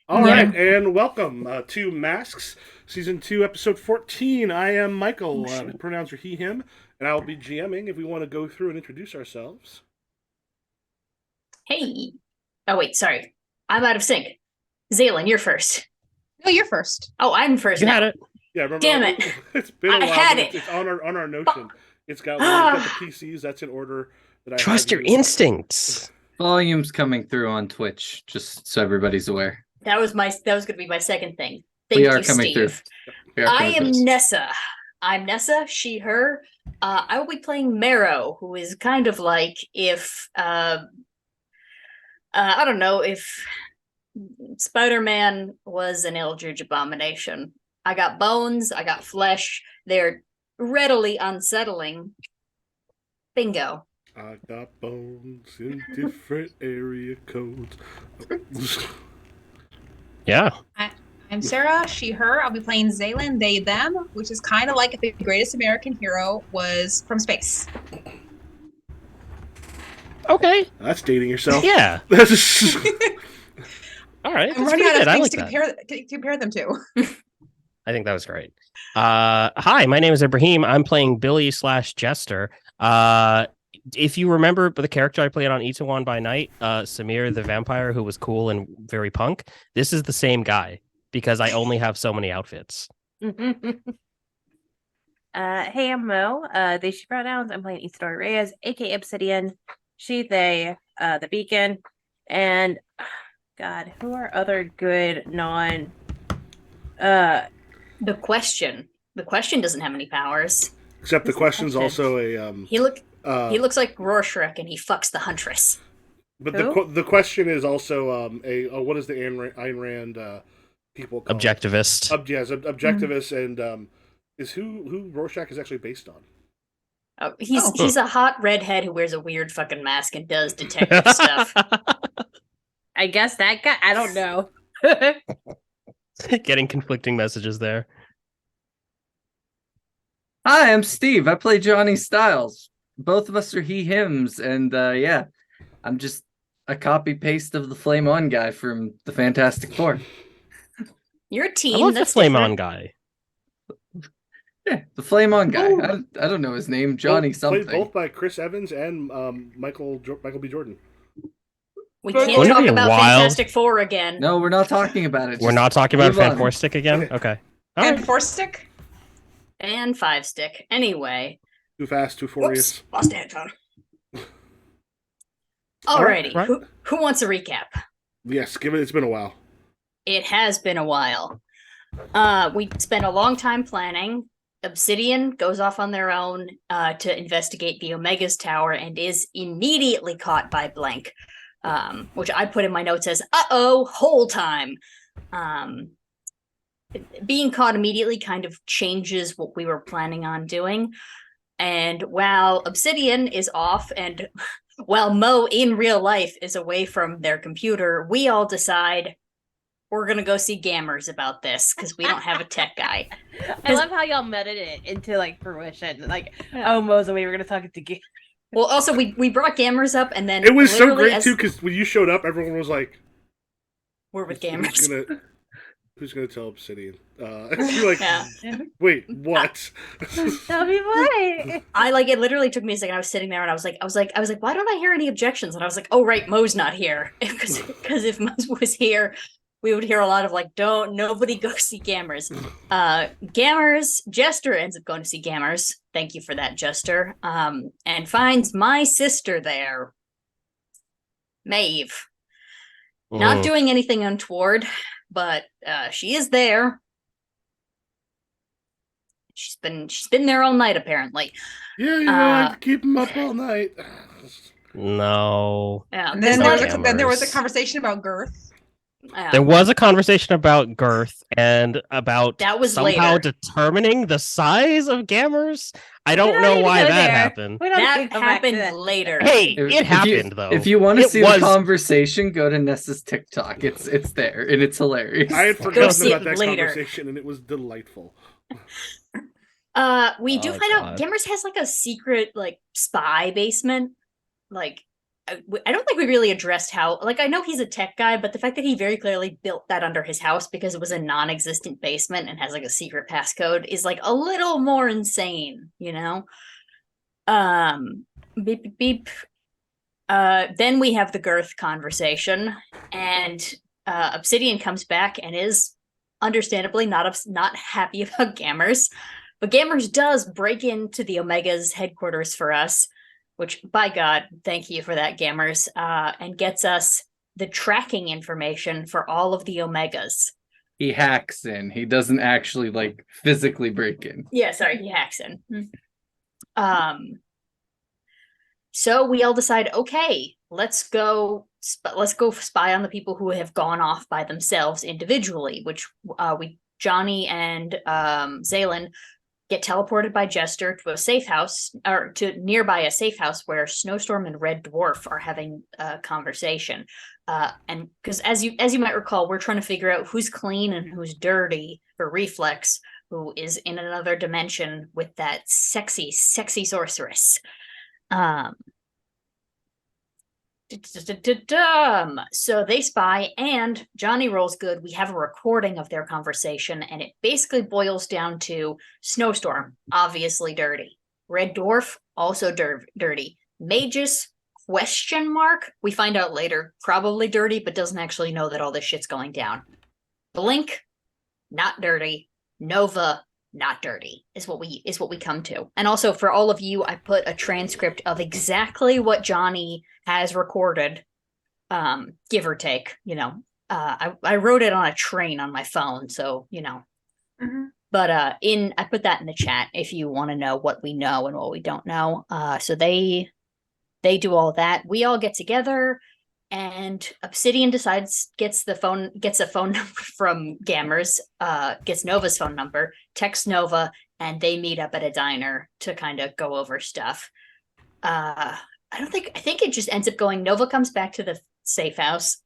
All Yeah. right, and welcome to Masks, Season 2, Episode 14. I am Oh Michael. shit. Pronouns are he, him, and I will be GMing if we want to go through and introduce ourselves. Hey. Oh wait, sorry. I'm out of sync. Zaylen, you're first. No, you're first. Oh, I'm first You had now. it. Yeah, remember, Damn it. it's been a I while, had but it. it's on our Notion. Fuck. We've got the Ah, PCs, that's in order that I have Trust your you. instincts. Volume's coming through on Twitch, just so everybody's aware. that was gonna be my second thing. We Thank are you, coming through. Steve. We are I coming am through. Nessa. I'm Nessa, she, her. I will be playing Marrow, who is kind of like if I don't know, if Spider-Man was an Eldritch abomination. I got bones, I got flesh. They're readily unsettling. Bingo. I got bones in different area codes. Yeah. I'm Sarah, she, her. I'll be playing Zaylin, they, them, which is kind of like if the greatest American hero was from space. Okay. That's dating yourself. Yeah. That's All right. I'm That's running pretty out good. of I things like to that. compare them to. I think that was great. Hi, my name is Ibrahim. I'm playing Billy slash Jester. If you remember the character I played on Itawan by Night, Samir the vampire who was cool and very punk, this is the same guy because I only have so many outfits. Hey, I'm Mo. They, she pronouns. I'm playing Isidore Reyes, aka Obsidian. She, they, the Beacon. And God, who are other good non The question. The question doesn't have any powers. except the Who's the question's question? also a He looks like Rorschach and he fucks the Huntress. But Who? the question is also what is the Ayn Rand people called? Objectivist. Yes, objectivist, and is who Rorschach is actually based on. Oh, he's Oh. he's a hot redhead who wears a weird fucking mask and does detective stuff. I guess that guy. I don't know. Getting conflicting messages there. Hi, I'm Steve. I play Johnny Styles. Both of us are he, hims, and yeah, I'm just a copy paste of the Flame On guy from the Fantastic Four. You're a I team. love the That's Flame different. On guy. Yeah, the Flame On guy. Oh. I don't know his name. Johnny Played something. both by Chris Evans and Michael B. Jordan. We Wouldn't can't it talk be about wild? Fantastic Four again. No, we're not talking about it. We're Just not talking about move on. Fan Stick again? Okay. All And right. four stick? And Five Stick. Anyway. Too fast, too Whoops. furious. Lost a headphone. All right, Alrighty. right. Who wants a recap? Yes, give it. It's been a while. It has been a while. We spent a long time planning. Obsidian goes off on their own to investigate the Omega's tower and is immediately caught by Blank, which I put in my notes as "uh-oh, whole time." Being caught immediately kind of changes what we were planning on doing. And while Obsidian is off and while Mo in real life is away from their computer, we all decide we're going to go see Gammers about this because we don't have a tech guy. I love how y'all meted it into like fruition. Like, Yeah. oh, Mo's we were gonna talk it together. Well, also, we brought Gammers up and then It was so literally great as too because when you showed up, everyone was like, we're with "Who's Gammers. who's gonna tell Obsidian?" You're like, Yeah. "Wait, what?" That'll be fine. I like it literally took me a second. I was sitting there and I was like, why don't I hear any objections? And I was like, oh right, Mo's not here. Because if Mo was here, we would hear a lot of like, nobody go see Gammers. Gammers, Jester ends up going to see Gammers. Thank you for that, Jester. And finds my sister there. Maeve. Not doing anything untoward, but she is there. She's been there all night apparently. Yeah, you know, I could keep him up all night. No. Yeah, And there's then not- there was a Gammers. conversation about girth. yeah. There was a conversation about girth and about That was somehow later. determining the size of gammers. I We don't don't know need to why go that there. happened. We don't need to That go back to happened that. later. Hey, If- it if happened you, though. If you want to It see was- the conversation, go to Nessa's TikTok. It's there and it's hilarious. I had Go forgotten see about it that later. conversation, and it was delightful. We do Oh, find out God. Gammers has like a secret like spy basement. Like I don't think we really addressed how, like, I know he's a tech guy, but the fact that he very clearly built that under his house because it was a non-existent basement and has like a secret passcode is like a little more insane, you know? Beep, beep, beep. Then we have the girth conversation, and Obsidian comes back and is understandably not happy about Gamers, but Gamers does break into the Omega's headquarters for us, which, by God, thank you for that, Gamers, and gets us the tracking information for all of the Omegas. He hacks in. He doesn't actually like physically break in. Yeah, sorry, he hacks in. So we all decide, okay, let's go spy on the people who have gone off by themselves individually, which Johnny and Zaylin get teleported by Jester to a safe house, or to nearby a safe house where Snowstorm and Red Dwarf are having a conversation. And because as you might recall, we're trying to figure out who's clean and who's dirty for Reflex, who is in another dimension with that sexy sorceress. So they spy, and Johnny rolls good. We have a recording of their conversation, and it basically boils down to Snowstorm, obviously dirty. Red Dwarf, also dirty. Magus, ? We find out later, probably dirty, but doesn't actually know that all this shit's going down. Blink, not dirty. Nova, not dirty, is what we come to. And also, for all of you, I put a transcript of exactly what Johnny has recorded, give or take. You know, I wrote it on a train on my phone, so you know. Mm-hmm. But I put that in the chat if you want to know what we know and what we don't know. So they do all that. We all get together, and Obsidian gets a phone number from Gamers, gets Nova's phone number, texts Nova, and they meet up at a diner to kind of go over stuff. I think it just ends up going, Nova comes back to the safe house.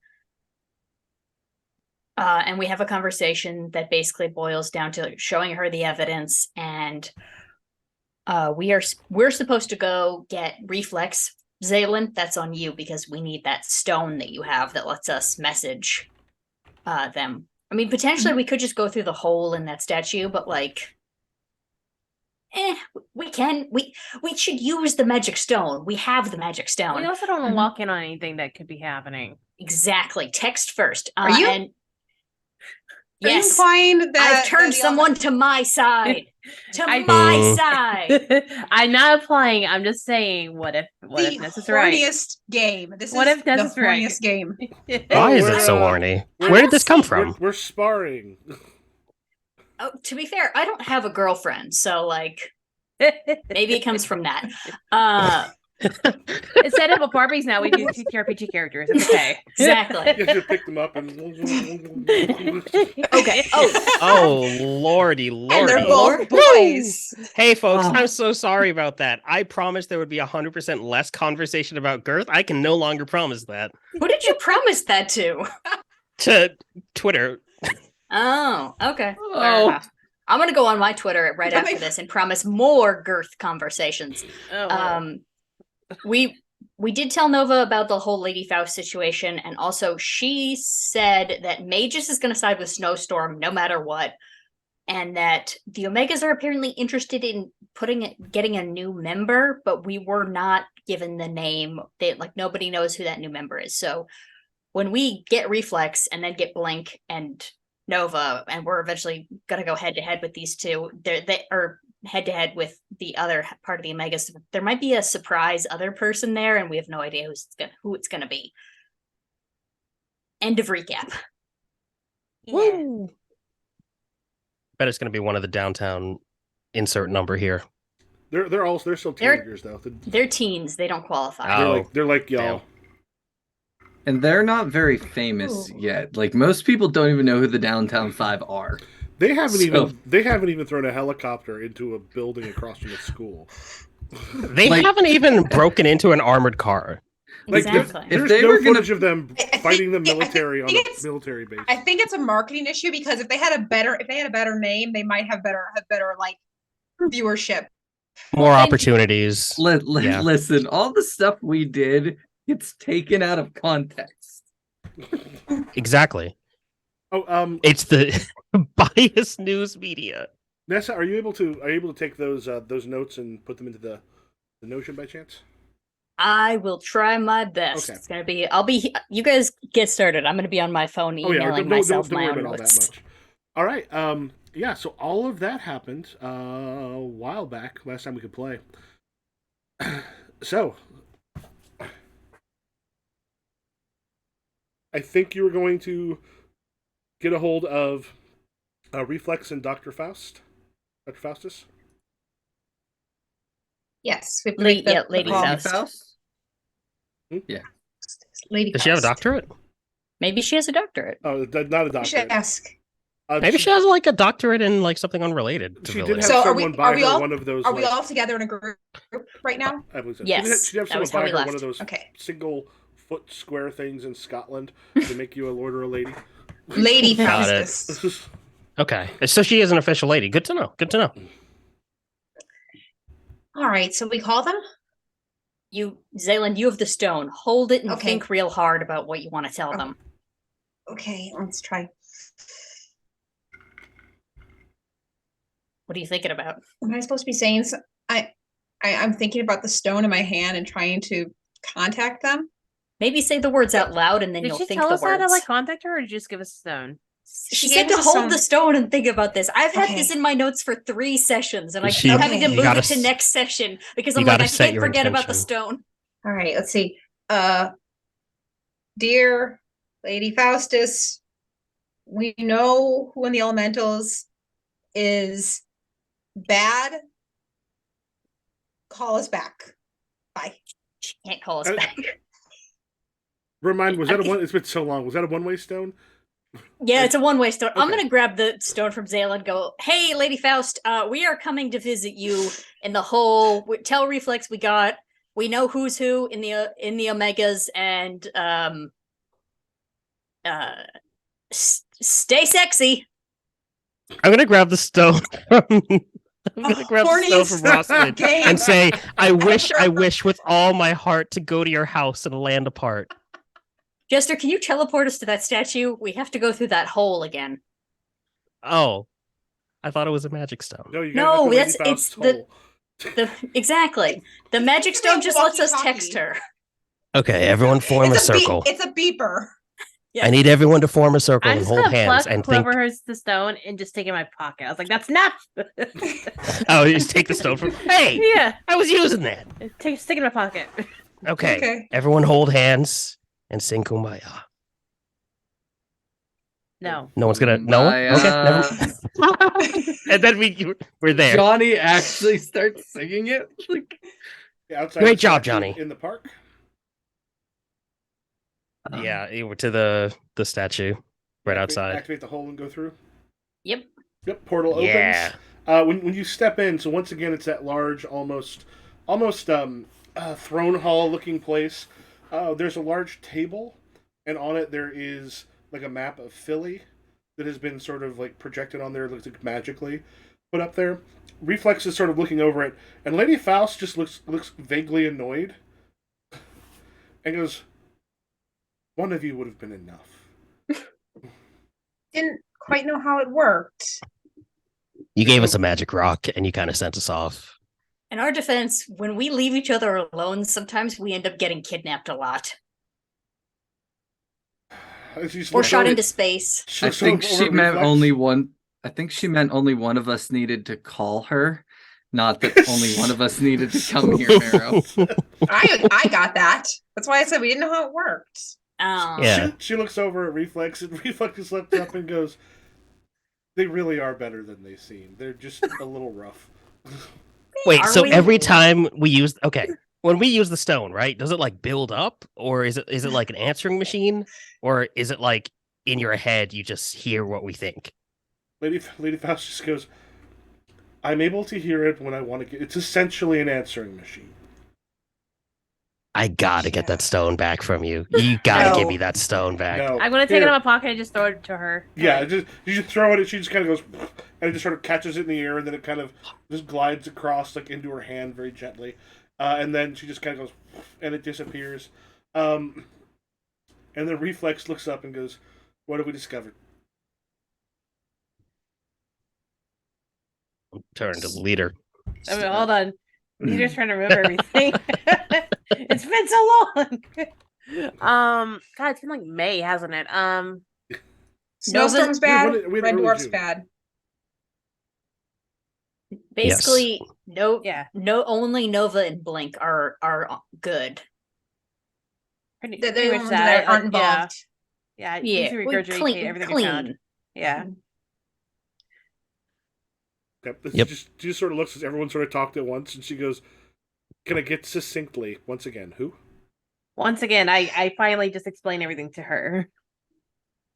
And we have a conversation that basically boils down to showing her the evidence, and we're supposed to go get Reflex. Zaylin, that's on you because we need that stone that you have that lets us message them. I mean, potentially we could just go through the hole in that statue, but like, we should use the magic stone. We have the magic stone. We also don't want to walk in on anything that could be happening. Exactly. Text first. Are you? And Are yes, you implying that I've turned someone to my side. My side. I'm not applying. I'm just saying, what if this is right? Horniest game. This What is if this the is right? horniest game. Why is it so horny? Where did this come from? We're sparring. Oh, to be fair, I don't have a girlfriend, so like maybe it comes from that. Instead of a Barbies now, we do TTRPG characters. It's okay. Exactly. You just pick them up and. Okay. Oh, lordy. And they're both boys. Hey, folks, I'm so sorry about that. I promised there would be 100% less conversation about girth. I can no longer promise that. Who did you promise that to? To Twitter. Oh, okay. Oh. I'm gonna go on my Twitter right after this and promise more girth conversations. We did tell Nova about the whole Lady Faust situation, and also she said that Magus is going to side with Snowstorm no matter what, and that the Omegas are apparently interested in getting a new member, but we were not given the name. Nobody knows who that new member is. So when we get Reflex and then get Blink and Nova, and we're eventually going to go head to head with these two, they are head to head with the other part of the Omegas. There might be a surprise other person there, and we have no idea who it's going to be. End of recap. Woo! Bet it's going to be one of the downtown insert number here. They're still teenagers though. They're teens. They don't qualify. They're like y'all. And they're not very famous yet. Like, most people don't even know who the Downtown Five are. They haven't even thrown a helicopter into a building across from a school. They haven't even broken into an armored car. Exactly. There's no footage of them fighting the military on a military base. I think it's a marketing issue, because if they had a better name, they might have better like viewership. More opportunities. Listen, all the stuff we did, It's taken out of context. Exactly. Oh, It's the biased news media. Nessa, are you able to take those notes and put them into the Notion by chance? I will try my best. Okay. It's gonna be. You guys get started. I'm gonna be on my phone Oh yeah, emailing don't myself worry my about own all that notes. much. All right. Yeah. So all of that happened a while back. Last time we could play. So I think you were going to get a hold of Reflex and Dr. Faust. Dr. Faustus? Yes, we Lady the Lady call. Faust. Yeah. Lady Does she have a Faust. doctorate? Maybe she has a doctorate. Oh, not a We should doctor. ask. Maybe she has like a doctorate in like something unrelated to She did Village. have So someone buy her all, one of those. Are we like, all together in a group right now? I believe so. Yes, She did have that someone was how buy we her one left. of those Okay. single foot square things in Scotland to make you a lord or a lady. Lady Got it. Faustus. Okay, so she is an official lady. Good to know. Good to know. All right, so we call them? Zayland, you have the stone. Hold it and Okay. think real hard about what you want to tell them. Okay, let's try. What are you thinking about? Am I supposed to be saying I'm thinking about the stone in my hand and trying to contact them? Maybe say the words out loud and then Did you'll she think tell the us how to words. like contact her, or did you just give us a stone? She She said gave to us a hold the stone and think about this. I've had Okay. this in my notes for 3 sessions, and I She- keep having to you move gotta it to s- next session because you I'm like, gotta I set can't your forget about the intention. stone. All right, let's see. Dear Lady Faustus, we know who in the elementals is bad. Call us back. Bye. She can't call us Uh, back. Was that a one? It's been so long. Was that a one-way stone? Yeah, it's a one-way stone. I'm Okay. gonna grab the stone from Zayla and go, "Hey, Lady Faust, we are coming to visit you in the whole. Tell Reflex we know who's who in the Omegas, and stay sexy." I'm gonna grab the stone from. I'm gonna grab the stone Horniest from Rosalind game. and say, I wish with all my heart to go to your house and land apart. Jester, can you teleport us to that statue? We have to go through that hole again. Oh, I thought it was a magic stone. No, you No, gotta that's- it's hole. Exactly. The magic It's gonna stone be a just lets us walkie-talkie. text her. Okay, everyone form a It's a beep. circle. It's a beeper. Yeah. I need everyone to form a circle I'm and just hold gonna hands pluck and whoever think. has the stone and just stick it in my pocket. I was like, that's enough. Oh, you just take the stone from. Hey, Yeah, I was using that. stick it in my pocket. Okay, Okay. everyone hold hands and sing kumbaya. No. No one's gonna. No one. Okay, never. And then we're there. Johnny actually starts singing it. Like, Yeah, outside Great the job, statue Johnny. In the park. Yeah, you were to the statue right outside. Activate the hole and go through. Yep. Yep. Portal opens. Yeah. When you step in, so once again, it's that large, almost throne hall looking place. There's a large table, and on it there is like a map of Philly that has been sort of like projected on there. It looks like magically put up there. Reflex is sort of looking over it, and Lady Faust just looks vaguely annoyed, and goes, "One of you would have been enough." Didn't quite know how it worked. You gave us a magic rock and you kind of sent us off. In our defense, when we leave each other alone, sometimes we end up getting kidnapped a lot. Or shot into space. I think she meant only one. I think she meant only one of us needed to call her, not that only one of us needed to come here, Marrow. I got that. That's why I said we didn't know how it worked. Yeah. She looks over at Reflex, and Reflex looks up and goes, "They really are better than they seem. They're just a little rough." Wait, Are so we? every time we use when we use the stone, right? Does it like build up, or is it like an answering machine, or is it like in your head you just hear what we think? Lady Faust just goes, "I'm able to hear it when I want to get." It's essentially an answering machine. I gotta get that stone back from you. You gotta No. give me that stone back. No, I'm gonna take it Here. out of my pocket and just throw it to her. Yeah, you just throw it, and she just kind of goes, and it just sort of catches it in the air, and then it kind of just glides across like into her hand very gently, and then she just kind of goes, and it disappears. And then Reflex looks up and goes, "What have we discovered?" Turn to the leader. I mean, hold on. You're just trying to remember everything. It's been so long. God, it's been like May, hasn't it? Snowstorm's bad. we had Red early Dwarf's June. bad. Basically, Yeah. only Nova and Blink are good. Pretty, They're pretty the much ones that. that aren't involved. Yeah. Yeah, Easy we regurgitate everything we found. clean. Yeah. Okay. Yep. She just sort of looks as everyone sort of talked at once, and she goes, "Can I get succinctly once again? Who?" Once again, I finally just explained everything to her.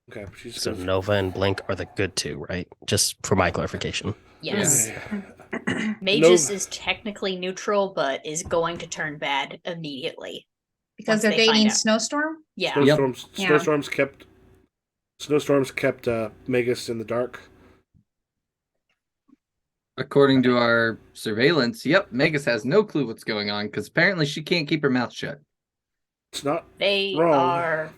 Okay. She just So goes, Nova and Blink are the good two, right? Just for my clarification. Yes. Yeah. Magus Nova- is technically neutral, but is going to turn bad immediately. Because Once they're they find dating out. Snowstorm? Yeah. Snowstorms. Yeah. Snowstorms kept Magus in the dark. According to our surveillance, yep, Megas has no clue what's going on because apparently she can't keep her mouth shut. It's not They wrong. are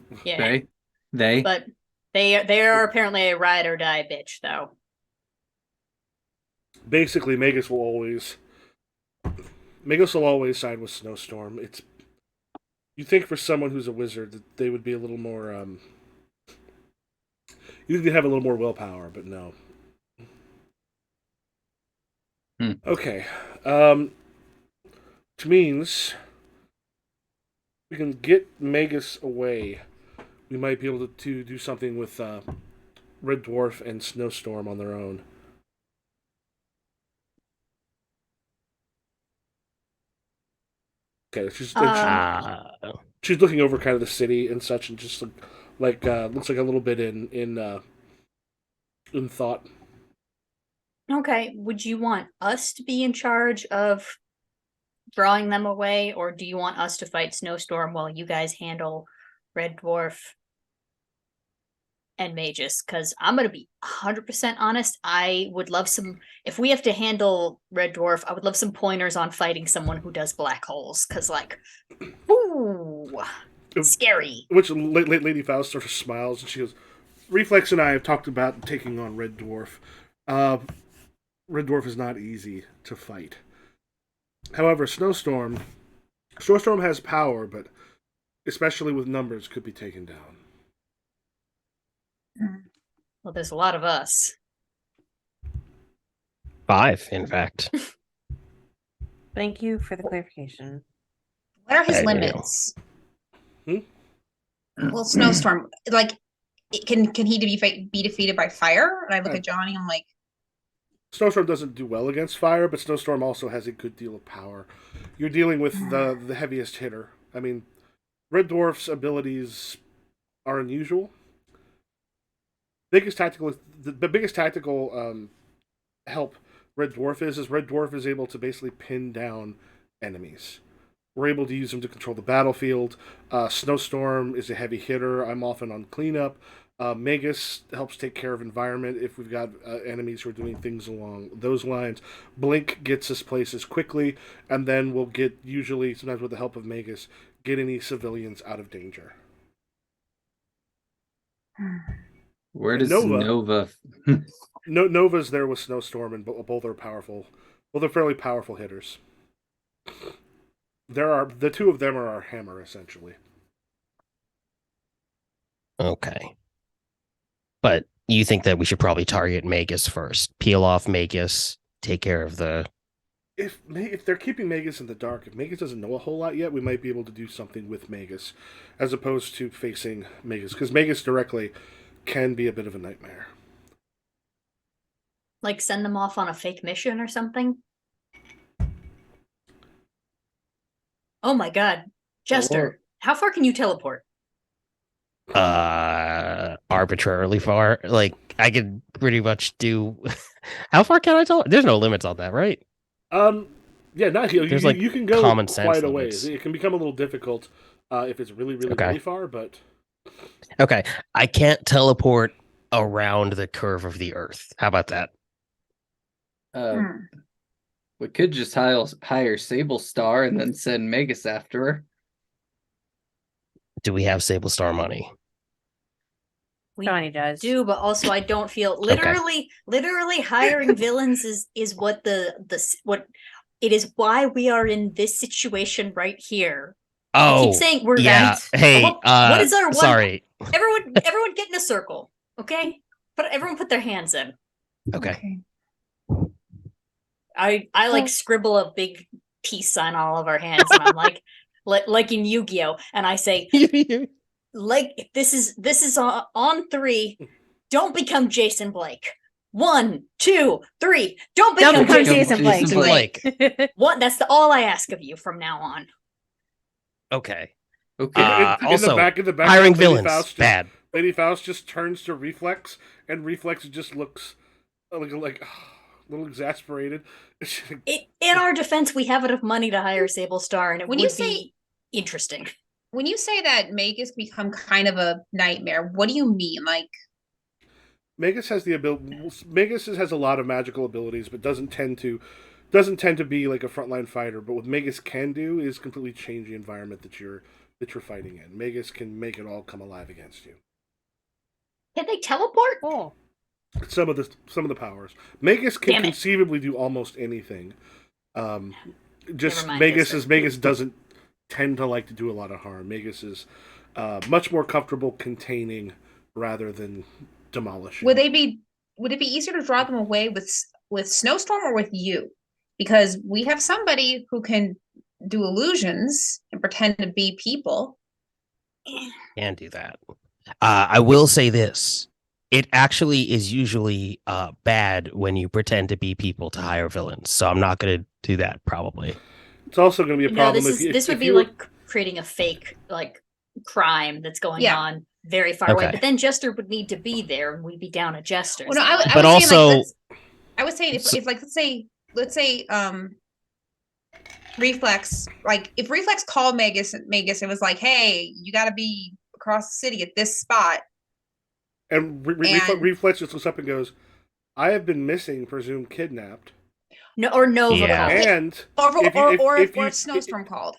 They. but they are apparently a ride or die bitch though. Basically, Magus will always side with Snowstorm. It's you think for someone who's a wizard that they would be a little more you think they'd have a little more willpower, but no. Okay. Which means we can get Magus away. We might be able to do something with Red Dwarf and Snowstorm on their own. Okay, she's looking over kind of the city and such, and just like looks like a little bit in thought. Okay, would you want us to be in charge of drawing them away, or do you want us to fight Snowstorm while you guys handle Red Dwarf and Magus? Because I'm going to be 100% honest, I would love some, if we have to handle Red Dwarf, I would love some pointers on fighting someone who does black holes, because like, ooh, scary. Which Lady Faust sort of smiles and she goes, "Reflex and I have talked about taking on Red Dwarf. Red Dwarf is not easy to fight. However, Snowstorm has power, but especially with numbers, could be taken down." Well, there's a lot of us. 5, in fact. Thank you for the clarification. What are his There you go. limits? Hmm? Well, Snowstorm, like, can he be defeated by fire? And I look at Johnny, I'm like, Snowstorm doesn't do well against fire, but Snowstorm also has a good deal of power. You're dealing with the heaviest hitter. I mean, Red Dwarf's abilities are unusual. The biggest tactical help Red Dwarf is Red Dwarf is able to basically pin down enemies. We're able to use them to control the battlefield. Snowstorm is a heavy hitter. I'm often on cleanup. Magus helps take care of environment if we've got enemies who are doing things along those lines. Blink gets us places quickly, and then we'll get, usually, sometimes with the help of Magus, get any civilians out of danger. Where does Nova- Nova? Nova's there with Snowstorm, and both are powerful. Well, they're fairly powerful hitters. The two of them are our hammer, essentially. Okay. But you think that we should probably target Magus first. Peel off Magus, take care of the... If they're keeping Magus in the dark, if Magus doesn't know a whole lot yet, we might be able to do something with Magus, as opposed to facing Magus, because Magus directly can be a bit of a nightmare. Like send them off on a fake mission or something? Oh my god. Jester, how far can you teleport? Arbitrarily far. Like, I could pretty much do... How far can I tell? There's no limits on that, right? Yeah, not you. There's, like, You can go common sense quite a limits. ways. It can become a little difficult if it's really, really, Okay. really far, but Okay. I can't teleport around the curve of the Earth. How about that? We could just hire Sable Star and then send Magus after her. do we have Sable Star money? We Johnny does. do, but also I don't feel literally hiring villains is what what it is why we are in this situation right here. I keep saying we're yeah. right. Hey, what is our one? sorry. Everyone get in a circle, okay? Everyone put their hands in. Okay. I like scribble a big peace sign on all of our hands, and I'm like in Yu-Gi-Oh, and I say, like this is on 3. Don't become Jason Blake. 1, 2, 3. Don't become Jason Blake. What? That's all I ask of you from now on. Okay. Okay. In Also, the back hiring Lady villains, Faust bad. Lady Faust just turns to Reflex, and Reflex just looks like a little exasperated. In our defense, we have enough money to hire Sable Star, and it When would you be say- interesting. When you say that Magus become kind of a nightmare, what do you mean? Like, Magus has the ability. Magus has a lot of magical abilities, but doesn't tend to be like a frontline fighter. But what Magus can do is completely change the environment that you're fighting in. Magus can make it all come alive against you. Can they teleport? Cool. Some of the powers. Magus can Damn it. conceivably do almost anything. Just Never mind, Magus doesn't tend to like to do a lot of harm. Magus is much more comfortable containing rather than demolishing. would it be easier to draw them away with Snowstorm or with you? Because we have somebody who can do illusions and pretend to be people. Can do that. I will say this. It actually is usually bad when you pretend to be people to hire villains. So I'm not going to do that, probably. It's also going to be a problem. This would be like creating a fake like crime that's going on very far away. But then Jester would need to be there, and we'd be down a Jester. Well, no, I but was saying, also, I was saying if like let's say Reflex, like if Reflex called Magus and was like, hey, you got to be across the city at this spot. And Reflex just looks up and goes, I have been missing, presumed kidnapped. No, or Nova Yeah. called. And Or Snowstorm called.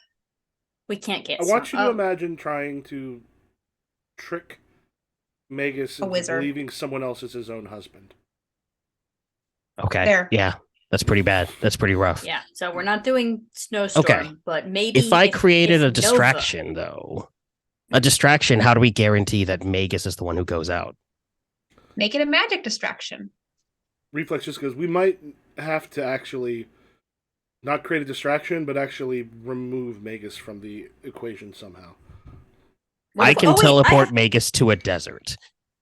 We can't get I want you to imagine trying to trick Magus into believing someone else is his own husband. Okay. There. Yeah. That's pretty bad. That's pretty rough. Yeah, so we're not doing Snowstorm, Okay. but maybe If I created a Nova- distraction, though, a distraction, how do we guarantee that Magus is the one who goes out? Make it a magic distraction. Reflex just goes, we might have to actually not create a distraction, but actually remove Magus from the equation somehow. I can teleport Magus to a desert.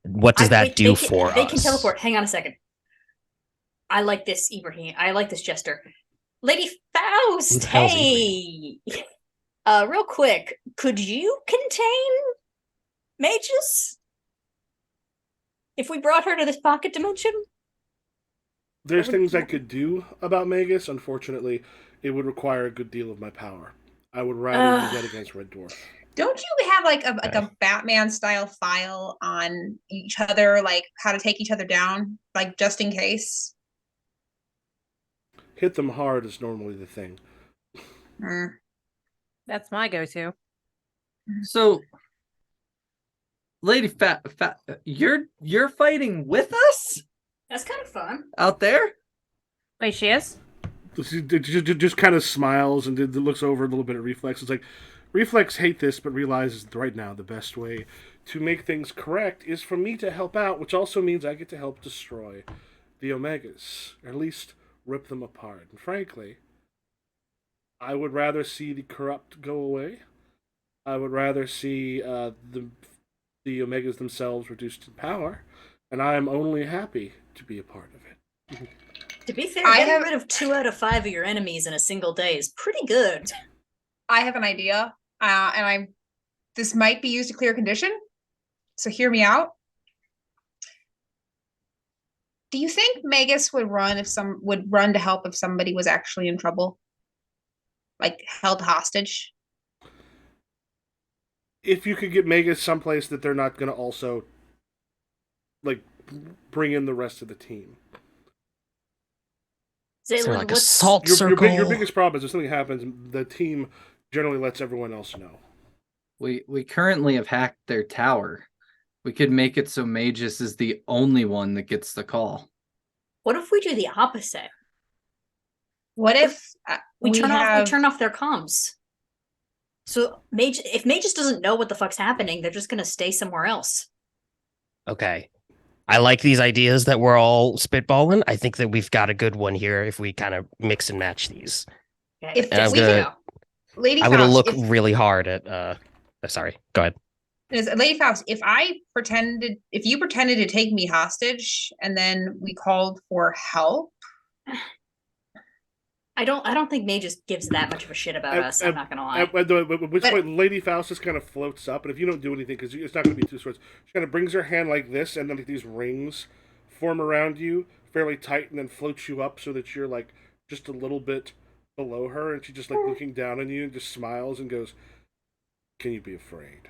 What does that do for us? They can teleport. Hang on a second. I like this, Ibrahim. I like this Jester. Lady Faust, Who the hell's hey! Real quick, could you contain Magus? If we brought her to this pocket dimension? There's things I could do about Magus. Unfortunately, it would require a good deal of my power. I would rather use that against Red Dwarf. Don't you have like a Batman style file on each other, like how to take each other down, like just in case? Hit them hard is normally the thing. That's my go-to. So, Lady Fat, you're fighting with us That's kind of fun. out there? Wait, she is? Just kind of smiles and looks over a little bit at Reflex. It's like, Reflex hate this, but realizes that right now the best way to make things correct is for me to help out, which also means I get to help destroy the Omegas, or at least rip them apart. And frankly, I would rather see the corrupt go away. I would rather see the Omegas themselves reduced in power, and I am only happy to be a part of it. To be fair, getting rid of 2 out of 5 of your enemies in a single day is pretty good. I have an idea, and this might be used to clear condition, so hear me out. Do you think Magus would run to help if somebody was actually in trouble? Like held hostage? If you could get Magus someplace that they're not going to also like bring in the rest of the team. Is there like a what's- salt circle? Your biggest problem is if something happens, the team generally lets everyone else know. We currently have hacked their tower. We could make it so Magus is the only one that gets the call. What if we do the opposite? What if We turn off their comms. So if Magus doesn't know what the fuck's happening, they're just gonna stay somewhere else. Okay. I like these ideas that we're all spitballing. I think that we've got a good one here if we kind of mix and match these. Okay. If And I'm we gonna, Lady I'm gonna Faust, look if, really hard at sorry, go ahead. Lady Faust, if you pretended to take me hostage and then we called for help. I don't think Magus gives that much of a shit about us. I'm not gonna lie. At which point, Lady Faust just kind of floats up, and if you don't do anything, because it's not going to be two swords, she kind of brings her hand like this, and then like these rings form around you fairly tight, and then floats you up so that you're like just a little bit below her, and she's just like looking down on you and just smiles and goes, "Can you be afraid?"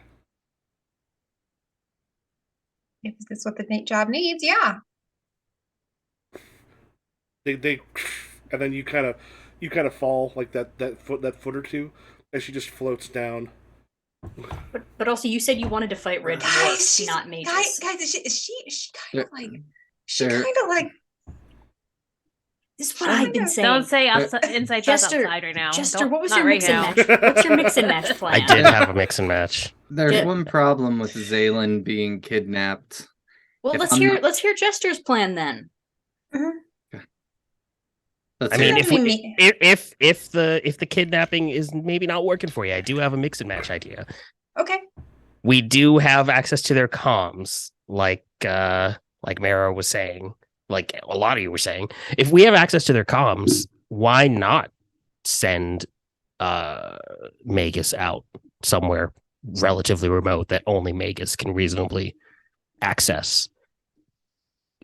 If that's what the job needs, yeah. They and then you kind of fall like that foot or two as she just floats down. But also, you said you wanted to fight Red Dwarf, not Magus. Guys, is she kind of like This is what I've been saying. Don't say inside thoughts Jester, outside right now. Jester, what was Not your right mix and now. match? What's your mix and match plan? I did have a mix and match. There's one problem with Zaylin being kidnapped. Well, If let's I'm hear not- let's hear Jester's plan then. Let's I mean, hear it. if the kidnapping is maybe not working for you, I do have a mix and match idea. Okay. We do have access to their comms, like Mara was saying, like a lot of you were saying. If we have access to their comms, why not send Magus out somewhere relatively remote that only Magus can reasonably access?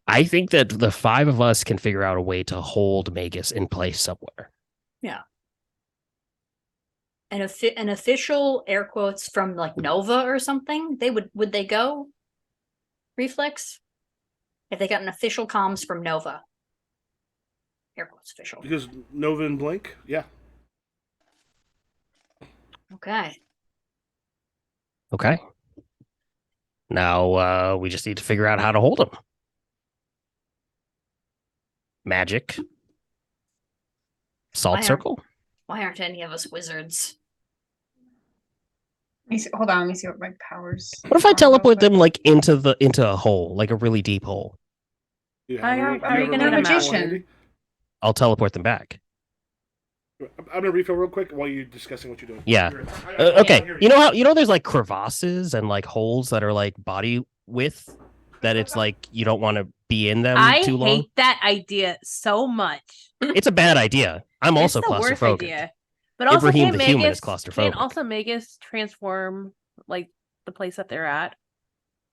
I think that the five of us can figure out a way to hold Magus in place somewhere. Yeah. An official air quotes from like Nova or something. Would they go? Reflex? If they got an official comms from Nova. Air quotes official. Because Nova and Blink, yeah. Okay. Okay. Now we just need to figure out how to hold him. Magic. Salt circle. Why aren't any of us wizards? Hold on, let me see what my powers. What if I teleport them like into a hole, like a really deep hole? Yeah, How are you get gonna get a them out? magician? I'll teleport them back. I'm gonna refill real quick while you're discussing what you're doing. Yeah. I Okay. hear You know there's like crevasses and like holes that are like body width that it's like you don't want to be in them I too long. hate that idea so much. It's a bad idea. I'm also it's the worst claustrophobic. idea. But also, Ibrahim can't the human is Magus, claustrophobic. can't also Magus transform like the place that they're at?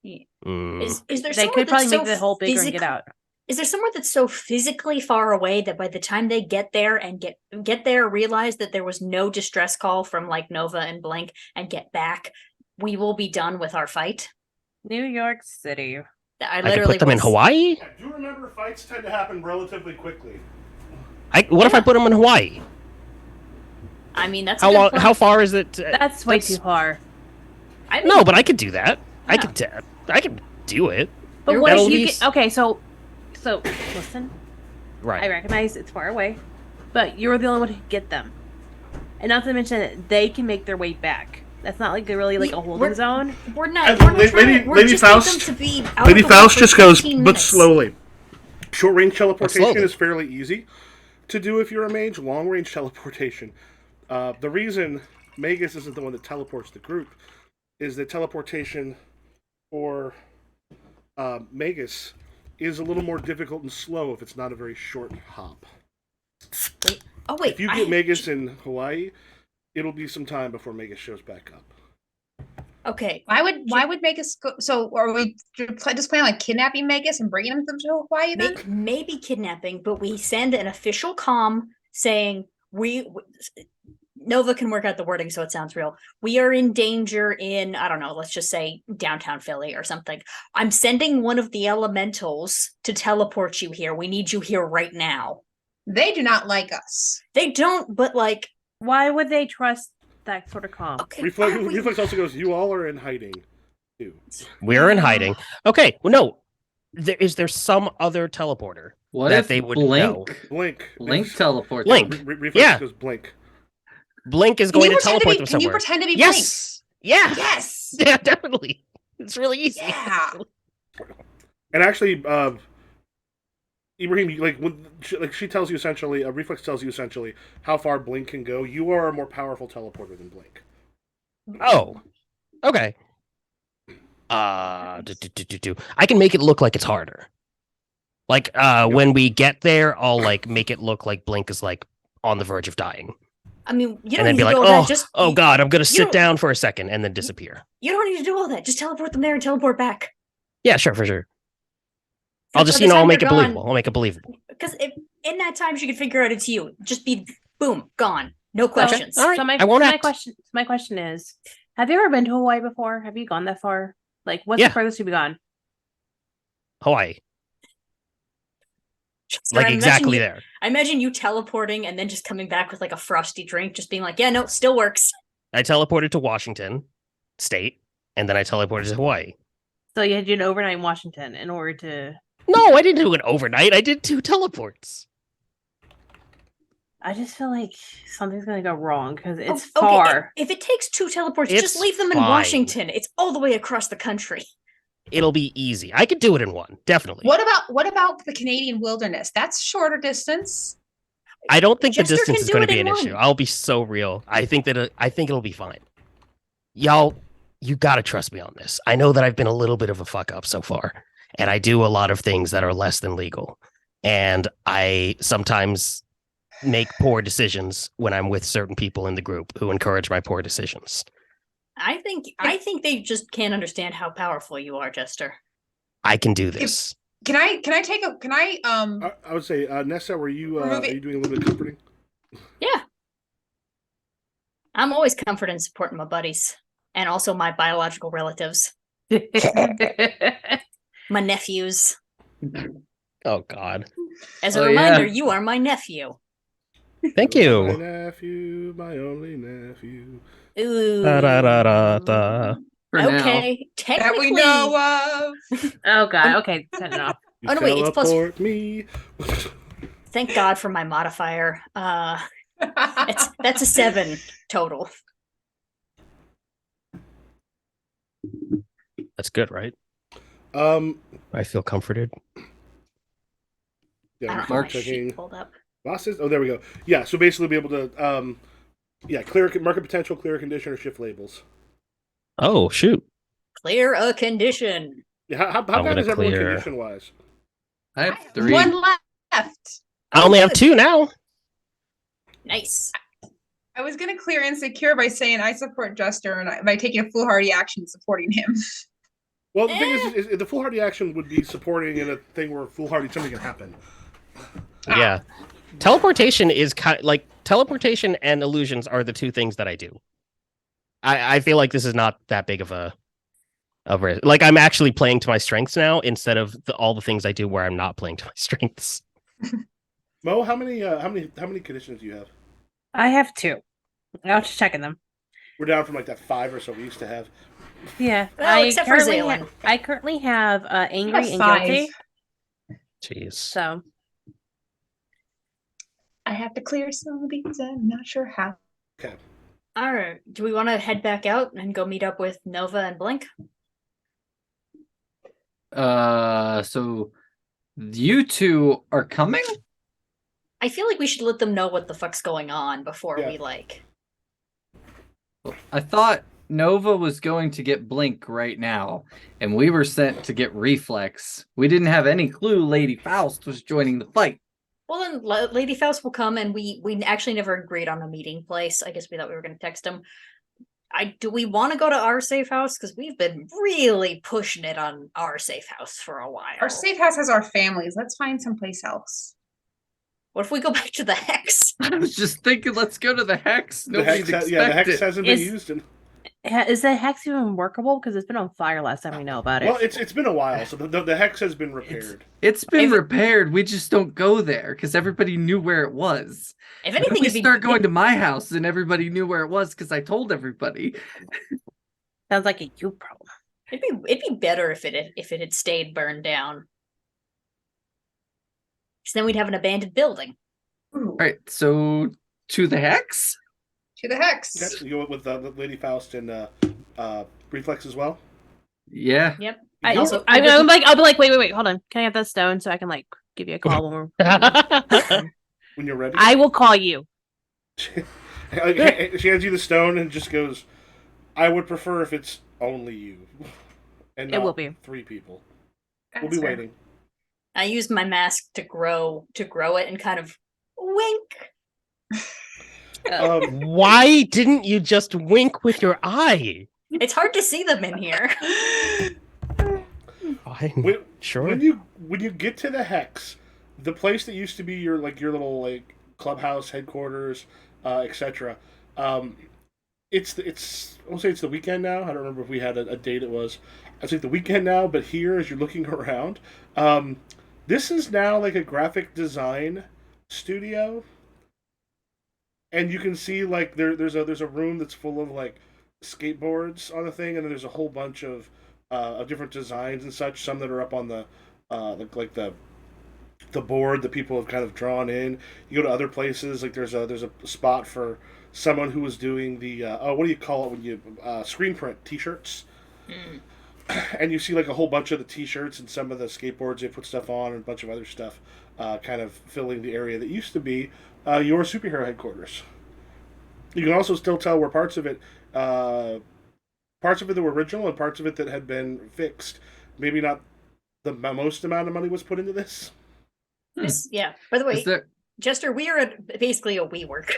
Mm. Is there They somewhere could probably that's make so the hole bigger and get out. Is there somewhere that's so physically far away that by the time they get there and get there, realize that there was no distress call from like Nova and Blink and get back, we will be done with our fight? New York City. I I could literally put them in was- Hawaii. Yeah, do remember fights tend to happen relatively quickly. What if I put them in Hawaii? I mean, that's a How good long? plan. How far is it? That's way too far. I mean, No, but I could do that. I Yeah. could. I could do it. But what That'll if you be get okay? So listen. Right. I recognize it's far away, but you're the only one who can get them, and not to mention that they can make their way back. That's not like really like a holding We're- zone. we're not. And We're not Lady- trying, we're Lady just need Faust- them to be out Lady of the way Faust for just goes, 15 but minutes. slowly. Short range teleportation slowly. is fairly easy to do if you're a mage. Long range teleportation. The reason Magus isn't the one that teleports the group is that teleportation for Magus is a little more difficult and slow if it's not a very short hop. Oh wait, If you get Magus in Hawaii, it'll be some time before Magus shows back up. okay. Why would Magus go? So are we just planning on kidnapping Magus and bringing him to Hawaii then? Maybe kidnapping, but we send an official comm saying Nova can work out the wording so it sounds real. We are in danger in, I don't know, let's just say downtown Philly or something. I'm sending one of the elementals to teleport you here. We need you here right now. They do not like us. They don't, but like, Why would they trust that sort of calm. Okay, Reflex, are we- Reflex also goes, you all are in hiding, too. We're in hiding. Okay, well, no. Is there some other teleporter What that if they would know? Blink. Blink teleports? Blink. Reflex Yeah. goes blink. Blink is Can going you to teleport them can you somewhere. pretend to be Yes. Yeah. Blink? Yes. Yeah, definitely. It's really easy. Yeah. And actually, Ibrahim, she tells you essentially, Reflex tells you essentially how far Blink can go. You are a more powerful teleporter than Blink. Oh. Okay. I can make it look like it's harder. Like when we get there, I'll like make it look like Blink is like on the verge of dying. I mean, you And don't then need be to like, do all that. Just oh god, I'm gonna you sit don't- down for a second and then disappear. You don't need to do all that. Just teleport them there and teleport back. Yeah, sure, for sure. I'll just, By the I'll time make it they're gone- believable. I'll make it believable. Because if in that time she can figure out it's you, just be boom, gone, no questions. All right. So I won't act. my question is, have you ever been to Hawaii before? Have you gone that far? Like, what's Yeah. the furthest you've gone? Hawaii. So Like I imagine exactly you- there. I imagine you teleporting and then just coming back with like a frosty drink, just being like, "Yeah, no, still works." I teleported to Washington State, and then I teleported to Hawaii. So you had to do an overnight in Washington in order to. No, I didn't do it overnight. I did 2 teleports. I just feel like something's gonna go wrong because it's Oh, okay, far. If it takes 2 teleports, It's just leave them in fine. Washington. It's all the way across the country. It'll be easy. I could do it in 1, definitely. What about the Canadian wilderness? That's shorter distance. I don't think Jester the distance can is do going it to be in an 1. issue. I'll be so real. I think it'll be fine. Y'all, you got to trust me on this. I know that I've been a little bit of a fuck up so far, and I do a lot of things that are less than legal. And I sometimes make poor decisions when I'm with certain people in the group who encourage my poor decisions. I think they just can't understand how powerful you are, Jester. I can do this. Can I I would say, Nessa, are you Remove it. doing a little bit of comforting? Yeah. I'm always comforting and supporting my buddies and also my biological relatives, my nephews. Oh God! As a Oh, reminder, yeah. you are my nephew. Thank My you. nephew, my only nephew. Ooh. Da-da-da-da-da. For now. Okay, that technically. we know of? Oh god. Okay, turn it off. You Oh, no, wait, it's plus- teleport me. Thank God for my modifier. That's a 7 total. That's good, right? Um, I feel comforted. I yeah, don't have mark my sheet checking. pulled up. Bosses. Oh, there we go. Yeah, so basically, be able to, clear market potential, clear condition, or shift labels. Oh shoot! Clear a condition. Yeah, how I'm bad gonna is everyone clear- condition wise? I have 3. One left. I only have 2 now. Nice. I was gonna clear insecure by saying I support Jester and by taking a foolhardy action supporting him. Well, the thing is the foolhardy action would be supporting in a thing where foolhardy something can happen. Yeah. Teleportation is like teleportation and illusions are the 2 things that I do. I feel like this is not that big of a risk. Like I'm actually playing to my strengths now instead of all the things I do where I'm not playing to my strengths. Mo, how many conditions do you have? I have 2. I was just checking them. We're down from like that 5 or so we used to have. Yeah. Well, except for Zaylin. I currently have angry have and 5. guilty. Jeez. So I have to clear some of these. I'm not sure how. Okay. All right. Do we want to head back out and go meet up with Nova and Blink? So you 2 are coming? I feel like we should let them know what the fuck's going on before Yeah. we like. I thought Nova was going to get Blink right now, and we were sent to get Reflex. We didn't have any clue Lady Faust was joining the fight. Well, then Lady Faust will come, and we actually never agreed on a meeting place. I guess we thought we were going to text him. Do we want to go to our safe house? Because we've been really pushing it on our safe house for a while. Our safe house has our families. Let's find someplace else. What if we go back to the Hex? I was just thinking, let's go to the Hex. The Nobody's hex, the hex expected. hasn't been Is- used in. Is the hex even workable? Because it's been on fire last time we know about it. Well, it's been a while, so the hex has been repaired. It's been If- repaired. We just don't go there because everybody knew where it was. If Then anything, we it'd be, start going to my house and everybody knew where it was because I told everybody. Sounds like a you problem. it'd be better if it had stayed burned down. Because then we'd have an abandoned building. Ooh, All right, so to the hex. to the hex. Okay, you go with Lady Faust and Reflex as well. Yeah. Yep. I, Also, I'll be like, wait, hold on. Can I get that stone so I can like give you a call when we're When you're ready, I will call you. she hands you the stone and just goes, "I would prefer if it's only you, and It not will be. 3 people. That's We'll be fair. waiting." I used my mask to grow it and kind of wink. Why didn't you just wink with your eye? It's hard to see them in here. Fine. When, Sure. when you get to the hex, the place that used to be your little clubhouse headquarters, etc. It's I'll say it's the weekend now. I don't remember if we had a date it was. I think the weekend now, but here as you're looking around, this is now like a graphic design studio, and you can see like there's a room that's full of like skateboards on the thing, and then there's a whole bunch of different designs and such. Some that are up on the like the board that people have kind of drawn in. You go to other places, like there's a spot for someone who was doing the what do you call it when you screen print T-shirts, and you see like a whole bunch of the T-shirts and some of the skateboards they put stuff on and a bunch of other stuff, kind of filling the area that used to be your superhero headquarters. You can also still tell where parts of it that were original and parts of it that had been fixed. Maybe not the most amount of money was put into this. Yeah. By the way, Is there Jester, we are basically a WeWork.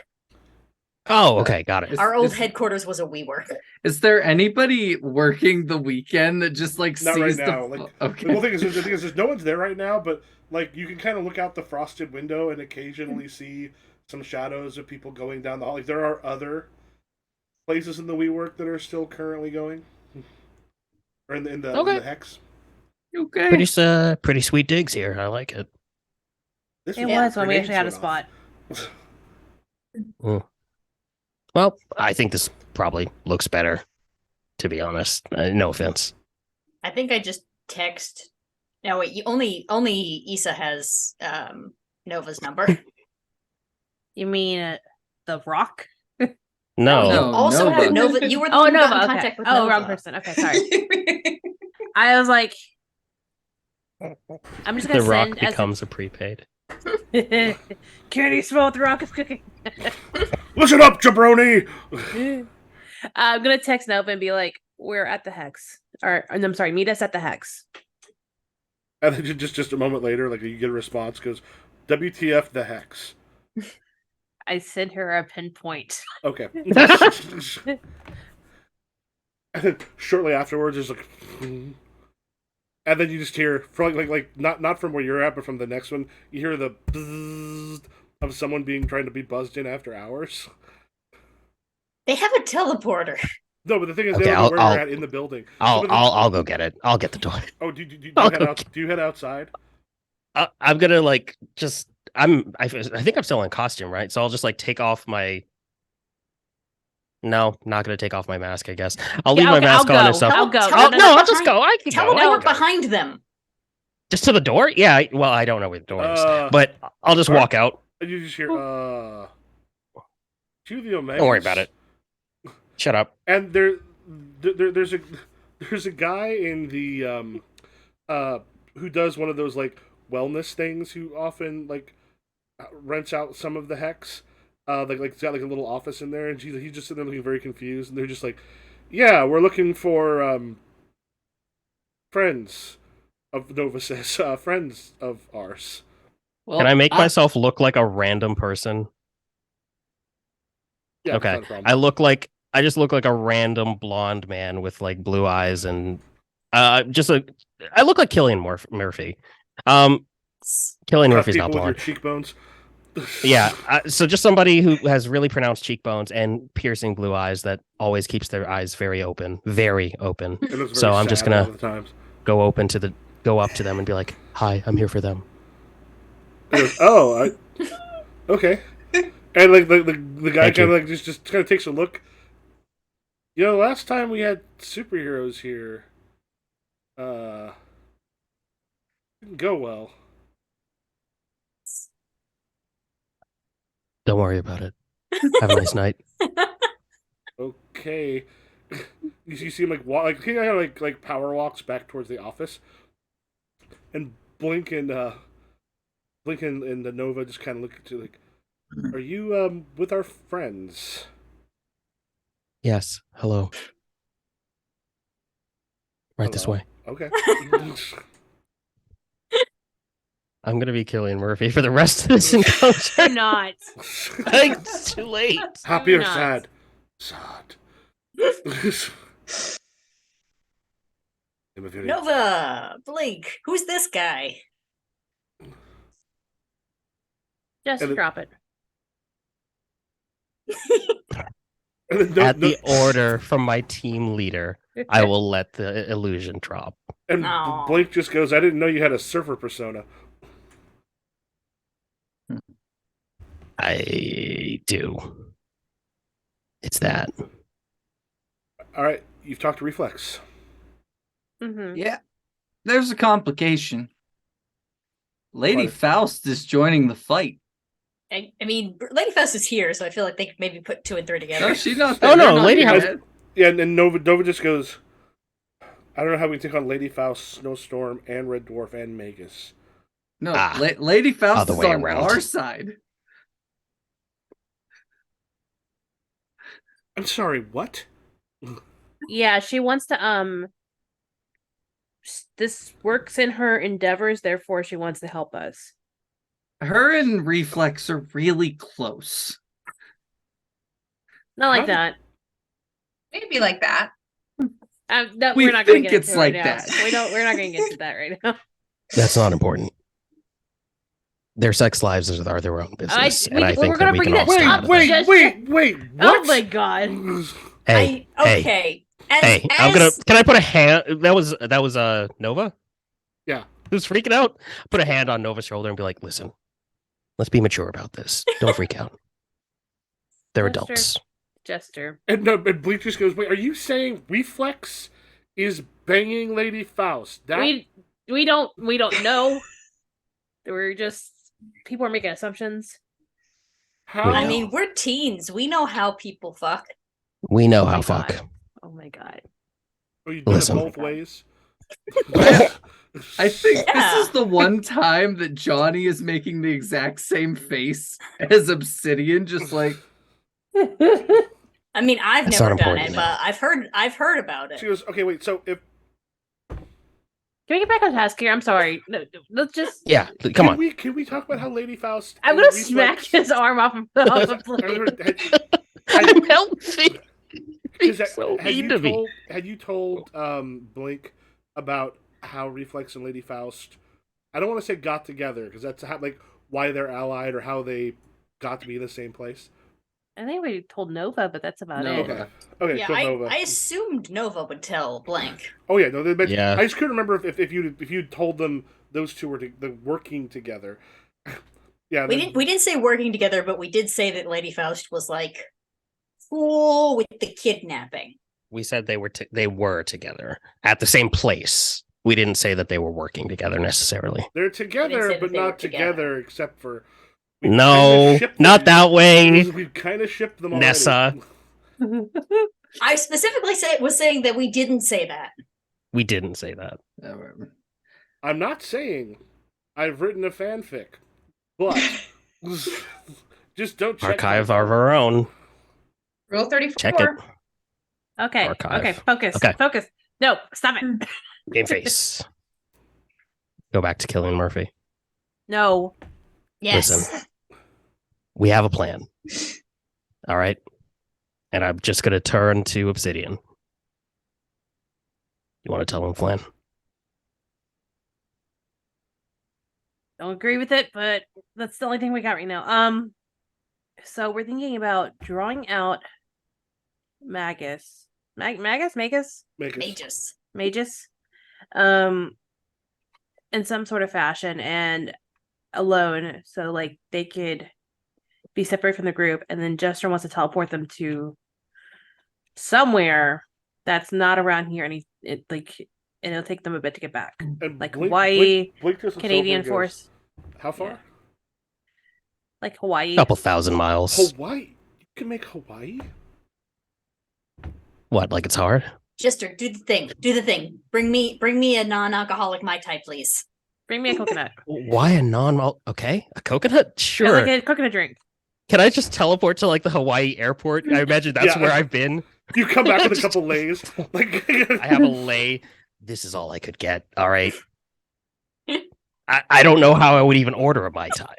Oh, okay, got it. Our old is- headquarters was a WeWork. is there anybody working the weekend that just like Not sees right now. the Like, okay? the thing is, no one's there right now. But like, you can kind of look out the frosted window and occasionally see some shadows of people going down the hall. Like, there are other places in the WeWork that are still currently going, or in the hex. Okay. Pretty sweet digs here. I like it. This It where was when we grenades actually had a went off. spot. Well, I think this probably looks better. To be honest, no offense. I think I just text. No, wait. Only Issa has Nova's number. You mean the Rock? You No, No. also have Nova. Nova. You were the Oh, one who got Nova. in Okay. contact with Oh, Nova. wrong person. Okay, sorry. I was like, I'm just the gonna rock send as becomes a prepaid. Can you smell what the Rock is cooking? Listen up, jabroni. I'm gonna text Nova and be like, "We're at the hex," or I'm sorry, meet us at the hex. And then just a moment later, like you get a response goes, "WTF the hex." I sent her a pinpoint. Okay. And then shortly afterwards, there's like, and then you just hear from like not from where you're at, but from the next one, you hear the bzzz of someone trying to be buzzed in after hours. They have a teleporter. No, but the thing is, Okay, they don't know where I'll- you're at in the building. I'll go get it. I'll get the toy. Oh, do I'll you head go out? Do you head outside? I'm gonna like just. I think I'm still in costume, right? So I'll just like take off my. No, not gonna take off my mask. I guess I'll leave Yeah, my okay, mask I'll on go. and stuff. I'll go. Tell No, them no, No, to I'll just behind- go. I can Tell go. them I to can work go. behind them. Just to the door? Yeah. Well, I don't know where the door is, Uh, but I'll just walk out. And you just hear Juvio Magus. Don't worry about it. Shut up. And there's a guy in the who does one of those like wellness things who often like rents out some of the hex. Like he's got like a little office in there, and he's just sitting there looking very confused, and they're just like, "Yeah, we're looking for friends of Nova says friends of ours." Well, Can I make myself look like a random person? Yeah, Okay. that's not a problem. I just look like a random blonde man with like blue eyes and I look like Killian Murphy. Killian Cut Murphy's not people with your blonde. cheekbones. Yeah. So just somebody who has really pronounced cheekbones and piercing blue eyes that always keeps their eyes very open, very open. It looks very So I'm just sad a lot gonna of the times. go up to them and be like, "Hi, I'm here for them." He goes, "Oh, okay." And like the guy Thank kind you. of like just kind of takes a look. You know, last time we had superheroes here, didn't go well. Don't worry about it. Have a nice night. Okay. You see him like walk, like he kind of like power walks back towards the office, and Blink and the Nova just kind of look at you like, "Are you with our friends?" Yes. Hello. Right this Hello? way. Okay. I'm gonna be Killian Murphy for the rest of this encounter. Do not. It's too late. Happy or not. sad? Sad. Nova, Blink, who's this guy? Just And it- drop it. At the order from my team leader, I will let the illusion drop. And Aw. Blake just goes, "I didn't know you had a surfer persona." I do. It's that. All right, you've talked to Reflex. Mhm. Yeah, there's a complication. Lady What? Faust is joining the fight. I mean, Lady Faust is here, so I feel like they could maybe put 2 and 3 together. No, she's not. Oh, no, they're not Lady doing Faust- that. Yeah, and Nova just goes, "I don't know how we can take on Lady Faust, Snowstorm, and Red Dwarf, and Magus." No, Ah, Lady Faust other is way on around. our side. I'm sorry, what? Yeah, she wants to this works in her endeavors, therefore she wants to help us. Her and Reflex are really close. Not like How did- that. Maybe like that. No, We we're not gonna think get it's into it right like now. that. We're not gonna get to that right now. That's not important. Their sex lives are their own business, and I we're think gonna that we bring can all that stay up. out of Wait, that. wait, Just- what? Oh my god. Hey, hey, Okay. hey! Can I put a hand? That was Nova. Yeah. Who's freaking out? Put a hand on Nova's shoulder and be like, "Listen, let's be mature about this. Don't freak out. They're That's true. adults." Jester. And Bleak just goes, "Wait, are you saying Reflex is banging Lady Faust?" That We don't know. We're just people are making assumptions. how? I mean, we're teens. We know how people fuck. We know Oh how my fuck. God. Oh my god. Are you doing Listen. it both ways? I think Yeah. this is the one time that Johnny is making the exact same face as Obsidian, just like I mean, I've That's never not done important it, now. but I've heard about She it. goes, "Okay, wait. So if Can we get back on task here? I'm sorry. No, let's just Yeah, come can on. we talk about how Lady Faust? I'm and gonna Reflex- smack his arm off of Had- Blake. I'm healthy. Because He's so mean to me. had you told Blake about how Reflex and Lady Faust, I don't want to say got together because that's how, like why they're allied or how they got to be in the same place. I think we told Nova, but that's about No. it. Okay, Yeah, so Nova. I assumed Nova would tell Blank. Oh yeah, no, but Yeah. I just couldn't remember if you told them those two were working together. Yeah, We didn't say working together, but we did say that Lady Faust was like cool with the kidnapping. We said they were together at the same place. We didn't say that they were working together necessarily. they're We didn't together, say that but they were not together, except for No, not that way. We've kind of shipped them already. Nessa. I specifically was saying that we didn't say that. We didn't say that. I'm not saying I've written a fanfic, but just don't check Archive my of our own. Rule 34. Check it. Okay. Archive. Okay. Focus. Okay. Focus. No, stop it. Game face. Go back to Killian Murphy. No. Yes. Listen. We have a plan. All right. And I'm just going to turn to Obsidian. You want to tell him, Flan? don't agree with it, but that's the only thing we got right now. So we're thinking about drawing out Magus. Magus? Make us. Magus. In some sort of fashion and alone, so like they could be separate from the group, and then Jester wants to teleport them to somewhere that's not around here, and and it'll take them a bit to get back. And Like Blink- Hawaii, Blink doesn't Canadian teleport, goes, Force. How far? Yeah. Like Hawaii. Couple thousand miles. Hawaii. You can make Hawaii. What? Like it's hard? Jester, do the thing. Do the thing. Bring me a non-alcoholic Mai Tai, please. Bring me a coconut. Why a okay, a coconut? Or Sure. like a coconut drink. Can I just teleport to like the Hawaii airport? I imagine that's Yeah. where I've been. You come back with a couple lays. Like I have a lay. This is all I could get. All right. I don't know how I would even order a Mai Tai.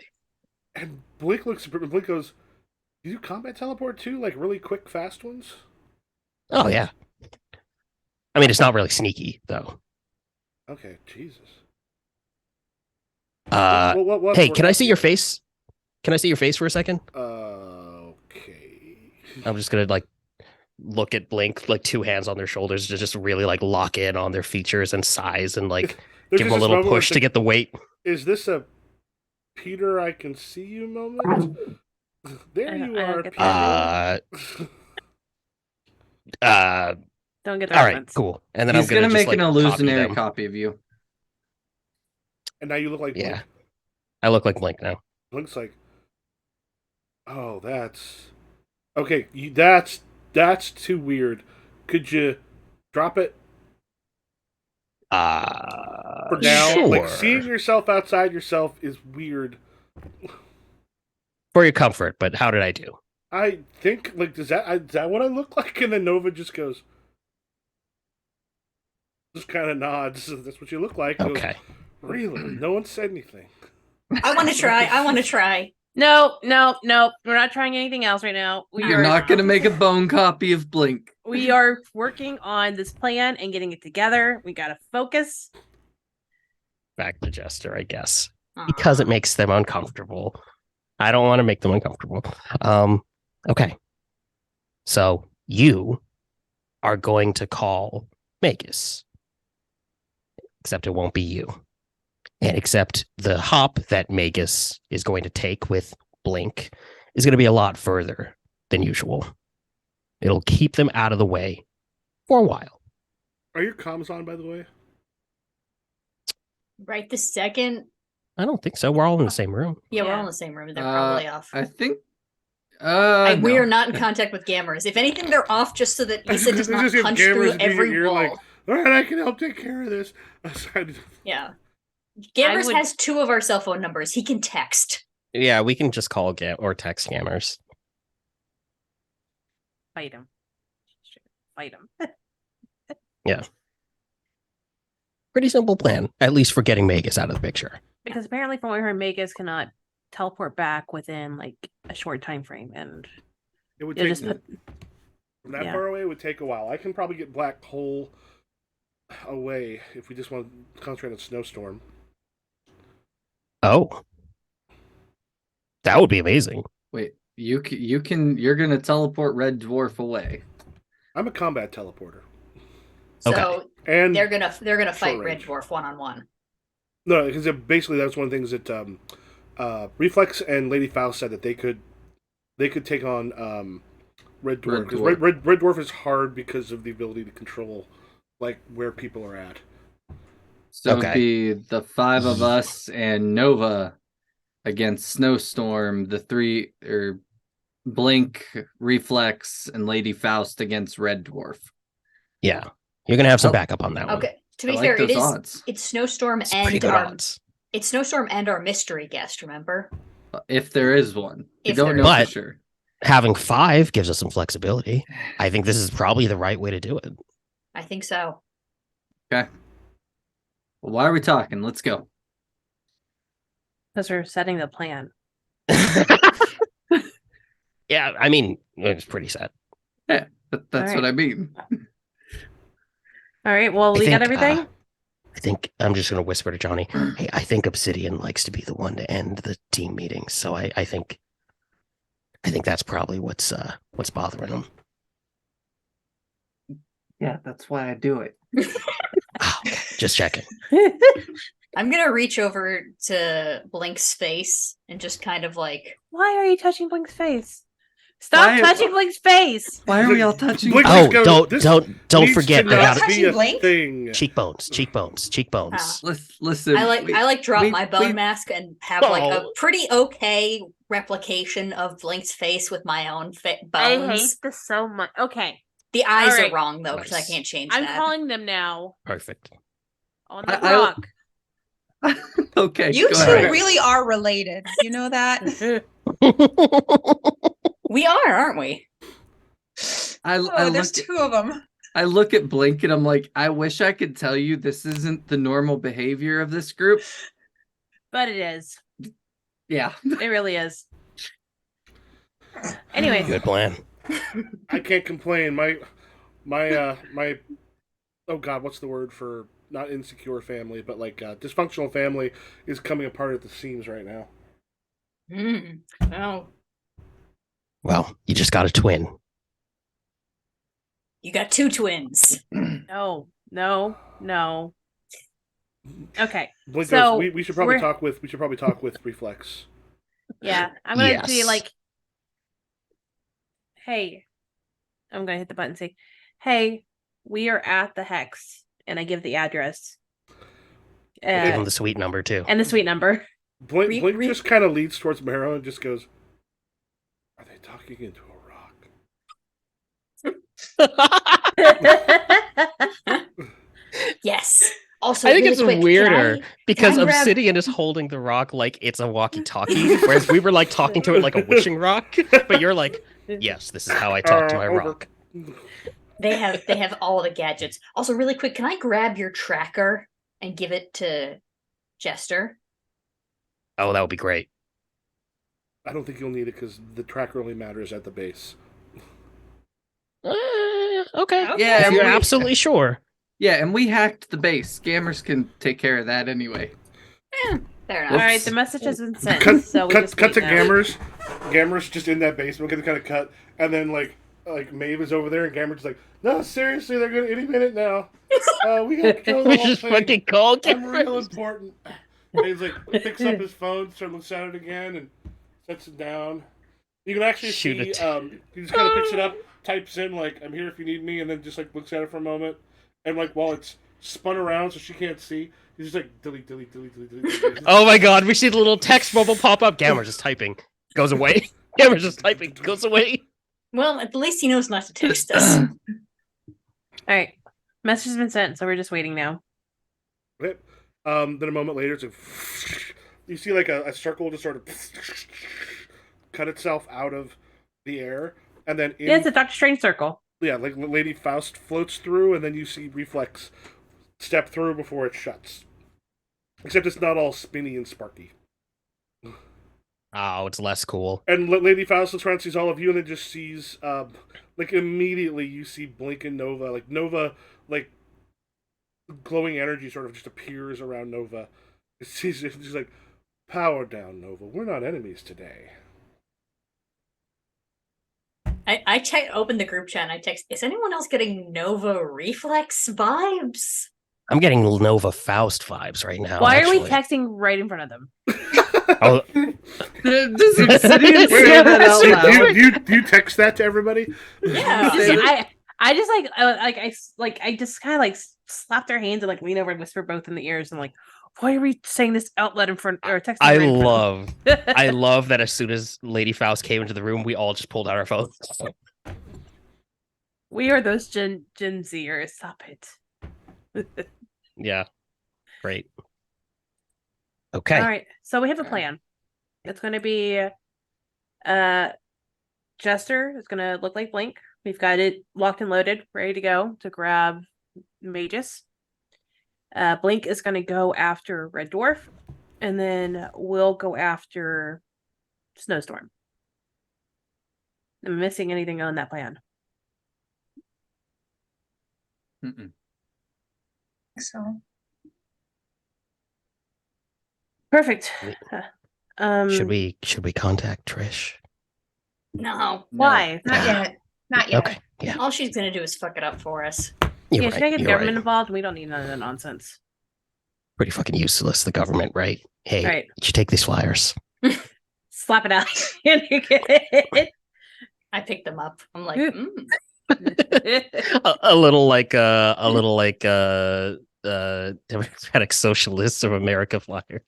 And Blink goes, you do combat teleport too? Like really quick, fast ones? Oh yeah. I mean, it's not really sneaky though. Okay, Jesus. Hey, What's can I see your working? face? Can I see your face for a second? Okay. I'm just gonna like look at Blink, like two hands on their shoulders, to just really like lock in on their features and size, and like There's give them just a this little moment where push it's to like, get the weight. is this a Peter I can see you moment? There I you don't are, get Peter. Don't get the All right, reference. cool. And then He's I'm gonna gonna just, make like, an copy illusionary them. copy of you. And now you look like Blink. Yeah, I look like Blink now. Blink's like, oh, that's okay. That's too weird. Could you drop it for now? Sure. Like seeing yourself outside yourself is weird. For your comfort, but how did I do? I think like is that what I look like? And then Nova just goes, just kind of nods. That's what you look like. Goes, Okay. really? No one said anything. I want to try. I want to try. No. We're not trying anything else right now. You're not gonna make a bone copy of Blink. We are working on this plan and getting it together. We gotta focus. Back to Jester, I guess, because it makes them uncomfortable. I don't want to make them uncomfortable. Okay. So you are going to call Magus, except it won't be you. And except the hop that Magus is going to take with Blink is going to be a lot further than usual. It'll keep them out of the way for a while. Are your comms on, by the way? Right this second. I don't think so. We're all in the same room. Yeah, we're Yeah. all in the same room. They're probably off. I think. We No. are not in contact with gamers. If anything, they're off just so that Issa does They not just have punch gamers through in your every ear, wall. like, all right, I can help take care of this. Yeah. Gamers would- has 2 of our cell phone numbers. He can text. Yeah, we can just call or text scammers. Fight him. Fight him. Pretty simple plan, at least for getting Magus out of the picture. Because apparently, from what we heard, Magus cannot teleport back within like a short time frame, and It would Yeah, take just put- from that yeah. far away. It would take a while. I can probably get Black Hole away if we just want to concentrate on Snowstorm. Oh, that would be amazing. Wait, you're gonna teleport Red Dwarf away. I'm a combat teleporter, So Okay. and they're gonna fight Red range. Dwarf 1-on-1. no, because basically that's one of the things that Reflex and Lady Faust said that they could take on Red Dwarf. Red 'Cause Dwarf. Red Dwarf is hard because of the ability to control like where people are at. So Okay. it'd be the 5 of us and Nova against Snowstorm, the 3 or Blink, Reflex, and Lady Faust against Red Dwarf. Yeah, you're gonna have some Oh, backup on that one. Okay. To I be like fair, those it is odds. it's Snowstorm It's pretty and good our odds. it's Snowstorm and our mystery guest, remember? If there is one, you If don't there know is. for But- sure. Having 5 gives us some flexibility. I think this is probably the right way to do it. I think so. Okay. Well, why are we talking? Let's go. because we're setting the plan. Yeah, I mean, it's pretty set. That's Alright. what I mean. All right. Well, I we got think, everything. I think I'm just going to whisper to Johnny. Hey, I think Obsidian likes to be the one to end the team meetings, so I think that's probably what's bothering him. Yeah, that's why I do it. Oh, okay. Just checking. I'm gonna reach over to Blink's face and just kind of like Why are you touching Blink's face? Stop Why- touching Blink's face. Why are we all touching? Blink Oh, just goes, "This don't needs forget. to I not got be a Blink? thing." cheekbones. Listen. I like drop we- my bone we- mask and have like a Oh. pretty okay replication of Blink's face with my own I bones. hate this so much. Okay, The eyes Alright. are wrong though because I Nice. can't change I'm that. calling them now Perfect. on the I- rock. Okay. You go two ahead. really are related. You know that? We are, aren't we? I Oh, there's look. two of them. I look at Blink and I'm like, I wish I could tell you this isn't the normal behavior of this group. But it is. Yeah. It really is. Anyways, Good plan. I can't complain. My oh god, what's the word for not insecure family, but like dysfunctional family is coming apart at the seams right now. Oh, Well, you just got a twin. you got two twins. no. Okay, Blink So, goes, we should probably we're- talk with Reflex. yeah, I'm gonna Yes. be like, hey, I'm gonna hit the button and say, hey, we are at the Hex, and I give the address. Give him the suite number too. And the suite number. Blink just kind of leads towards Marrow and just goes, "Are they talking into a rock?" Yes. Also, I think really it's quick, weirder because can I grab- Obsidian is holding the rock like it's a walkie-talkie, whereas we were like talking to it like a wishing rock. But you're like, yes, this is how I talk to my Over. rock. They have all the gadgets. Also, really quick, can I grab your tracker and give it to Jester? Oh, that would be great. I don't think you'll need it because the tracker only matters at the base. Okay. Yeah, If you're we- absolutely sure. Yeah, and we hacked the base. Scammers can take care of that anyway. Fair enough. All right, the message has been sent. Cut, so we cut, just cut wait to now. Gammers. Gammers just in that basement, gonna kind of cut, and then like Maeve is over there, and Gammers is like, "No, seriously, they're gonna any minute now. We got control of the We whole just thing. fucking called I'm real cameras. important." And he's like, picks up his phone, starts looks at it again, and sets it down. You can actually Shoot see, it. he just kind of picks it up, types in like, "I'm here if you need me," and then just like looks at it for a moment, and like while it's spun around so she can't see, he's just like delete, delete, delete, delete, delete. delete. Oh my god, we see the little text bubble pop up. Gammer's just typing. Goes away. Gammer's just typing. Goes away. Well, at least he knows not to text us. All right, message has been sent, so we're just waiting now. Okay. Then a moment later, it's like you see like a circle just sort of cut itself out of the air, and then Yeah, it's a Doctor Strange circle. yeah, like Lady Faust floats through, and then you see Reflex step through before it shuts. Except it's not all spinny and sparky. Oh, it's less cool. And Lady Faust looks around, sees all of you, and then just sees, like immediately you see Blink and Nova, like glowing energy sort of just appears around Nova. She's like, "Power down, Nova. We're not enemies today." I opened the group chat and I text, is anyone else getting Nova Reflex vibes? I'm getting Nova Faust vibes right now. Why are we actually. texting right in front of them? Oh, Does Obsidian Wait, say that out do loud? you text that to everybody? Yeah. I just I just kind of like slap their hands and like lean over and whisper both in the ears and like, why are we saying this out loud in front or texting? I right in front love, of them? I love that as soon as Lady Faust came into the room, we all just pulled out our phones. We are those Gen Zers. Stop it. Yeah, great. Okay. All right, so we have a plan. It's going to be, Jester is going to look like Blink. We've got it locked and loaded, ready to go to grab Magus. Blink is going to go after Red Dwarf, and then we'll go after Snowstorm. Am I missing anything on that plan? Mm-mm. So Perfect. Should we contact Trish? No. Why? Not yet. Not yet. Okay, yeah, All she's gonna do is fuck it up for us. you're Yeah, right. should I get the you're government right. involved? We don't need none of that nonsense. Pretty fucking useless, the government, right? Hey, Right. you should take these flyers. Slap it out. And you get it. I picked them up. I'm like, A little like Democratic Socialists of America flyer.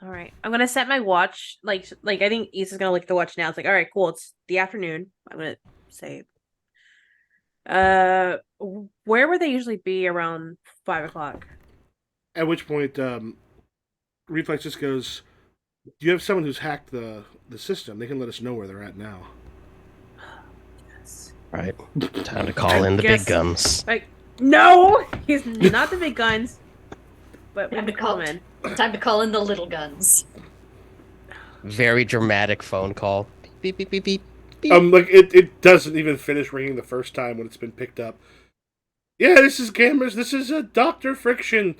All right. I'm gonna set my watch. Like I think Issa's gonna look at the watch now. It's like, all right, cool. It's the afternoon. I'm gonna say, where would they usually be around 5 o'clock? At which point, Reflex just goes, "Do you have someone who's hacked the system? They can let us know where they're at now." Yes. Right. Time to call in the big Guess- guns. Like, no, he's not the big guns. But we Time to can call call him in. time to call in the little guns. Very dramatic phone call. Beep beep beep beep. beep. Like it doesn't even finish ringing the first time when it's been picked up. Yeah, this is Gamers. This is a Dr. Friction.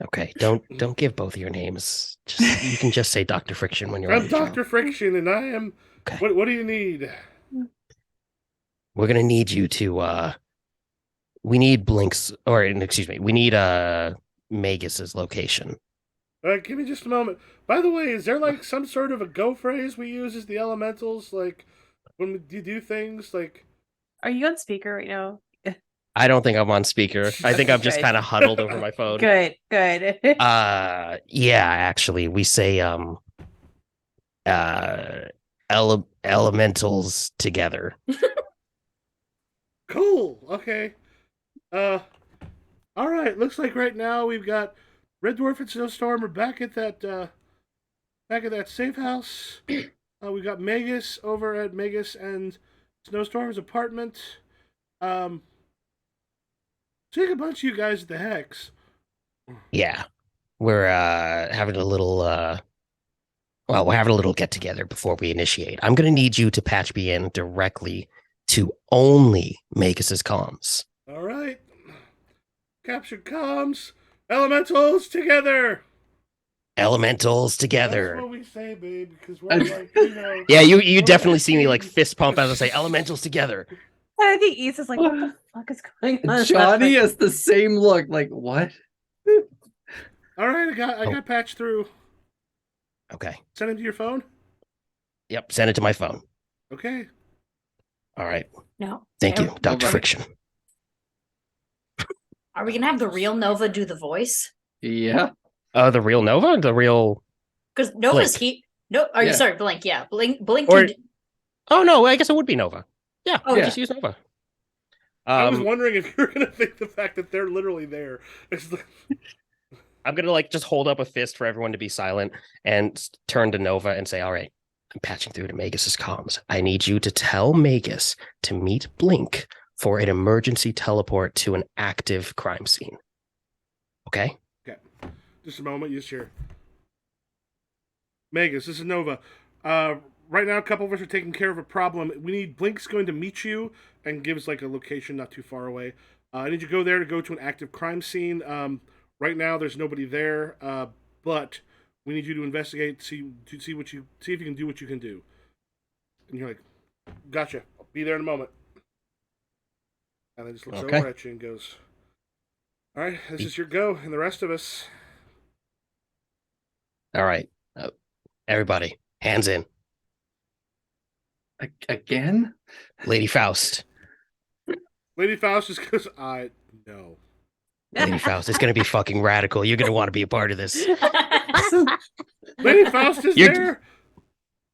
Okay, don't give both of your names. You can just say Dr. Friction when you're on I'm the Dr. Friction, and I am. Okay. What do you need? We're gonna need you to we need Blink's or excuse me, we need Magus's location. Give me just a moment. By the way, is there like some sort of a go phrase we use as the elementals? Like when we do things like. Are you on speaker right now? I don't think I'm on speaker. I think I'm just Good. kind of huddled over my phone. Good. Yeah, actually, we say elementals together. Cool. Okay. All right. Looks like right now we've got Red Dwarf and Snowstorm are back at that safe house. We got Magus over at Magus and Snowstorm's apartment. Take a bunch of you guys at the Hex. Yeah. We're having a little we're having a little get together before we initiate. I'm gonna need you to patch me in directly to only Magus's comms. All right. Captured comms. Elementals together. Elementals That's together. what we say, babe, because we're like, you know. Yeah, you definitely see me like fist pump as I say elementals together. I think Issa's like, what the fuck is going on? Johnny has the same look. Like what? All right, I got patched through. Okay. Send him to your phone. Yep, send it to my phone. Okay. All right. No. Thank you, Are- Dr. Okay. Friction. Are we gonna have the real Nova do the voice? Yeah. The real Nova? The real Because Nova's Blink. Are you Yeah. sorry, Blink? Yeah, Blink. Or- Can, Oh no, I guess it would be Nova. Yeah, Oh, just use Nova. I was wondering if you're gonna think the fact that they're literally there. Is the... I'm gonna like just hold up a fist for everyone to be silent and turn to Nova and say, "All right, I'm patching through to Magus's comms. I need you to tell Magus to meet Blink for an emergency teleport to an active crime scene." Okay. Just a moment, you hear. Magus, this is Nova. Right now, a couple of us are taking care of a problem. We need Blink's going to meet you and gives like a location not too far away. I need you to go there to go to an active crime scene. Right now, there's nobody there, but we need you to investigate, see if you can do what you can do. And you're like, "Gotcha. I'll be there in a moment." And then just looks Okay. over at you and goes, "All right, this is your go, and the rest of us." All right. Everybody, hands in. Again? Lady Faust. Lady Faust just goes, "I no." Lady Faust. It's gonna be fucking radical. You're gonna want to be a part of this. Lady Faust is You're- there.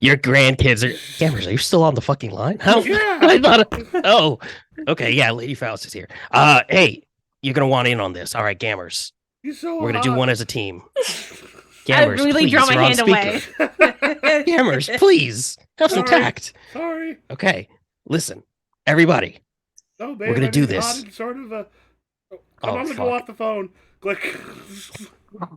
Your grandkids are Gamers, are you still on the fucking line? How Yeah. I thought oh. Okay, yeah, Lady Faust is here. Hey, you're gonna want in on this. All right, Gamers. He's so We're gonna do hot. one as a team. I Gamers, really please, draw my you're on hand away. speaker. Gamers, please. Have some Sorry. tact. Sorry. Okay. Listen, everybody. No, babe, We're gonna I do mean, this. hot and sort of a. Oh, I'm gonna go fuck. off the phone. Click.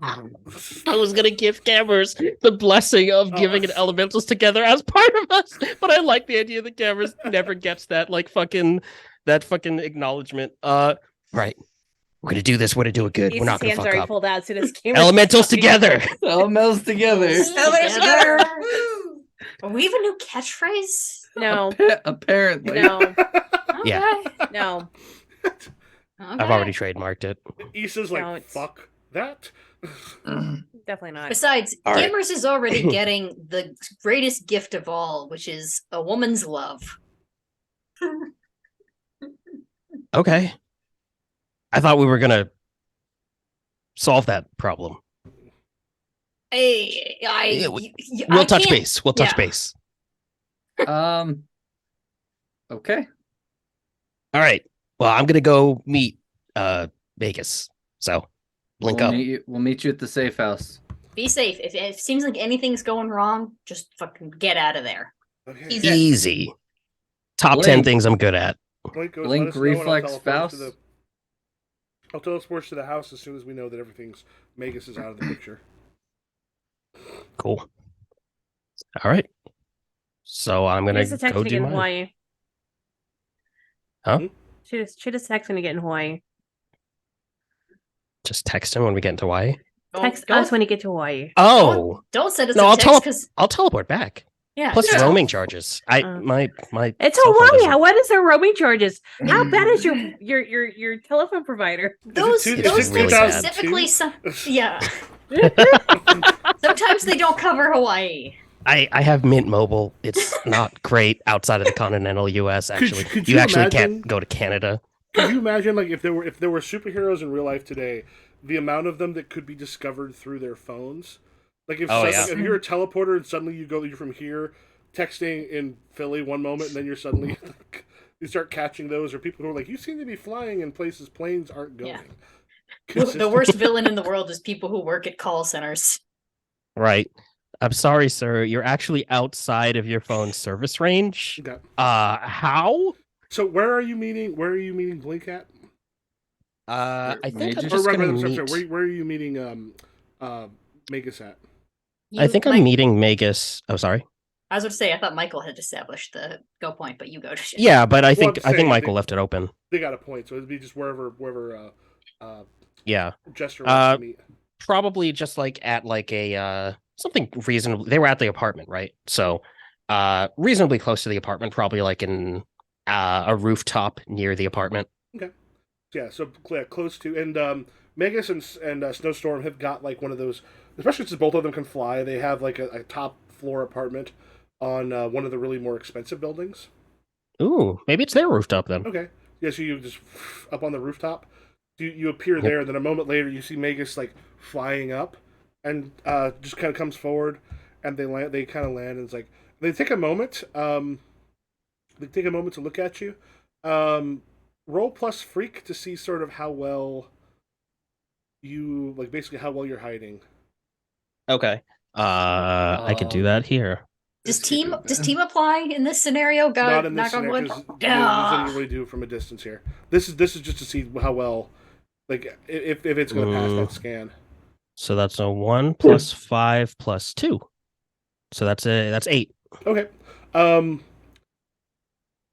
I was gonna give Gamers the blessing of Oh. giving an elementals together as part of us, but I like the idea that Gamers never gets that fucking acknowledgement. Right. We're gonna do this. We're gonna do it good. We're Ethan's not gonna hands fuck already up. pulled out as soon as camera Elementals started. together. All melts together. Elementals Together. together. Woo! Are we have a new catchphrase? No, Apparently. no, Yeah. Okay. no. I've already trademarked it. Issa's like, Don't. fuck that. Definitely not. Besides, All right. Gamers is already getting the greatest gift of all, which is a woman's love. Okay. I thought we were gonna solve that problem. I We'll touch can't- base. We'll touch yeah. base. Okay. All right. Well, I'm gonna go meet Vegas. So link up. We'll meet you at the safe house. Be safe. If it seems like anything's going wrong, just fucking get out of there. Okay. Easy. Easy. Top 10 Blink. things I'm good at. Blink goes, Blink, let us know, and I'll reflex, teleport us spouse. I'll teleport to the house as soon as we know that everything's Magus is out of the picture. Cool. All right. So I'm gonna Shoot us a text go when you do get in mine. Hawaii. Huh? Hmm? Shoot us a text when you get in Hawaii. Just text him when we get into Hawaii. Text us when you get to Hawaii. Oh, Don't send us No, a I'll text because I'll teleport back. yeah. Plus yeah. roaming charges. My It's cell phone Hawaii. doesn't- What is their roaming charges? How bad is your telephone provider? Those Is it those really things bad? specifically, yeah. Sometimes they don't cover Hawaii. I have Mint Mobile. It's not great outside of the continental U.S. Actually, could you you actually imagine- can't go to Canada. Could you imagine, like, if there were superheroes in real life today, the amount of them that could be discovered through their phones? Like, if Oh, like, if you're a teleporter and suddenly you're from here texting in Philly one moment, and then you're suddenly you start catching those, or people who are like, you seem to be flying in places planes aren't going. Yeah. The worst villain in the world is people who work at call centers. Right. I'm sorry, sir. You're actually outside of your phone's service range. Okay. How? So where are you meeting? Where are you meeting Blink at? I think Major? I'm Or just rather, gonna I'm sorry, meet. where are you meeting Magus at? I think I'm meeting Magus. Oh, sorry. I was going to say, I thought Michael had established the go point, but you go to shit. Yeah, but I I'm think saying Michael they- left it open. They got a point, so it'd be just wherever Yeah, Jester wants to meet. probably just like at like a something reasonable. They were at the apartment, right? So, reasonably close to the apartment, probably like in a rooftop near the apartment. Yeah, so close to, and Magus and Snowstorm have got like one of those, especially since both of them can fly. They have like a top floor apartment on one of the really more expensive buildings. Ooh, maybe it's their rooftop then. Okay, yeah, so you just up on the rooftop. You appear Yep. there, and then a moment later you see Magus like flying up, and just kind of comes forward, and they land. They kind of land, and it's like they take a moment. They take a moment to look at you. Roll plus freak to see sort of how well you like, basically how well you're hiding. Okay. I could do that here. Does team apply in this scenario? God, Not in this knock on scenario, wood. 'cause Ah. you usually do it from a distance here. This is just to see how well, like if it's going to pass that scan. So that's a 1 plus 5 plus 2. So that's 8. Okay.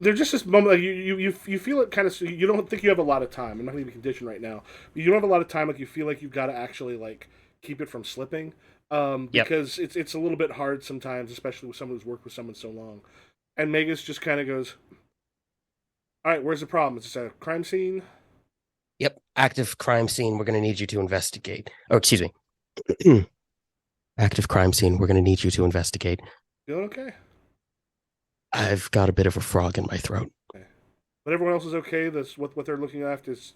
There's just this moment, like you feel it kind of. You don't think you have a lot of time. I'm not going to be conditioned right now. But you don't have a lot of time. Like you feel like you've got to actually like keep it from slipping. Because it's a little bit hard sometimes, especially with someone who's worked with someone so long. And Magus just kind of goes, "All right, where's the problem? Is this a crime scene?" Yep. Active crime scene. We're going to need you to investigate. Oh, excuse me. Active crime scene. We're going to need you to investigate. Feeling okay? I've got a bit of a frog in my throat. But everyone else is okay. That's what they're looking at is.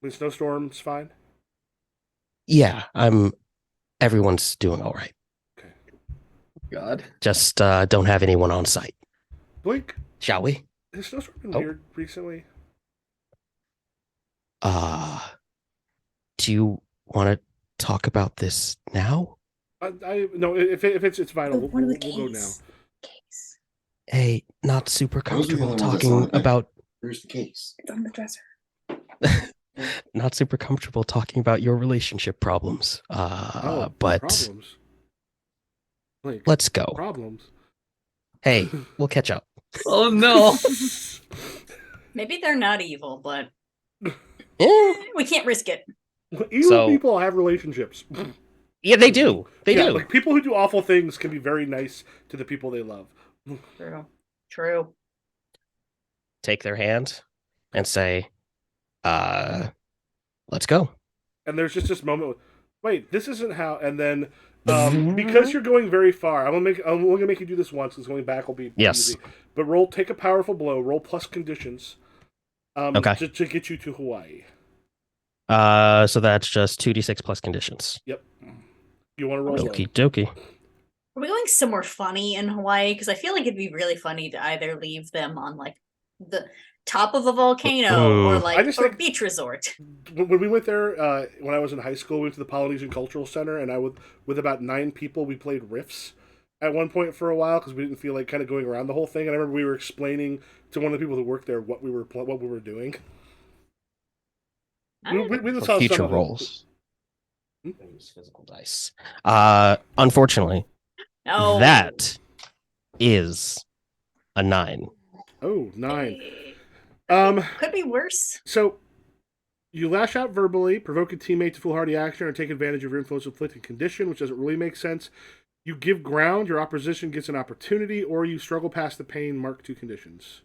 The snowstorm's fine. Yeah, everyone's doing all right. God. Just don't have anyone on site. Blink. Shall we? Has snowstorm been Oh. weird recently? Do you want to talk about this now? I no. If it's vital, The one we'll with the go now. case. Case. Hey, not super Those are the comfortable ones I saw talking in there. about Where's the case? It's on the dresser. not super comfortable talking about your relationship problems. But problems. Blink. let's go. Problems. Hey, we'll catch up. Oh no. Maybe they're not evil, but We can't risk it. Evil So- people have relationships. Yeah, they do. They yeah, do. like people who do awful things can be very nice to the people they love. True. True. Take their hand and say, let's go. And there's just this moment with, wait, this isn't how. And then because you're going very far, I'm only gonna make you do this once because going back will be Yes. easy. But take a powerful blow, roll plus conditions, Okay. to get you to Hawaii. So that's just 2d6 plus conditions. Yep. You want to roll? Okie dokie. Are we going somewhere funny in Hawaii? Because I feel like it'd be really funny to either leave them on like the top of a volcano or like just or a think- beach resort. When we went there, when I was in high school, we went to the Polynesian Cultural Center, and with about 9 people, we played riffs at one point for a while because we didn't feel like kind of going around the whole thing. And I remember we were explaining to one of the people who worked there what we were doing. We just For saw future some of it. rolls. Use physical dice. Unfortunately, No. that is a 9. Oh, 9. Could be worse. So you lash out verbally, provoke a teammate to foolhardy action, or take advantage of your influence inflicting condition, which doesn't really make sense. You give ground, your opposition gets an opportunity, or you struggle past the pain, mark 2 conditions.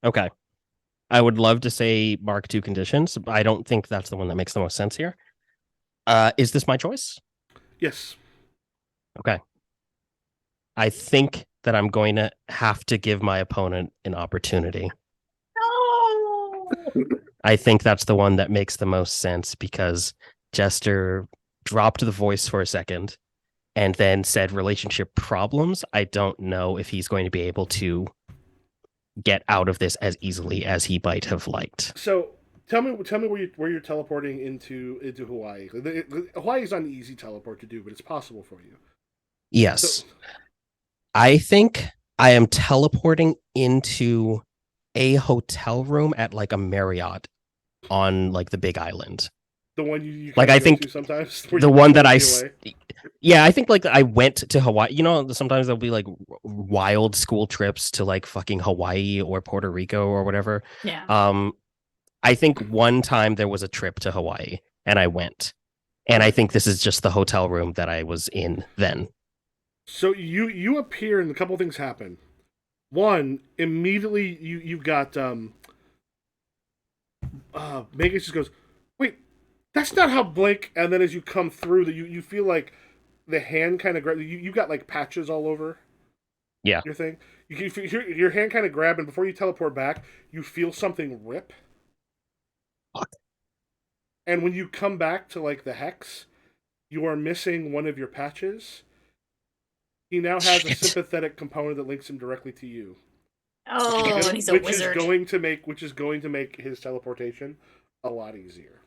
Okay. I would love to say mark 2 conditions, but I don't think that's the one that makes the most sense here. Is this my choice? Yes. Okay. I think that I'm going to have to give my opponent an opportunity. No. I think that's the one that makes the most sense because Jester dropped the voice for a second and then said relationship problems. I don't know if he's going to be able to get out of this as easily as he might have liked. So tell me where you're teleporting into Hawaii. Hawaii is not an easy teleport to do, but it's possible for you. Yes. So, I think I am teleporting into a hotel room at like a Marriott on like the Big Island. the one you Like, kinda I go think to sometimes. where The you one that wanna I, be s- away. yeah, I think like I went to Hawaii. You know, sometimes there'll be like wild school trips to like fucking Hawaii or Puerto Rico or whatever. Yeah. I think one time there was a trip to Hawaii and I went, and I think this is just the hotel room that I was in then. So you appear and a couple things happen. One, immediately you got Megan just goes, wait, that's not how Blake. And then as you come through, that you feel like the hand kind of grab you got like patches all over. Yeah. Your thing. You feel your hand kind of grab, and before you teleport back, you feel something rip. Fuck. And when you come back to like the hex, you are missing one of your patches. He now has a Shit. sympathetic component that links him directly to you. Oh, and he's a which wizard. is going to make his teleportation a lot easier.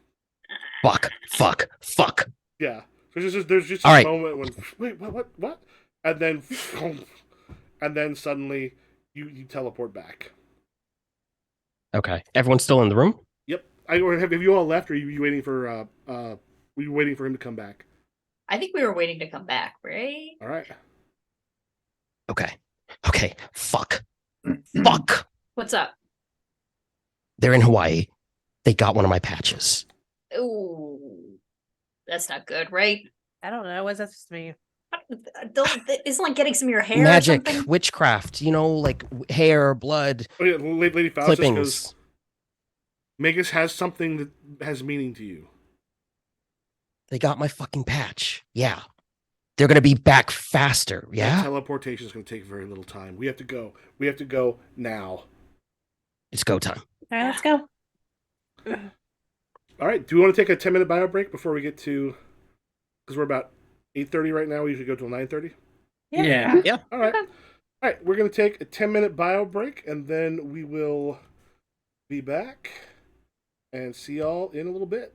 Fuck. Yeah. So there's just All a right. moment when wait, what? And then suddenly you teleport back. Okay. Everyone's still in the room? Yep. Have you all left, or are you waiting for were you waiting for him to come back? I think we were waiting to come back, right? All right. Okay. Fuck. What's up? They're in Hawaii. They got one of my patches. Ooh, that's not good, right? I don't know. What's that supposed to mean? Isn't like getting some of your hair Magic, or something? witchcraft, like hair, blood, Oh yeah, Lady Faustus clippings. goes, Magus has something that has meaning to you. They got my fucking patch. Yeah. They're going to be back faster. That Yeah. teleportation is going to take very little time. We have to go. We have to go now. It's go time. All right, let's go. All right. Do we want to take a 10-minute bio break before we get to? Because we're about 8:30 right now. We usually go till 9:30. Yeah. All right. Okay. All right. We're going to take a 10-minute bio break, and then we will be back and see y'all in a little bit.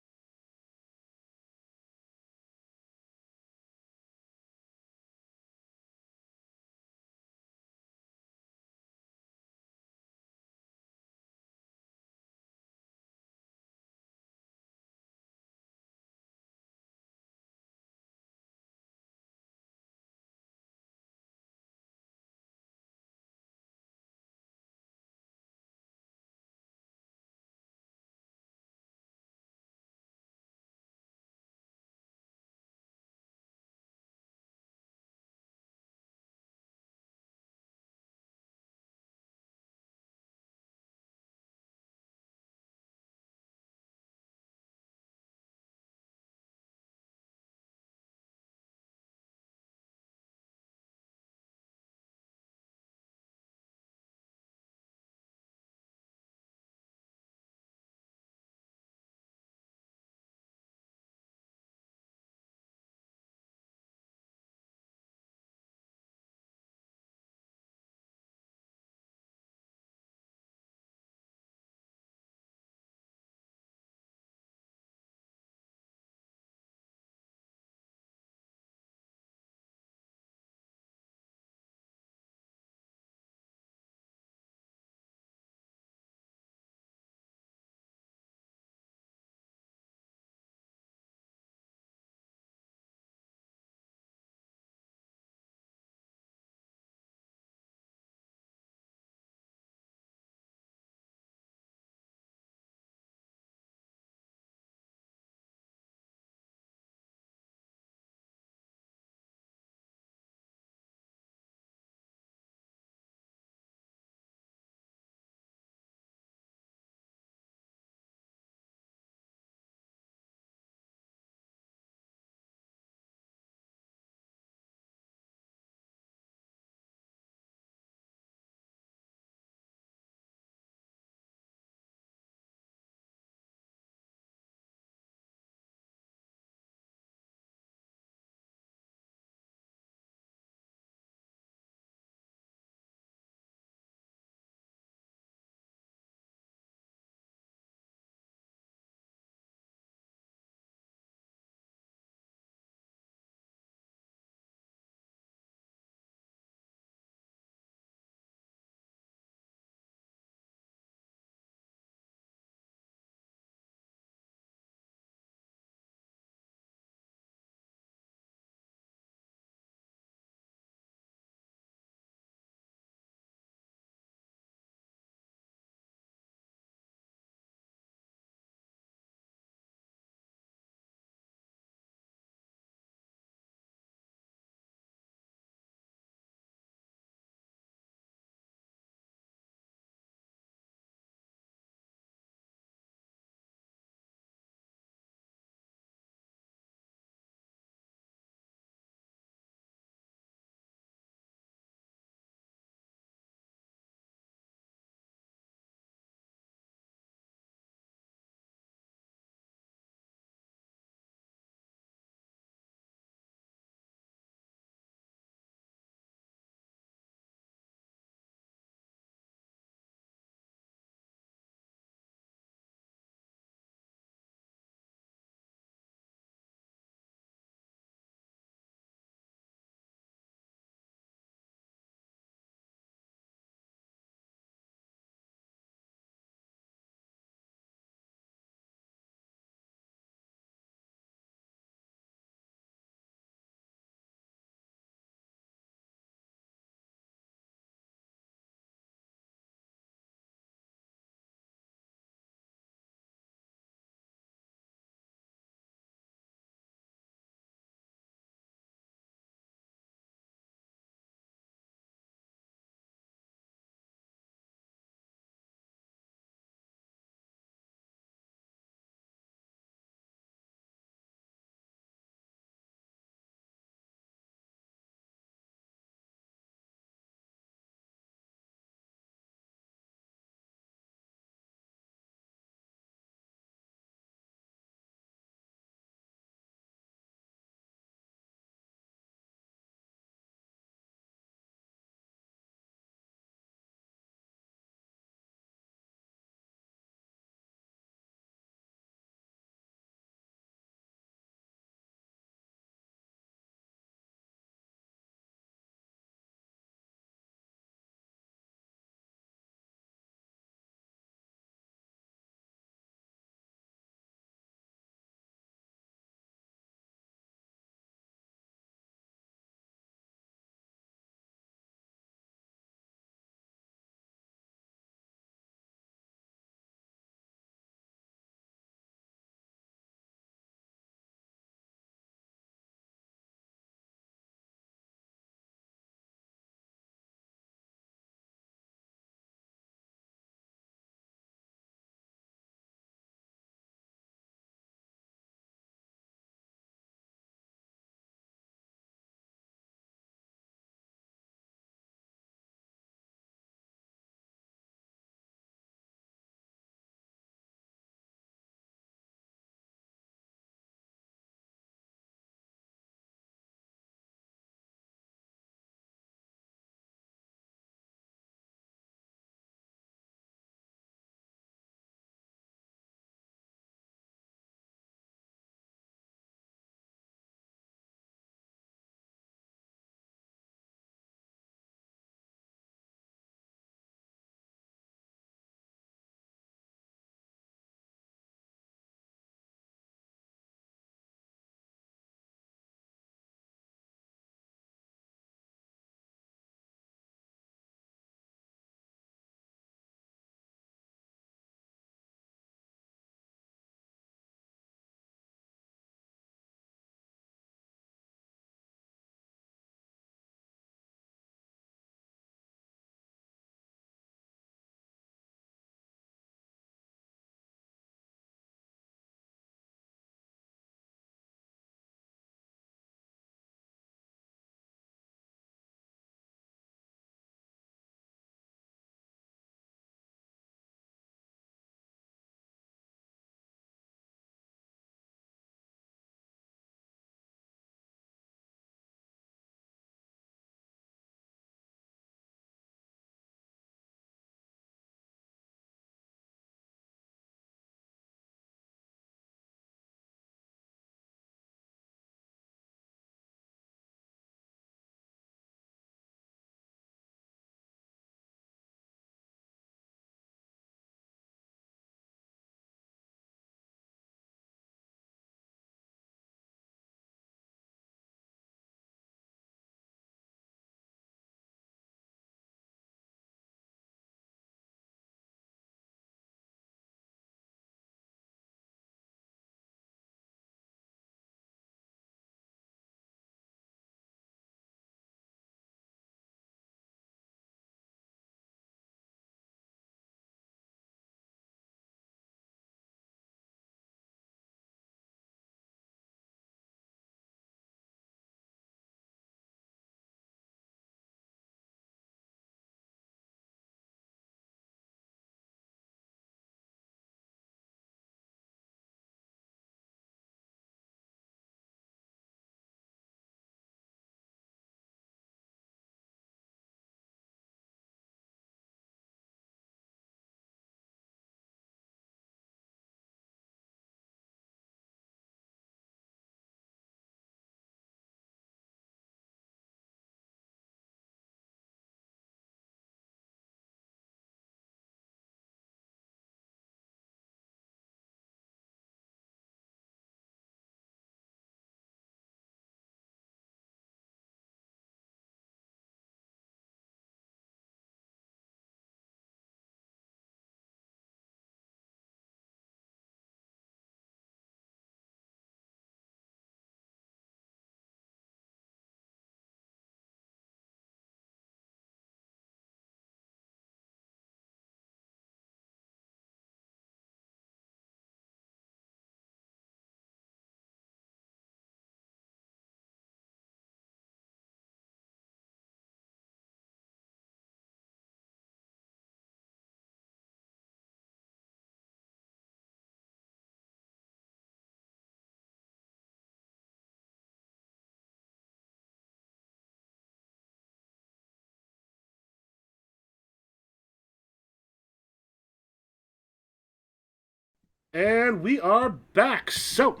And we are back. So,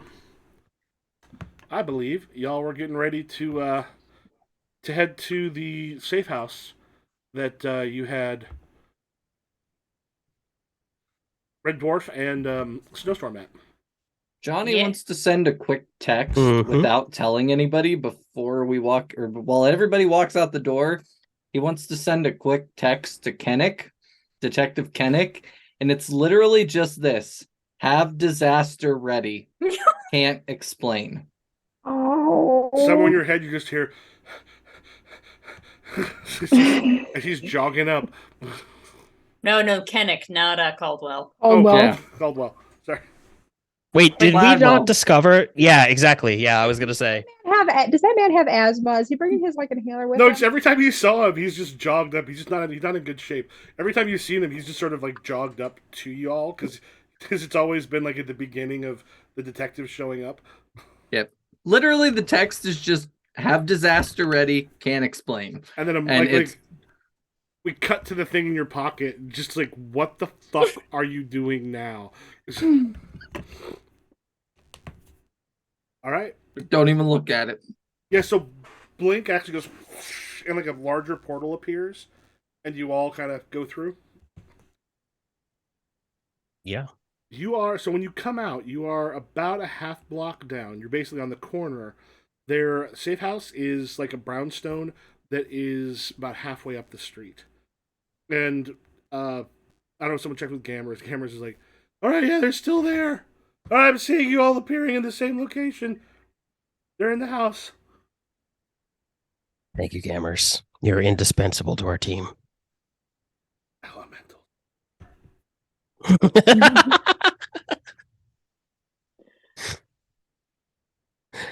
I believe y'all were getting ready to head to the safe house that you had Red Dwarf and Snowstorm at. Johnny Yeah. wants to send a quick text Mhm. without telling anybody before we walk, or while everybody walks out the door. He wants to send a quick text to Kennick, Detective Kennick, and it's literally just this: "Have disaster ready. Can't explain." Somewhere in your head, you just hear. and she's jogging up. No, Kennick, not Caldwell. Oh, well. Yeah. Caldwell. Sorry. Wait, did we Gladwell. not discover? Yeah, exactly. Yeah, I was gonna say. Does that man have asthma? Is he bringing his like inhaler with No, him? it's every time you saw him, he's just jogged up. He's not in good shape. Every time you've seen him, he's just sort of like jogged up to y'all because it's always been like at the beginning of the detectives showing up. Yep. Literally, the text is just "Have disaster ready. Can't explain." And then I'm And like we cut to the thing in your pocket, just like, what the fuck are you doing now? All right. Don't even look at it. Yeah, so Blink actually goes, and like a larger portal appears, and you all kind of go through. Yeah. You are, so when you come out, you are about a half block down. You're basically on the corner. Their safe house is like a brownstone that is about halfway up the street. And I don't know, someone checked with Gamers. Gamers is like, all right, yeah, they're still there. All right, I'm seeing you all appearing in the same location. They're in the house. Thank you, Gamers. You're indispensable to our team. Elemental.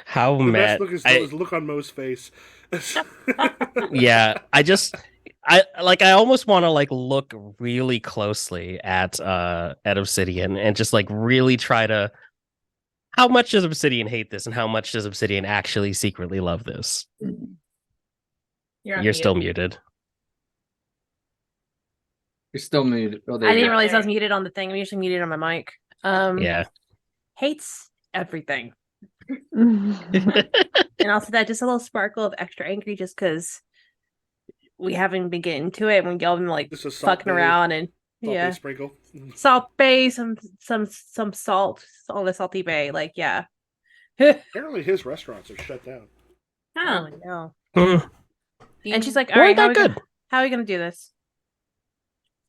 How The mad? best look is the look on Mo's face. Yeah, I almost want to like look really closely at Obsidian and just like really try to. How much does Obsidian hate this, and how much does Obsidian actually secretly love this? You're on You're mute. still muted. You're still muted. Oh, there I you didn't go. realize I was muted on the thing. I'm usually muted on my mic. Yeah. Hates everything. Mhm. And also that just a little sparkle of extra angry just because we haven't been getting to it and we all been like Just a salt fucking bay- around and Salt yeah. Bay sprinkle. Salt bay, some salt on the salty bay, like yeah. Apparently, his restaurants are shut down. Huh. Oh no. Mm, And she's like, all weren't right, that good? how are we gonna do this?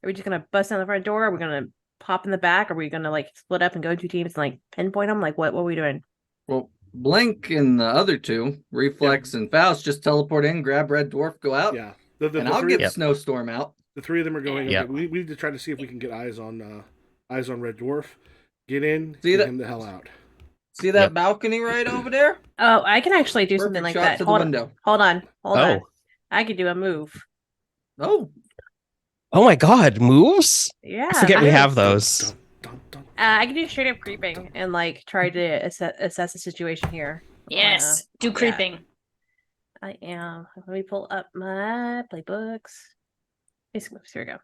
Are we just gonna bust down the front door? Are we gonna pop in the back? Are we gonna like split up and go 2 teams and like pinpoint them? Like what are we doing? Well, Blink and the other two, Reflex and Faust, just teleport in, grab Red Dwarf, go out, Yeah, and I'll three, get Snowstorm out. the three of them are going. Okay, Yep. we need to try to see if we can get eyes on Red Dwarf. Get in, See get that- him the hell out. See that Yep. balcony right over there? Oh, I can actually do something Perfect like shot that. to the window. Hold on. Oh. I could do a move. Oh, Oh my God, moves? Yeah. I forget we moves. have those. Dun, dun, dun. I can do straight up creeping and like try to assess the situation here. Yes. Do yeah. creeping. I am. Let me pull up my playbooks. Basic moves. Here we go.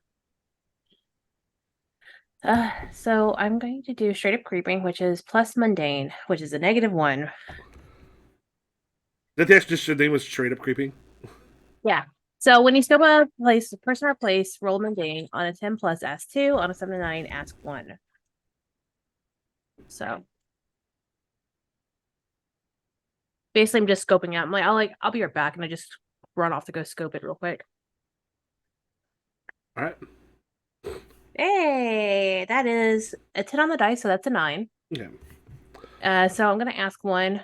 So I'm going to do straight up creeping, which is plus mundane, which is a -1. That actually just the name was straight up creeping. Yeah. So when you scope a place, person or place, roll mundane on a 10 plus, ask 2, on a 7 to 9, ask 1. So basically, I'm just scoping out. I'm like, I'll be right back, and I just run off to go scope it real quick. All right. Hey, that is a 10 on the dice, so that's a 9. Yeah. So I'm gonna ask 1.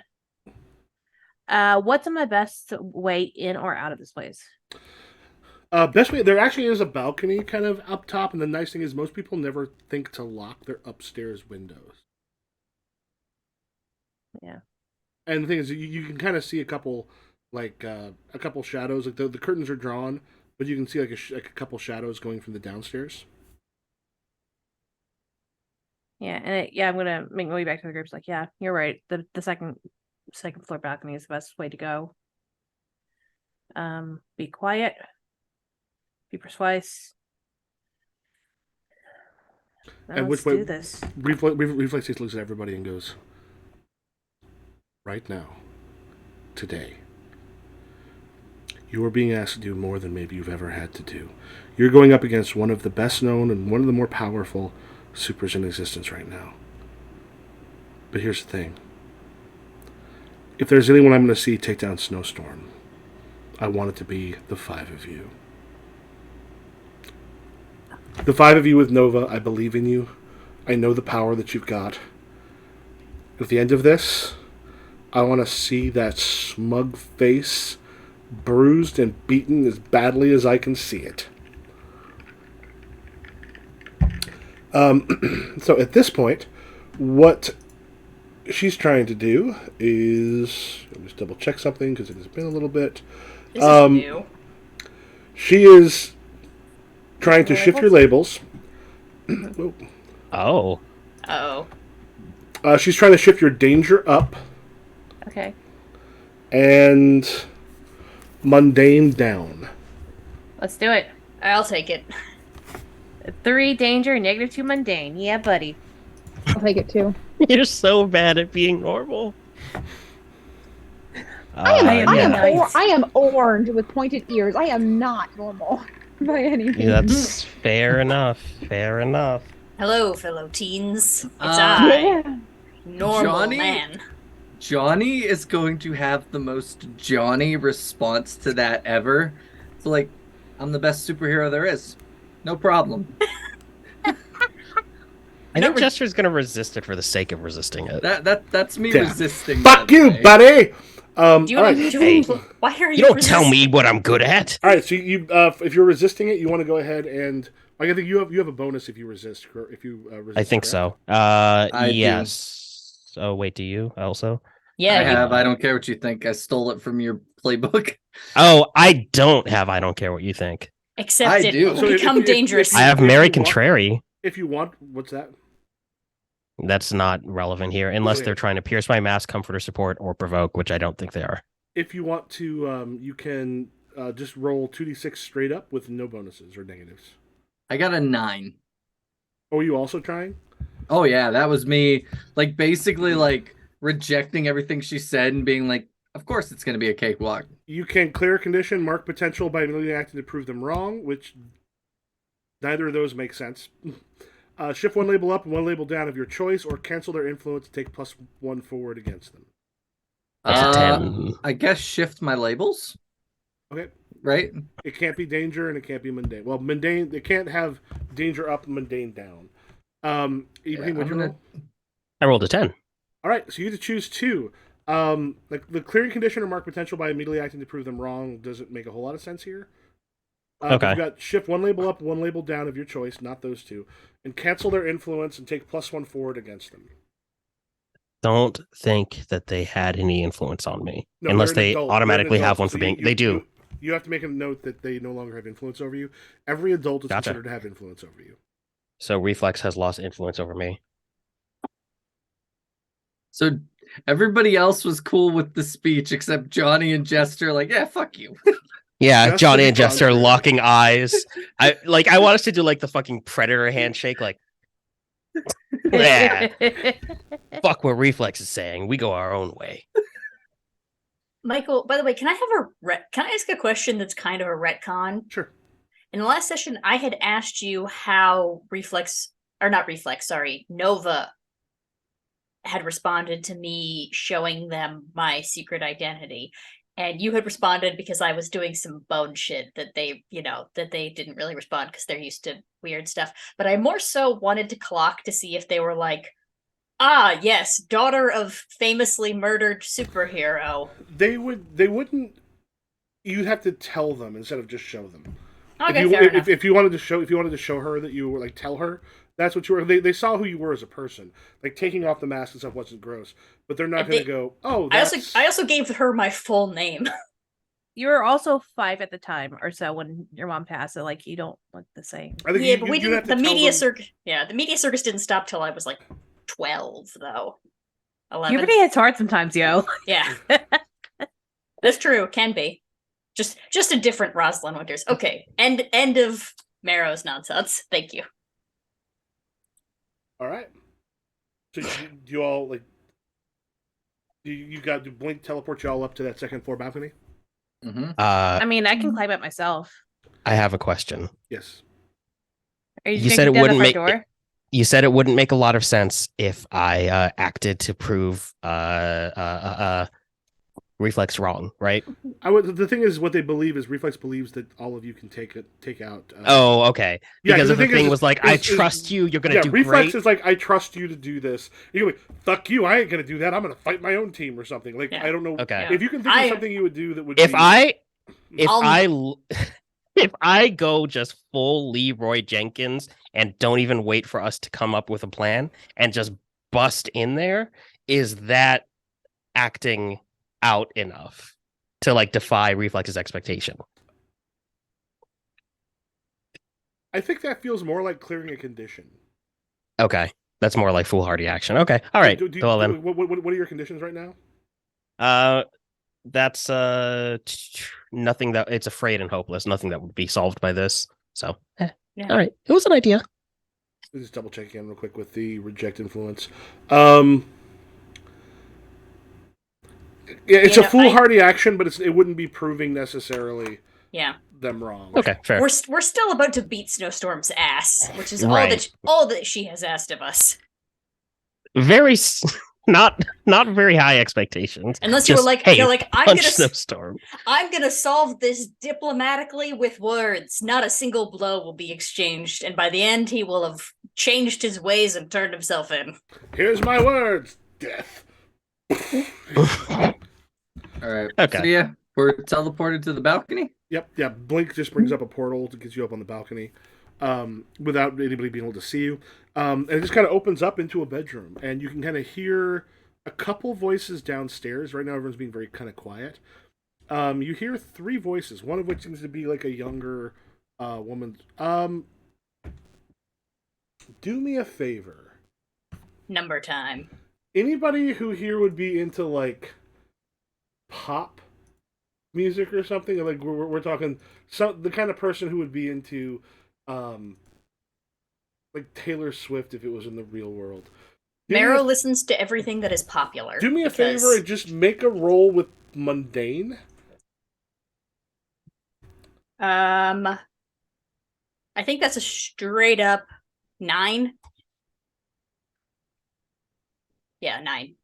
What's my best way in or out of this place? Best way. There actually is a balcony kind of up top, and the nice thing is most people never think to lock their upstairs windows. Yeah. And the thing is, you can kind of see a couple shadows. Like the curtains are drawn, but you can see like a couple shadows going from the downstairs. Yeah, and I'm gonna make my way back to the groups. Like, yeah, you're right. The second floor balcony is the best way to go. Be quiet. Be precise. At Let's which point, do this. Reflex looks at everybody and goes, right now, today, you are being asked to do more than maybe you've ever had to do. You're going up against one of the best known and one of the more powerful supers in existence right now. But here's the thing. If there's anyone I'm going to see take down Snowstorm, I want it to be the 5 of you. The 5 of you with Nova, I believe in you. I know the power that you've got. At the end of this, I want to see that smug face bruised and beaten as badly as I can see it. So at this point, what she's trying to do is... Let me just double check something because it has been a little bit. This is new. She is trying to shift your labels. Whoa. Oh. Oh. She's trying to shift your danger up Okay. and mundane down. Let's do it. I'll take it. 3 danger, -2 mundane. Yeah, buddy. I'll take it too. You're so bad at being normal. I am orange with pointed ears. I am not normal by any means. Yeah, that's fair enough. Fair enough. Hello, fellow teens. It's I, Yeah. normal Johnny? man. Johnny is going to have the most Johnny response to that ever. So like, I'm the best superhero there is. No problem. I think Jester's gonna resist it for the sake of resisting it. That's me Yeah. resisting. Fuck by the you, way. buddy! Do you all right. Hey, why are you You don't tell resisting? me what I'm good at. All right, so you if you're resisting it, you want to go ahead and I think you have a bonus if you resist. If you resist, I think correct? so. I do. Yes. Oh wait, do you also? Yeah, I you- have. I don't care what you think. I stole it from your playbook. Oh, I don't have. I don't care what you think. except I it do. will So if- become if- dangerous. if I have if Mary you want- Contrary. If you want, what's that? That's not relevant here, unless Okay. they're trying to pierce my mask, comfort, or support, or provoke, which I don't think they are. If you want to, you can just roll 2d6 straight up with no bonuses or negatives. I got a 9. Oh, are you also trying? Oh yeah, that was me. Like basically like rejecting everything she said and being like, of course it's gonna be a cakewalk. You can clear a condition, mark potential by immediately acting to prove them wrong, which neither of those make sense. Shift one label up and one label down of your choice, or cancel their influence to take +1 forward against them. That's a 10. I guess shift my labels, Okay. right? It can't be danger and it can't be mundane. Well, mundane, they can't have danger up, mundane down. Ibrahim, what'd you I'm roll? I rolled a 10. All right, so you get to choose 2. Like the clearing condition or mark potential by immediately acting to prove them wrong doesn't make a whole lot of sense here. Okay. You've got shift one label up, one label down of your choice, not those 2, and cancel their influence and take +1 forward against them. Don't think that they had any influence on me, No, unless they're an they adult. They're an automatically adult, have one so for being. you- They do. You have to make a note that they no longer have influence over you. Every adult is Gotcha. considered to have influence over you. So Reflex has lost influence over me. So everybody else was cool with the speech except Johnny and Jester. Like, yeah, fuck you. Yeah, Just Johnny to be and Jester contrary. locking eyes. I want us to do like the fucking predator handshake. Like, yeah, fuck what Reflex is saying. We go our own way. Michael, by the way, can I ask a question that's kind of a retcon? Sure. In the last session, I had asked you how Nova had responded to me showing them my secret identity. And you had responded because I was doing some bone shit that they didn't really respond because they're used to weird stuff. But I more so wanted to clock to see if they were like, ah, yes, daughter of famously murdered superhero. They wouldn't. You'd have to tell them instead of just show them. Okay, fair enough. If you wanted to show her that you were like tell her that's what you were. They saw who you were as a person. Like taking off the mask and stuff wasn't gross, but they're not And going they- to go. Oh, I that's... also gave her my full name. You were also 5 at the time or so when your mom passed, so like you don't look the same. I think Yeah, you- but we you have didn't. to The tell media them- circus. Yeah, the media circus didn't stop till I was like 12, though. 11. Puberty hits hard sometimes, yo. Yeah, that's true. Can be. Just a different Rosalind Winters. Okay. End of Marrow's nonsense. Thank you. All right. So do you all like? Do Blink teleport you all up to that second floor balcony? Mm-hmm. I mean, I can climb it myself. I have a question. Yes. Are you You just said gonna it kick down the wouldn't front make door? you said it wouldn't make a lot of sense if I acted to prove Reflex wrong, right? The thing is, what they believe is Reflex believes that all of you can take out. Oh, okay. Yeah, Because if the thing thing is, was like, I trust you, you're gonna do Reflex great. is like, I trust you to do this. You're like, fuck you, I ain't gonna do that. I'm gonna fight my own team or something. Like, Yeah. I don't know. Okay. If you can think of something you would do that would If be... I I'll- if I go just full Leroy Jenkins and don't even wait for us to come up with a plan and just bust in there, is that acting out enough to like defy Reflex's expectation? I think that feels more like clearing a condition. Okay. That's more like foolhardy action. Okay. All right. Well then. What are your conditions right now? That's nothing that it's afraid and hopeless. Nothing that would be solved by this. So, Yeah. all right. It was an idea. Let's just double check again real quick with the reject influence. Yeah, it's a foolhardy action, but it wouldn't be proving necessarily them wrong. Okay, fair. We're still about to beat Snowstorm's ass, which is Right. all that she has asked of us. Very not very high expectations. Unless you were like, hey, you're like, punch Snowstorm. I'm gonna solve this diplomatically with words. Not a single blow will be exchanged, and by the end, he will have changed his ways and turned himself in. Here's my words: death. All right. Okay. So yeah, we're teleported to the balcony. Yep. Yeah. Blink just brings up a portal to get you up on the balcony, without anybody being able to see you. And it just kind of opens up into a bedroom, and you can kind of hear a couple voices downstairs. Right now, everyone's being very kind of quiet. You hear three voices, one of which seems to be like a younger woman. Do me a favor. Number time. Anybody who here would be into like pop music or something, like we're talking the kind of person who would be into like Taylor Swift if it was in the real world. Marrow listens to everything that is popular. Do me a favor and just make a roll with mundane. I think that's a straight up 9. Yeah, 9.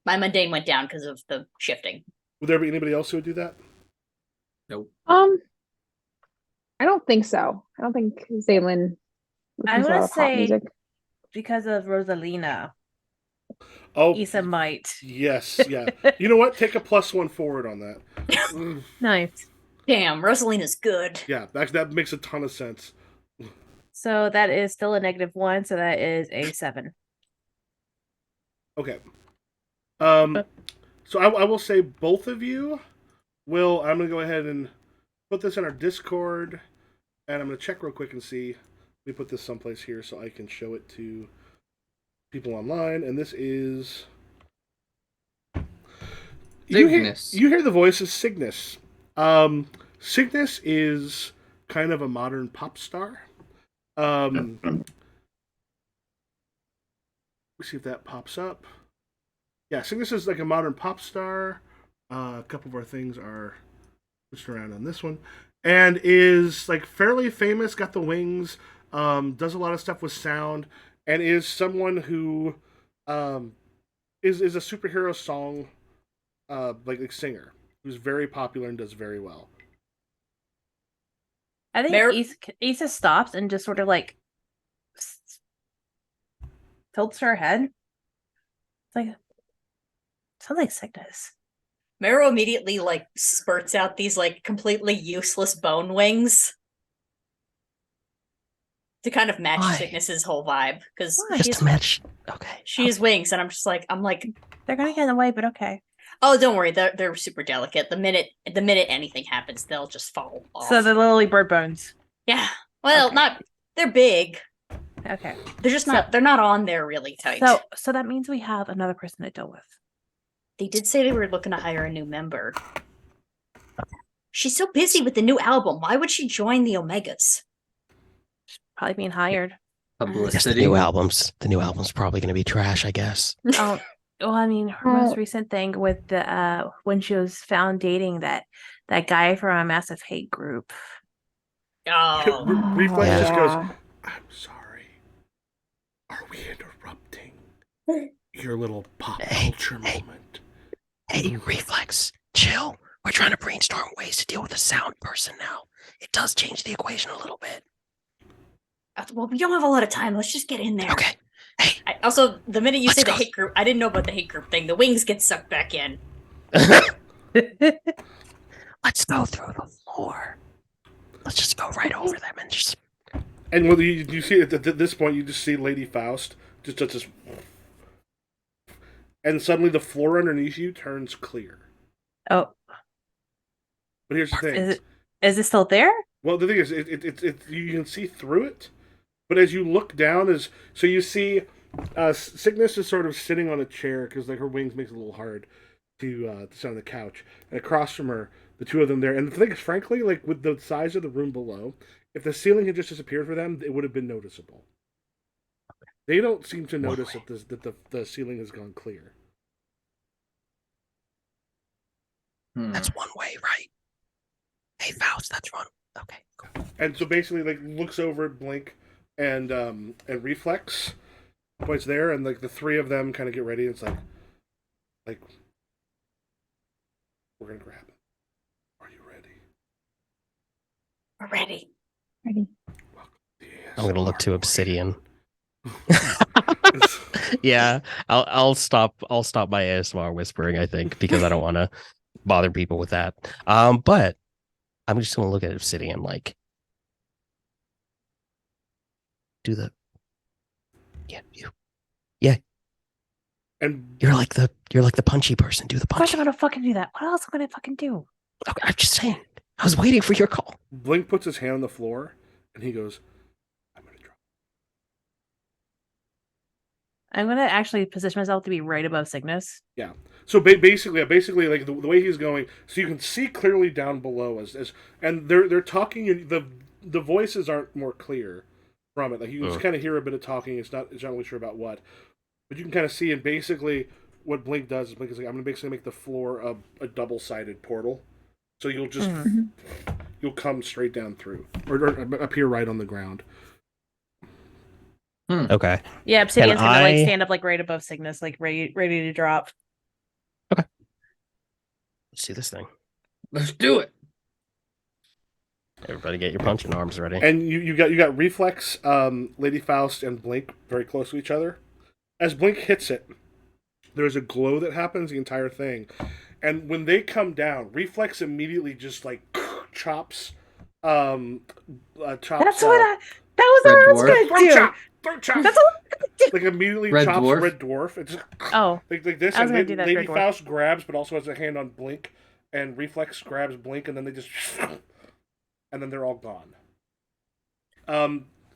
My mundane went down because of the shifting. Would there be anybody else who would do that? Nope. I don't think so. I don't think Zaylin I listens to a lot would of pop say music. because of Rosalina, Oh, Issa might. yes, yeah. You know what? Take a +1 forward on that. Nice. Damn, Rosalina's good. Yeah, that makes a ton of sense. So that is still a -1, so that is a 7. Okay. So I will say both of you will. I'm gonna go ahead and put this in our Discord, and I'm gonna check real quick and see. Let me put this someplace here so I can show it to people online. And this is Cygnus. You hear the voice of Cygnus. Cygnus is kind of a modern pop star. Let's see if that pops up. Yeah, Cygnus is like a modern pop star. A couple of our things are pushed around on this one. And is like fairly famous, got the wings, does a lot of stuff with sound, and is someone who is a superhero song like singer who's very popular and does very well. I think Issa stops and just sort of like tilts her head. It's like, sounds like Cygnus. Marrow immediately like spurts out these like completely useless bone wings to kind of match Why? Cygnus's whole vibe because Just to match. Okay. she has wings, and I'm like, They're gonna get in the way, but okay. oh, don't worry, they're super delicate. The minute anything happens, they'll just fall off. So the lily bird bones. yeah, well, Okay. not they're big. Okay. They're just not. They're not on there really tight. So that means we have another person to deal with. They did say they were looking to hire a new member. She's so busy with the new album. Why would she join the Omegas? Probably being hired. I guess Publicity. the new album's probably going to be trash, I guess. Oh, well, I mean, her most recent thing with the when she was found dating that guy from a massive hate group. Oh, Reflex Yeah. just goes, I'm sorry. Are we interrupting your little pop culture moment? Hey, Reflex, chill. We're trying to brainstorm ways to deal with a sound person now. It does change the equation a little bit. well, we don't have a lot of time. Let's just get in there. Okay. Hey, Also, the minute you Let's say the go. hate group, I didn't know about the hate group thing. The wings get sucked back in. let's go through the floor. Let's just go right over them and just. And when you see at this point, you just see Lady Faust just, and suddenly the floor underneath you turns clear. Oh, But here's the thing. is it still there? Well, the thing is, it you can see through it, but as you look down, so you see, Cygnus is sort of sitting on a chair because like her wings makes it a little hard to sit on the couch, and across from her, the two of them there. And the thing is, frankly, like with the size of the room below, if the ceiling had just disappeared for them, it would have been noticeable. They don't seem to notice that the ceiling has gone clear. That's one way, right? Hey, Faust, that's one. Okay, cool. And so basically, like, looks over at Blink and Reflex, points there, and like the three of them kind of get ready. And it's like we're gonna grab it. Are you ready? We're ready. Ready. I'm gonna look to Obsidian. Yeah, I'll stop my ASMR whispering, I think, because I don't want to bother people with that. But I'm just gonna look at Obsidian like do the And you're like the punchy person. Do the Of course, punchy. I'm gonna fucking do that. What else am I gonna fucking do? Okay, I'm just saying. I was waiting for your call. Blink puts his hand on the floor, and he goes, "I'm gonna drop." I'm gonna actually position myself to be right above Cygnus. Yeah. So basically, like the way he's going, so you can see clearly down below as and they're talking. The voices aren't more clear from it. Like you can just kind of hear a bit of talking. It's not really sure about what, but you can kind of see. And basically, what Blink does is Blink is like, I'm gonna basically make the floor a double-sided portal. So you'll just you'll come straight down through or appear right on the ground. Okay. Yeah, Obsidian's gonna like I- stand up like right above Cygnus, like ready to drop. Let's do this thing. Let's do it. Everybody, get your punching arms ready. And you got Reflex, Lady Faust, and Blink very close to each other. As Blink hits it, there's a glow that happens the entire thing, and when they come down, Reflex immediately just like chops. Chops. That's what that was Red what I was Dwarf. gonna Throat do. chop. Throat chop. That's what I was gonna do. Like immediately Red chops Dwarf? Red Dwarf. It's just Oh, like this, I was and gonna do that, Lady Red Dwarf. Faust grabs, but also has a hand on Blink, and Reflex grabs Blink, and then they just, and then they're all gone.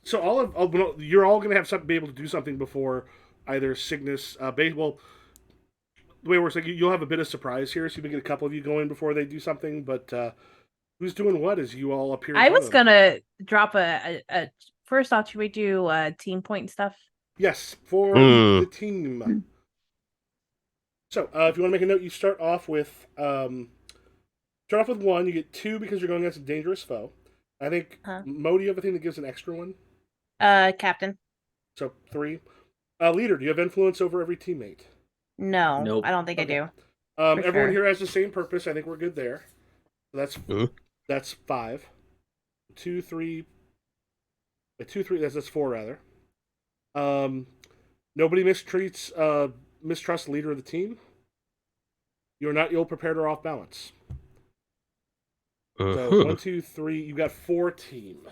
So you're all gonna have something be able to do something before either Cygnus, well, the way it works, like you'll have a bit of surprise here, so you can get a couple of you going before they do something. But who's doing what as you all appear? I was gonna drop a first off. Should we do team point stuff? Yes, for Mm. the team. So, if you want to make a note, you start off with 1. You get 2 because you're going against a dangerous foe. I think Mo, do you have a thing that gives an extra one? Captain. So 3. Leader, do you have influence over every teammate? No, Nope. I don't think Okay. I do. Everyone sure. here has the same purpose. I think we're good there. So that's 5. 2, 3. 2, 3. That's 4 rather. Nobody mistrusts the leader of the team. You are not ill prepared or off balance. So 1, 2, 3. You got 4 team.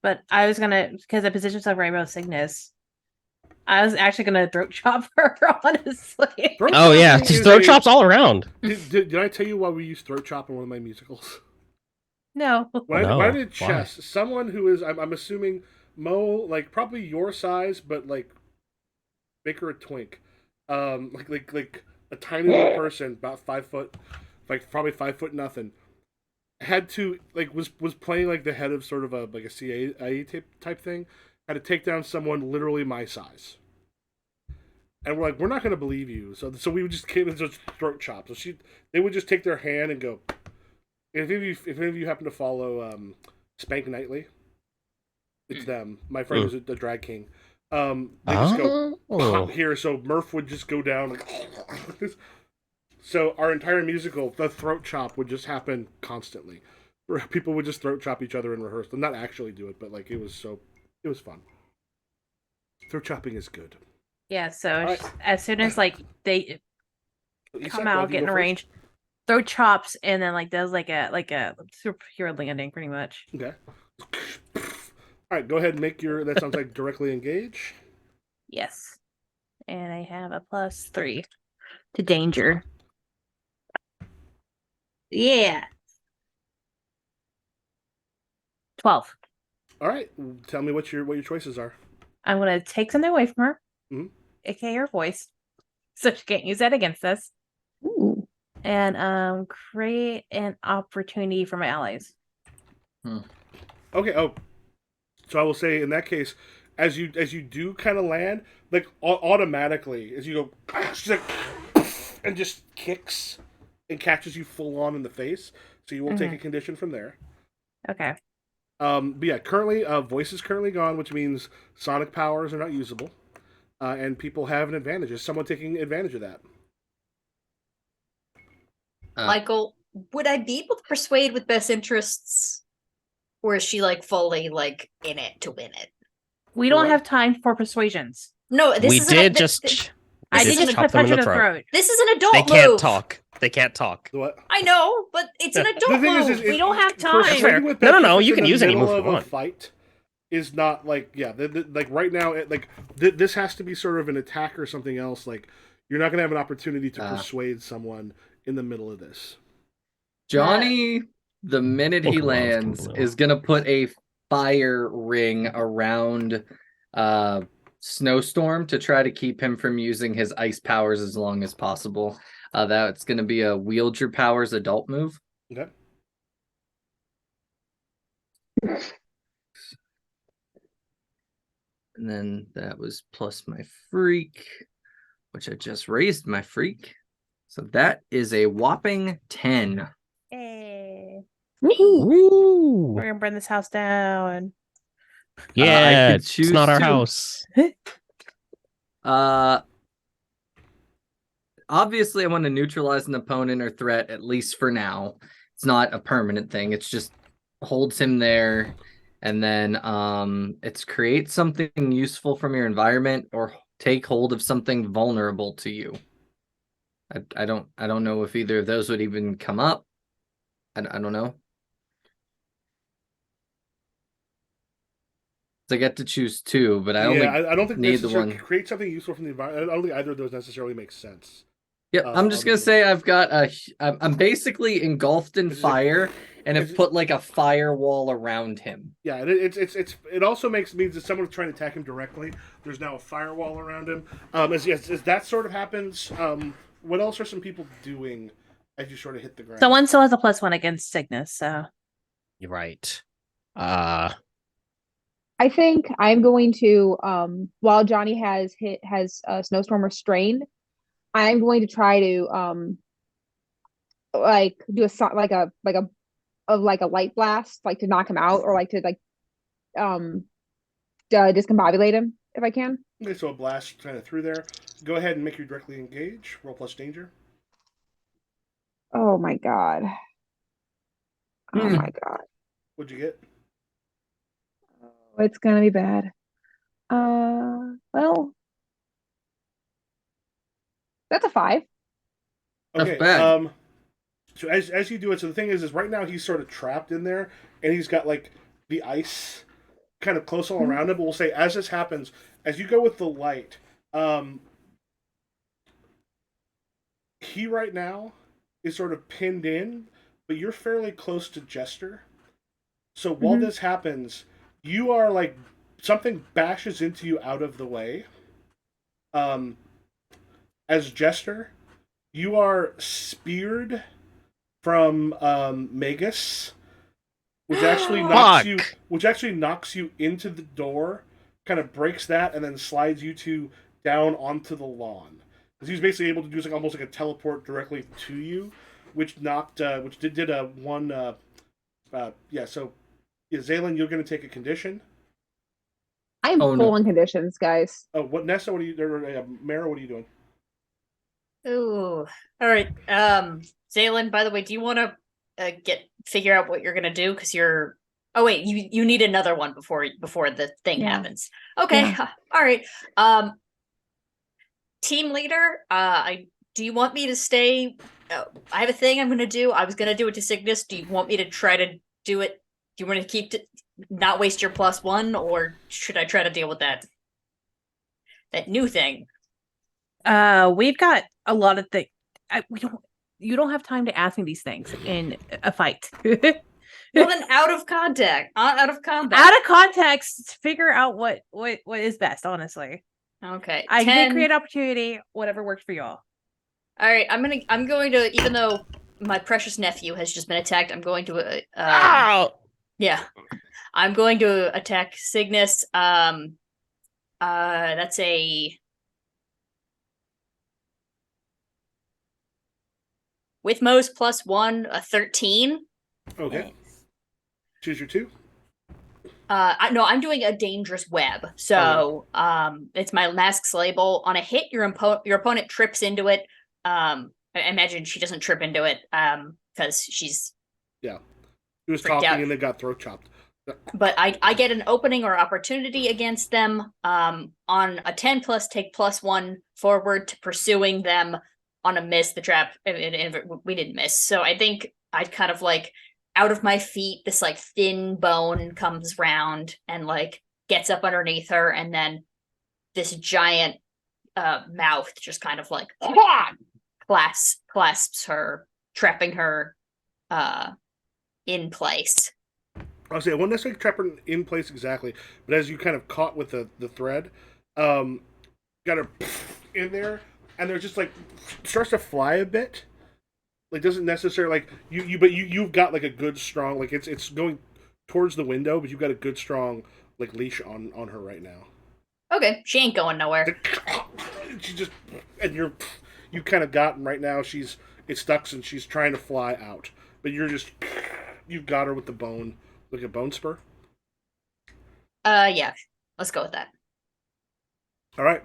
But I was gonna because I positioned myself right above Cygnus. I was actually gonna throat chop her, honestly. Throat Oh yeah, chopping just is throw a- chops all around. Did I tell you why we used throat chop in one of my musicals? No. When No, I did why? chess, someone who is, I'm assuming, Mo, like probably your size, but like bigger a twink, like a tiny little person, about 5 foot, like probably 5 foot nothing, had to was playing like the head of sort of a CIA type thing. Had to take down someone literally my size. And we're like, we're not going to believe you. So we would just came and just throat chop. So they would just take their hand and go. And if any of you happen to follow Spank Nightly, it's them. My friend is a drag king. They just go pop here. So Murph would just go down. Like, so our entire musical, the throat chop would just happen constantly. People would just throat chop each other in rehearsal. Not actually do it, but like it was fun. Throat chopping is good. Yeah, so right. as soon as like they Isak, come out, get in a range, throw chops, and then like does like a superhero landing, pretty much. Okay. All right, go ahead and make your. That sounds like directly engage. Yes, and I have a +3 to danger. Yeah. 12. All right, tell me what your choices are. I'm gonna take something away from her, aka her voice, so she can't use that against us. Ooh. And create an opportunity for my allies. Okay. Oh, so I will say in that case, as you do kind of land, like automatically as you go, she's like, and just kicks and catches you full on in the face. So you will take a condition from there. Okay. But yeah, currently, voice is currently gone, which means sonic powers are not usable, and people have an advantage. Is someone taking advantage of that? Michael, would I be able to persuade with best interests, or is she like fully like in it to win it? We don't have time for persuasions. No, this is I did just punch her in the throat. This is an adult They move. can't talk. They can't talk. What? I know, but it's an adult move. We don't have time. No. You can use any move you want. Fight is not like like right now. This has to be sort of an attack or something else. Like you're not gonna have an opportunity to persuade someone in the middle of this. Johnny, the minute he lands, is gonna put a fire ring around Snowstorm to try to keep him from using his ice powers as long as possible. That's going to be a wield your powers adult move. Okay. And then that was plus my freak, which I just raised my freak. So that is a whopping 10. Hey. Woo! We're going to burn this house down. Yeah, it's not our house. Obviously, I want to neutralize an opponent or threat, at least for now. It's not a permanent thing. It's just holds him there. And then it's create something useful from your environment or take hold of something vulnerable to you. I don't know if either of those would even come up. I don't know. I get to choose two, but I don't think need the one. Create something useful from the environment. I don't think either of those necessarily makes sense. Yep, I'm just gonna say I've got I'm basically engulfed in fire and have put like a firewall around him. Yeah, it also means that someone's trying to attack him directly. There's now a firewall around him. As that sort of happens, what else are some people doing as you sort of hit the ground? Someone still has a +1 against Cygnus, so you're right. I think I'm going to while Johnny has Snowstorm restrained, I'm going to try to like do a light blast, like to knock him out or like to discombobulate him if I can. Okay, so a blast kind of through there. Go ahead and make your directly engage. Roll plus danger. Oh my god. Oh my god. What'd you get? Oh, it's gonna be bad. Well, that's a 5. Okay. That's bad. So as you do it, so the thing is right now he's sort of trapped in there, and he's got like the ice kind of close all around him. But we'll say as this happens, as you go with the light, he right now is sort of pinned in, but you're fairly close to Jester. So while this happens, you are like something bashes into you out of the way. As Jester, you are speared from Magus, which Fuck. actually knocks you into the door, kind of breaks that, and then slides you two down onto the lawn. Because he was basically able to do like almost like a teleport directly to you, which did a one. Yeah. So, yeah, Zaylin, you're going to take a condition. I am Oh, full no. on conditions, guys. Oh, what Nessa? What are you? Mara, what are you doing? Ooh. All right. Zaylin, by the way, do you want to figure out what you're gonna do? Because you're. Oh wait, you need another one before the thing Yeah. happens. Okay. Yeah. All right. Team leader. Do you want me to stay? I have a thing I'm gonna do. I was gonna do it to Cygnus. Do you want me to try to do it? Do you want to keep not waste your +1, or should I try to deal with that new thing? We've got a lot of things. You don't have time to ask me these things in a fight. Well, then out of contact, out of combat, Out of context, figure out what is best. Honestly, okay. I 10. did create opportunity. Whatever works for y'all. All right, I'm going to, even though my precious nephew has just been attacked, I'm going to Ow! yeah, I'm going to attack Cygnus. That's a with Mo's +1, a 13. Okay. Choose your two. No, I'm doing a dangerous web. So, it's my mask's label. On a hit, your opponent trips into it. I imagine she doesn't trip into it, because she's Yeah. He was freaked talking out. and they got throat chopped. But I get an opening or opportunity against them. On a 10+, take +1 forward to pursuing them. On a miss, the trap, we didn't miss. So I think I'd kind of like out of my feet, this like thin bone comes round and like gets up underneath her, and then this giant mouth just kind of like clasps her, trapping her in place. I'll say I won't necessarily trap her in place exactly, but as you kind of caught with the thread, got her in there, and there's just like starts to fly a bit. Like doesn't necessarily like you've got like a good strong like it's going towards the window, but you've got a good strong like leash on her right now. Okay, she ain't going nowhere. She just and you kind of gotten right now. It's stuck and she's trying to fly out, but you've got her with the bone like a bone spur. Yeah, let's go with that. All right,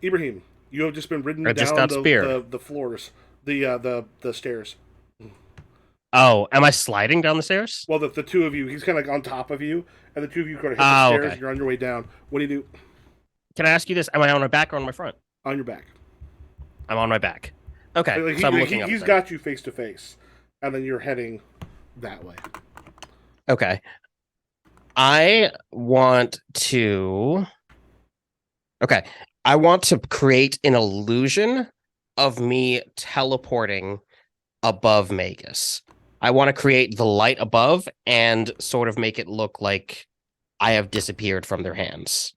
Ibrahim, you have just been ridden I just down got speared. the floors, the stairs. Oh, am I sliding down the stairs? Well, the two of you, he's kind of like on top of you, and the two of you kind of hit Oh, the stairs, okay. and you're on your way down. What do you do? Can I ask you this? Am I on my back or on my front? On your back. I'm on my back. Okay, Like, so I'm looking up. He's then. got you face to face, and then you're heading that way. Okay. I want to. Okay. I want to create an illusion of me teleporting above Magus. I want to create the light above and sort of make it look like I have disappeared from their hands.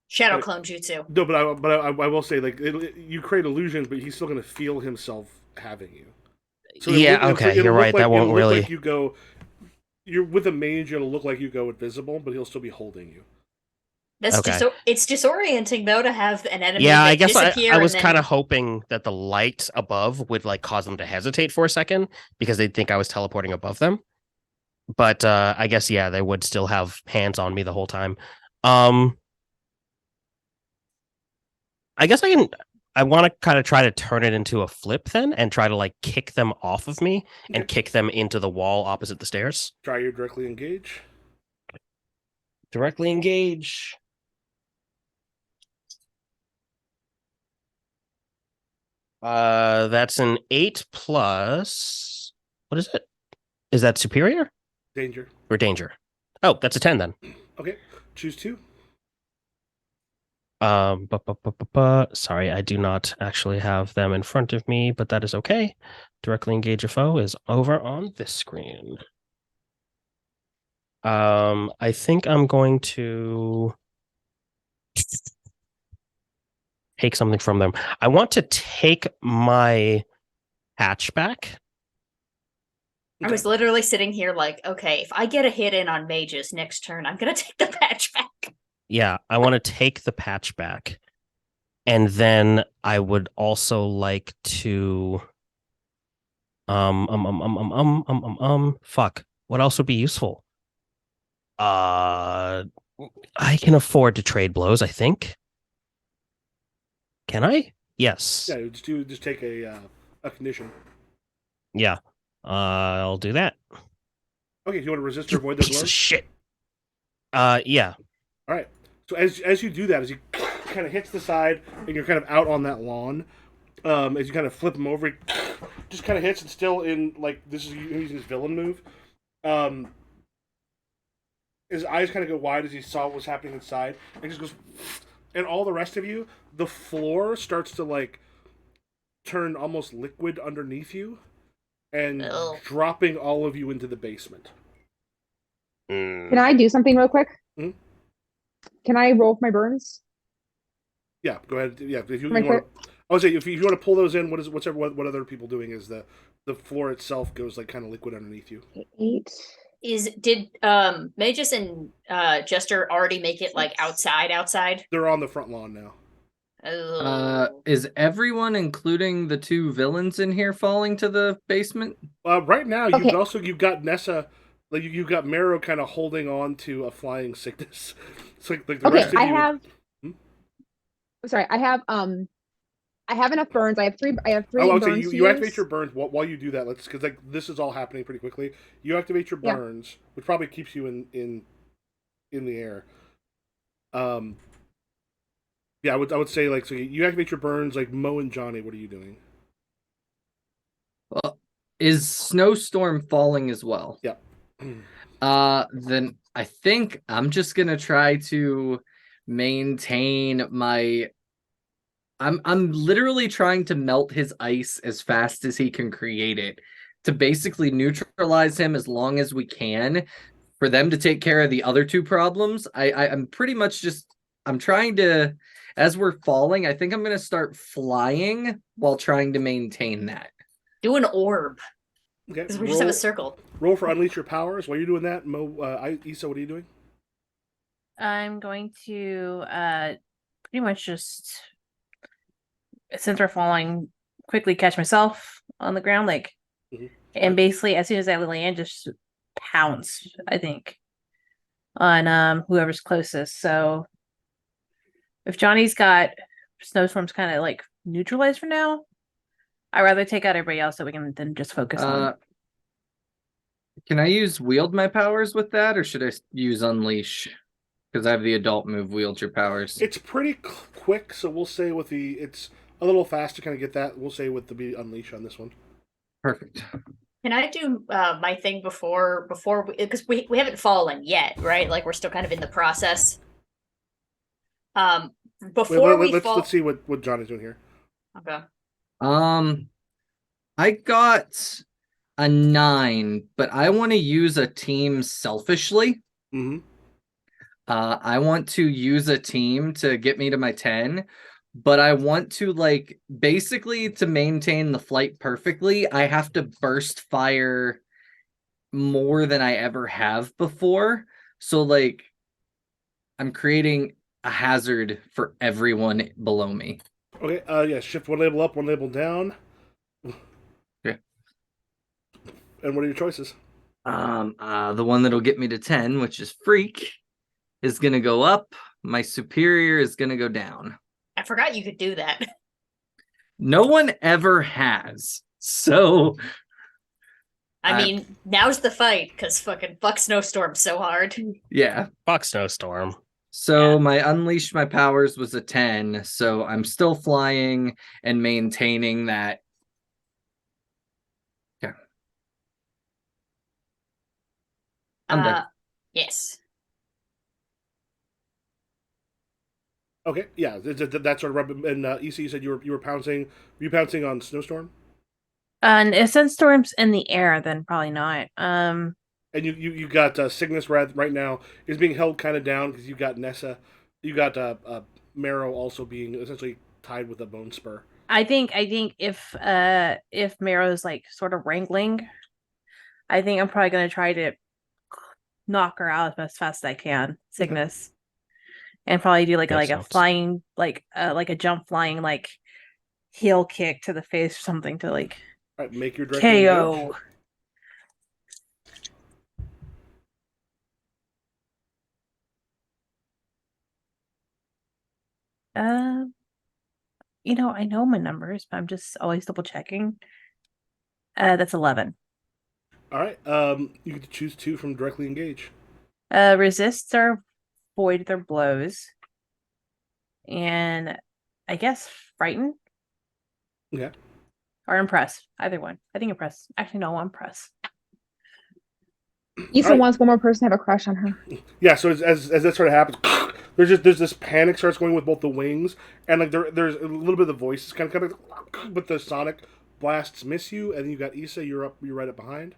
Shadow clone jutsu. No, but I will say, like, you create illusions, but he's still going to feel himself having you. So Yeah, okay, you're right. That won't really. Like you go. You're with a mage. It'll look like you go invisible, but he'll still be holding you. That's Okay. It's disorienting though to have an enemy. Yeah, that I guess disappear I was and then- kind of hoping that the light above would like cause them to hesitate for a second because they'd think I was teleporting above them. But I guess yeah, they would still have hands on me the whole time. I guess I want to kind of try to turn it into a flip then and try to like kick them off of me and kick them into the wall opposite the stairs. Try your directly engage. Directly engage. That's an 8 plus. What is it? Is that superior Danger. or danger? Oh, that's a 10 then. Okay. Choose two. Sorry, I do not actually have them in front of me, but that is okay. Directly engage a foe is over on this screen. I think I'm going to take something from them. I want to take my hatchback. I was literally sitting here like, okay, if I get a hit in on mages next turn, I'm gonna take the patch back. Yeah, I want to take the patch back. And then I would also like to fuck. What else would be useful? I can afford to trade blows, I think. Can I? Yes. Yeah, just take a condition. Yeah. I'll do that. Okay, do you want to resist or You avoid those piece of blows? shit. Yeah. All right. So as you do that, as you kind of hits the side and you're kind of out on that lawn, as you kind of flip him over, he just kind of hits and still in like this is using his villain move. His eyes kind of go wide as he saw what was happening inside, and just goes. And all the rest of you, the floor starts to like turn almost liquid underneath you, and Ugh. dropping all of you into the basement. Can I do something real quick? Hmm? Can I roll for my burns? Yeah, go ahead. Yeah, if you My want, I would say if you want to pull those in, what other people doing is the floor itself goes like kind of liquid underneath you. 8. Did Magus and Jester already make it like outside? They're on the front lawn now. Oh. Is everyone, including the 2 villains in here, falling to the basement? Right now, Okay. you've got Nessa, like you've got Marrow kind of holding on to a flying sickness. It's like the Okay, rest of I you. have. Hmm? Sorry, I have enough burns. I have 3. I have 3 I would say burns. you activate your burns while you do that. Let's because like this is all happening pretty quickly. You activate your Yeah. burns, which probably keeps you in the air. Yeah, I would say like so you activate your burns like Mo and Johnny. What are you doing? Well, is Snowstorm falling as well? Yeah. Then I think I'm just gonna try to maintain my. I'm literally trying to melt his ice as fast as he can create it to basically neutralize him as long as we can for them to take care of the other 2 problems. I'm pretty much just I'm trying to, as we're falling, I think I'm gonna start flying while trying to maintain that. Do an orb. Okay. Because we just have a circle. Roll for unleash your powers. While you're doing that, Mo, Issa, what are you doing? I'm going to pretty much just, since we're falling, quickly catch myself on the ground, like, Mhm. and basically as soon as I land, just pounce, I think, on whoever's closest. So if Johnny's got Snowstorm's kind of like neutralized for now, I'd rather take out everybody else so we can then just focus on. Can I use wield my powers with that, or should I use unleash? Because I have the adult move, wield your powers. It's pretty quick, so we'll say with it's a little fast to kind of get that. We'll say with the unleash on this one. Perfect. Can I do my thing before because we haven't fallen yet, right? Like we're still kind of in the process. Before we fall. Let's see what Johnny's doing here. Okay. I got a 9, but I want to use a team selfishly. Mm-hmm. I want to use a team to get me to my 10, but I want to like basically to maintain the flight perfectly, I have to burst fire more than I ever have before. So like I'm creating a hazard for everyone below me. Okay, yeah, shift 1 label up, 1 label down. Okay. And what are your choices? The one that'll get me to 10, which is Freak, is gonna go up. My superior is gonna go down. I forgot you could do that. No one ever has. So I mean, now's the fight because fucking fuck Snowstorm so hard. yeah. Fuck Snowstorm. So Yeah. my unleash my powers was a 10, so I'm still flying and maintaining that. Okay. I'm done. Yes. Okay, yeah, that sort of rub. And Issa, you said you were pouncing. Were you pouncing on Snowstorm? And if Sunstorm's in the air, then probably not. And you got Cygnus right now is being held kind of down because you got Nessa, you got Marrow also being essentially tied with a bone spur. I think if Marrow's like sort of wrangling, I think I'm probably gonna try to knock her out as fast as I can, Cygnus. And probably do like Makes a sense. flying like a jump flying like heel kick to the face or something to like All right, make your directly KO. engage. I know my numbers, but I'm just always double checking. That's 11. All right, you get to choose 2 from directly engage. Resists or void their blows. And I guess frighten Okay. or impress. Either one. I think impress. Actually, no, impress. Issa Alright. wants one more person to have a crush on her. Yeah, so as that sort of happens, there's this panic starts going with both the wings, and like there's a little bit of the voices kind of, but the sonic blasts miss you, and then you got Issa, you're right up behind.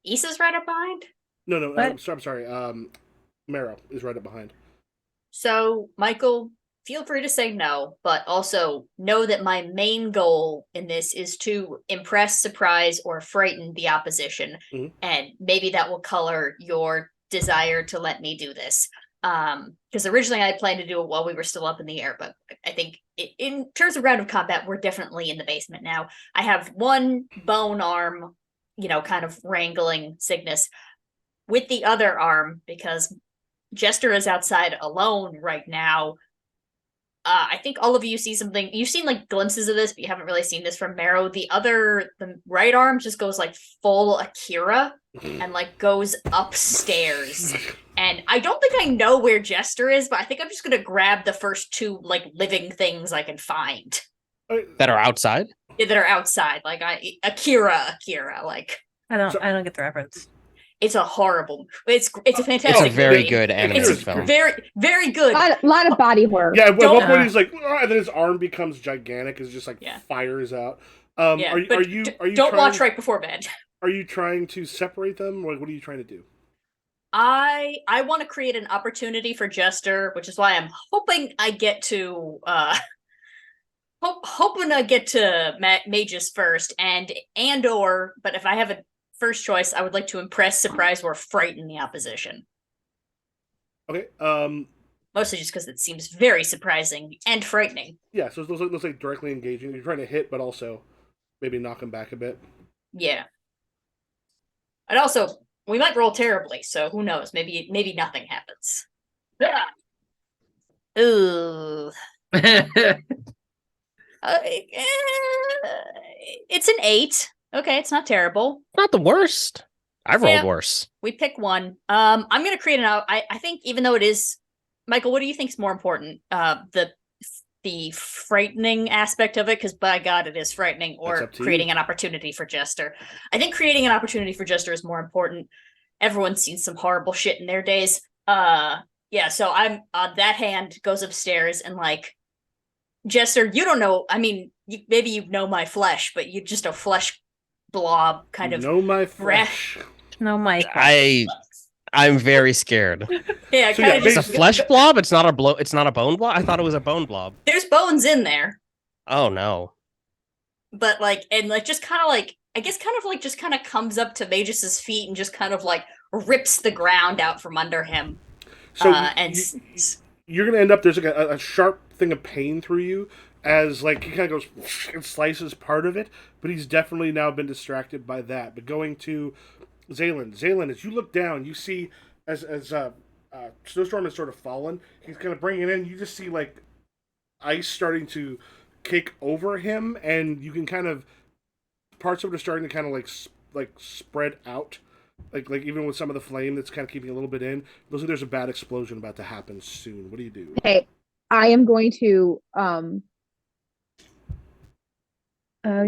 Issa's right up behind. No, What? I'm sorry. Marrow is right up behind. So, Michael, feel free to say no, but also know that my main goal in this is to impress, surprise, or frighten the opposition. Mhm. And maybe that will color your desire to let me do this. Because originally I planned to do it while we were still up in the air, but I think in terms of round of combat, we're definitely in the basement now. I have one bone arm, kind of wrangling Cygnus with the other arm because Jester is outside alone right now. I think all of you see something. You've seen like glimpses of this, but you haven't really seen this from Marrow. The right arm just goes like full Akira and like goes upstairs. And I don't think I know where Jester is, but I think I'm just gonna grab the first 2 like living things I can find That are outside. that are outside. Like Akira. Like I don't get the reference. it's a horrible. It's a It's fantastic. a very movie. good animated It's film. Very, very good. Lot of body horror. Yeah, at Don't- one point he's like, "Ah," and then his arm becomes gigantic, is just like Yeah. fires out. Yeah, Are you don't trying, watch right before bed. Are you trying to separate them? Like, what are you trying to do? I want to create an opportunity for Jester, which is why I'm hoping I get to hoping I get to Mages first and or, but if I have a first choice, I would like to impress, surprise, or frighten the opposition. Okay. Mostly just because it seems very surprising and frightening. Yeah. So it looks like directly engaging. You're trying to hit, but also maybe knock him back a bit. Yeah. And also, we might roll terribly, so who knows? Maybe nothing happens. Ooh. It's an 8. Okay, it's not terrible. Not the worst. I've rolled Yeah. worse. We pick one. I'm gonna create an out. I think even though it is, Michael, what do you think is more important? The frightening aspect of it, because by God, it is frightening, That's or up to creating you. an opportunity for Jester. I think creating an opportunity for Jester is more important. Everyone's seen some horrible shit in their days. Yeah. So I'm that hand goes upstairs and like Jester. You don't know. I mean, maybe you know my flesh, but you just a flesh blob kind of. Know my flesh. No, Mike. I'm very scared. Yeah, So kind yeah, of It's just. a flesh blob. It's not a bone blob. I thought it was a bone blob. There's bones in there. Oh no. But like, and like just kind of like, I guess kind of like just kind of comes up to Magis's feet and just kind of like rips the ground out from under him. So you're gonna end up, there's like a sharp thing of pain through you as like he kind of goes and slices part of it, but he's definitely now been distracted by that. But going to Zaylen, as you look down, you see as Snowstorm has sort of fallen, he's kind of bringing it in. You just see like ice starting to kick over him, and you can kind of parts of it are starting to kind of like spread out. Like even with some of the flame that's kind of keeping a little bit in, looks like there's a bad explosion about to happen soon. What do you do? Okay, I am going to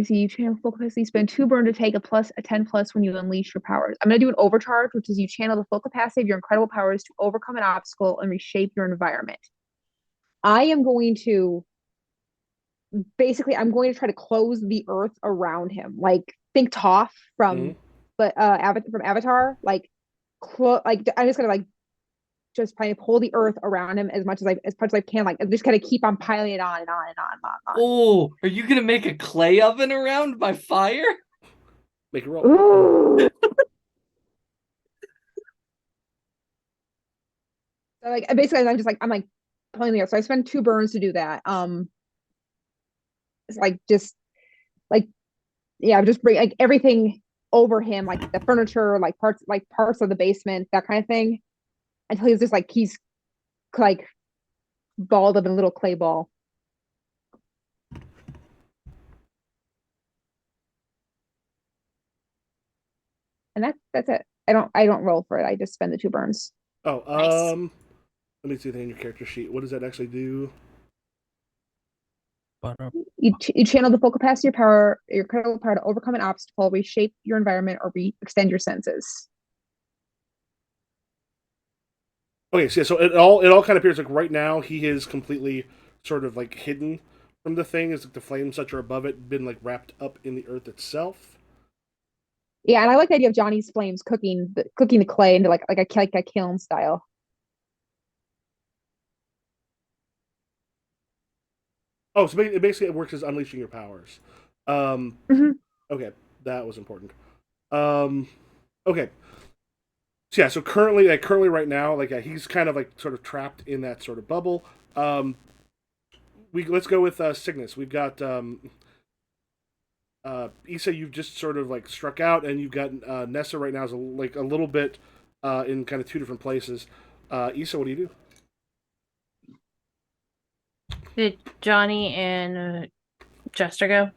see you channel full capacity. You spend 2 burn to take a 10 plus when you unleash your powers. I'm gonna do an overcharge, which is you channel the full capacity of your incredible powers to overcome an obstacle and reshape your environment. I am going to basically I'm going to try to close the earth around him. Like think Toph from Mhm. from Avatar. Like I'm just gonna like just trying to pull the earth around him as much as I can, like, and just kind of keep on piling it on and on and on and on. And on. Oh, are you gonna make a clay oven around by fire? Make a roll. Ooh. So, like, basically, I'm like pulling the earth. So I spend 2 burns to do that. It's like just like yeah, just bring like everything over him, like the furniture, like parts of the basement, that kind of thing, until he's just like he's like balled up in a little clay ball. And that's it. I don't roll for it. I just spend the 2 burns. Oh, Nice. let me see the in your character sheet. What does that actually do? You channel the full capacity of power, your critical power, to overcome an obstacle, reshape your environment, or extend your senses. Okay, so it all kind of appears like right now he is completely sort of like hidden from the thing. Is like the flames that are above it been like wrapped up in the earth itself. Yeah, and I like the idea of Johnny's flames cooking the clay into like a kiln style. Oh, so basically it works as unleashing your powers. Mhm. Okay, that was important. Okay. So yeah, so currently right now, like he's kind of like sort of trapped in that sort of bubble. Let's go with Cygnus. We've got Issa. You've just sort of like struck out, and you've got Nessa right now is like a little bit in kind of 2 different places. Issa, what do you do? Did Johnny and Jester go?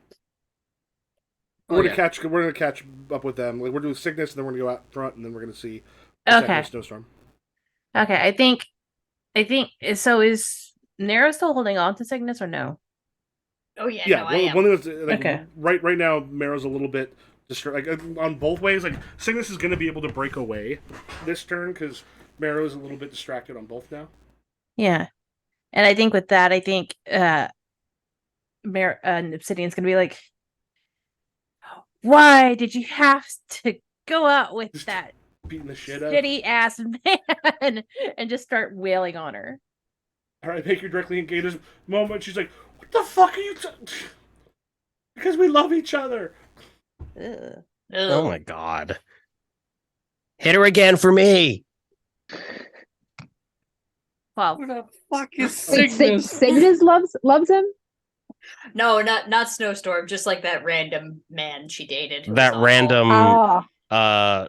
Oh, We're yeah. gonna catch up with them. Like we're doing Cygnus, and then we're gonna go out front, and then we're gonna see the Okay. Snowstorm. Okay. I think so. Is Nero still holding on to Cygnus or no? Oh yeah, Yeah, no, I am. one of those like Okay. right now, Marrow's a little bit like on both ways. Like Cygnus is gonna be able to break away this turn because Marrow's a little bit distracted on both now. Yeah. And I think with that, I think Obsidian's gonna be like, why did you have to go out with Just that beating the shit out. shitty ass man and just start wailing on her? All right, make your directly engage. This moment, she's like, "What the fuck are you?" Because we love each other. Ugh. Oh my god. Hit her again for me. Well, Who the fuck is Wait, Cygnus? Cygnus loves him? No, not Snowstorm. Just like that random man she dated. who was That awful. random Ah, I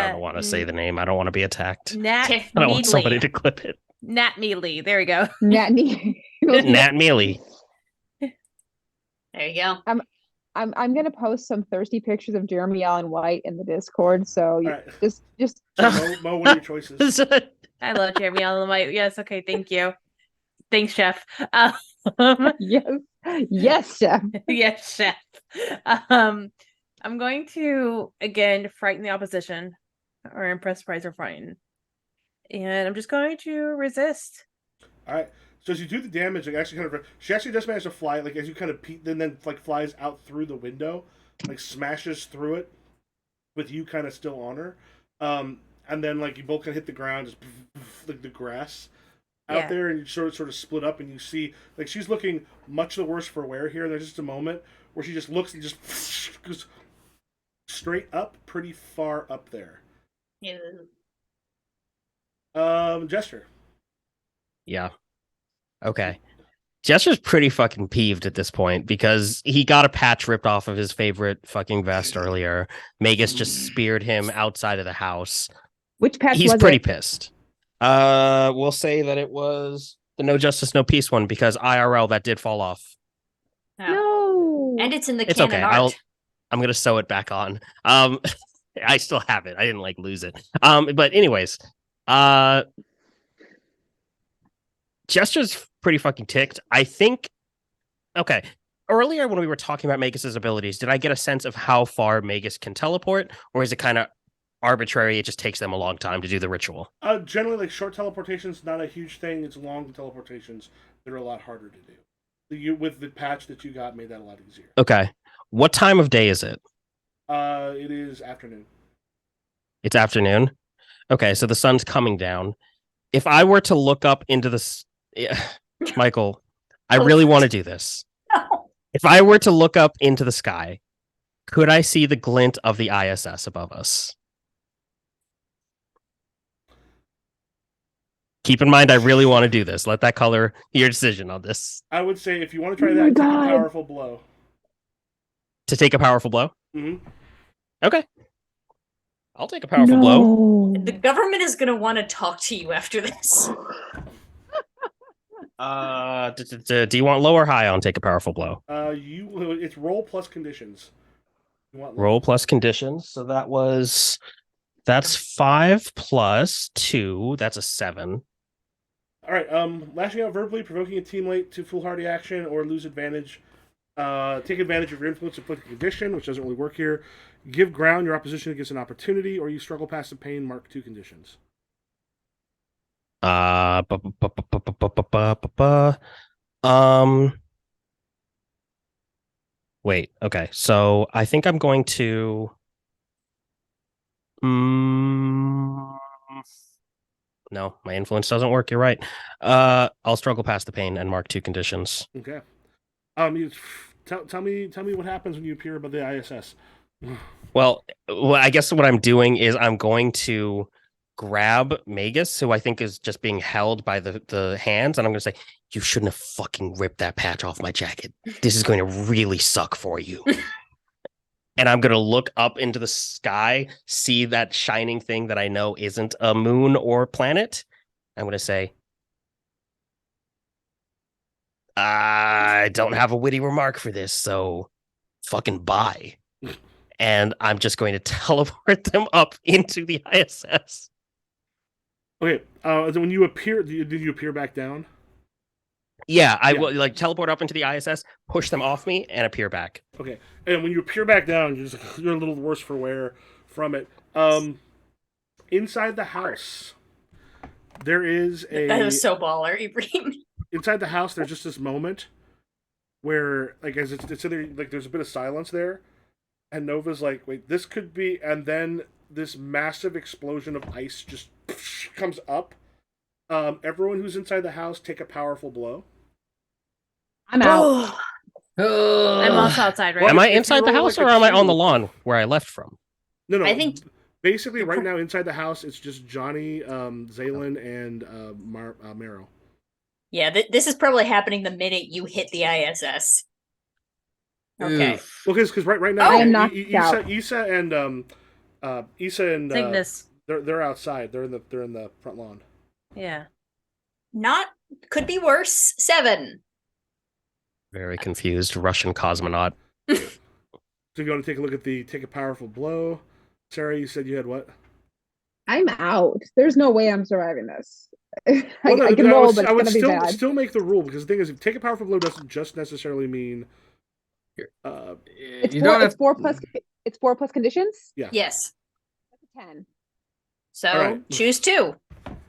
don't want to say the name. I don't want to be attacked. Nat Tiff I don't want somebody Needley. to clip it. Nat Needley. There we go. Nat Nat Mealy. There you go. I'm gonna post some thirsty pictures of Jeremy Allen White in the Discord. So All right. just So Mo, what are your choices? I love Jeremy Allen White. Yes, okay, thank you. Thanks, Chef. yes, chef. Yes, Chef. I'm going to again frighten the opposition, or impress, surprise, or frighten, and I'm just going to resist. All right. So as you do the damage, like actually kind of, she actually does manage to fly. Like as you kind of then like flies out through the window, like smashes through it, with you kind of still on her. And then like you both kind of hit the ground, just like the grass out Yeah. there, and you sort of split up, and you see like she's looking much the worse for wear here. And there's just a moment where she just looks and just goes straight up, pretty far up there. Ew. Gesture. Yeah. Okay. Jester's pretty fucking peeved at this point because he got a patch ripped off of his favorite fucking vest earlier. Magus just speared him outside of the house. Which patch He's was pretty it? pissed. We'll say that it was the No Justice, No Peace one because IRL that did fall off. Yeah. No. And it's in the It's canon okay. art. I'm gonna sew it back on. I still have it. I didn't like lose it. But anyways, Jester's pretty fucking ticked. I think. Okay. Earlier, when we were talking about Magus's abilities, did I get a sense of how far Magus can teleport, or is it kind of arbitrary? It just takes them a long time to do the ritual. Generally, like short teleportation's not a huge thing. It's long teleportations that are a lot harder to do. You with the patch that you got made that a lot easier. Okay. What time of day is it? It is afternoon. It's afternoon. Okay, so the sun's coming down. if I were to look up into this, Michael, I really want to do this. No. If I were to look up into the sky, could I see the glint of the ISS above us? Keep in mind, I really want to do this. Let that color your decision on this. I would say if you want to try Oh my that, take a God. powerful blow. To take a powerful blow? Hmm. Okay. I'll take a powerful blow. The government is going to want to talk to you after this. Do you want low or high on take a powerful blow? It's roll plus conditions. You want Roll plus conditions. So that's 5 plus 2. That's a 7. All right. Lashing out verbally, provoking a teammate to foolhardy action, or lose advantage. Take advantage of your influence and put a condition, which doesn't really work here. Give ground. Your opposition gets an opportunity, or you struggle past the pain. Mark 2 conditions. Wait. Okay. So I think I'm going to. No, my influence doesn't work. You're right. I'll struggle past the pain and mark 2 conditions. Okay. Tell me what happens when you appear above the ISS. Well, I guess what I'm doing is I'm going to grab Magus, who I think is just being held by the hands, and I'm going to say, "You shouldn't have fucking ripped that patch off my jacket. This is going to really suck for you." And I'm going to look up into the sky, see that shining thing that I know isn't a moon or planet. I'm going to say, I don't have a witty remark for this, so fucking bye. And I'm just going to teleport them up into the ISS. Okay. When you appear, did you appear back down? Yeah, I will like teleport up into the ISS, push them off me, and appear back. Okay. And when you appear back down, you're a little worse for wear from it. Inside the house, there is a. That was so baller, Ibrahim. Inside the house, there's just this moment where, like, as it's either, like, there's a bit of silence there, and Nova's like, "Wait, this could be," and then this massive explosion of ice just comes up. Everyone who's inside the house, take a powerful blow. I'm out. I'm also outside, right? Well, Am I if you inside the roll, house like, or a am I on the 2 lawn where I left from? No. I think basically right now inside the house, it's just Johnny, Zaylin, and Mero. Yeah, this is probably happening the minute you hit the ISS. Okay. Oof. Well, because right now, I am knocked out. Issa and Cygnus. they're outside. They're in the front lawn. Yeah. Not could be worse. 7. Very confused Russian cosmonaut. So if you want to take a look at take a powerful blow, Sarah, you said you had what? I'm out. There's no way I'm surviving this. I Well, can roll, but it's I would gonna be bad. still make the rule, because the thing is, if take a powerful blow doesn't just necessarily mean. It's You four. don't have- It's 4 plus. It's 4 plus conditions. Yes. That's a 10. So All right. choose 2.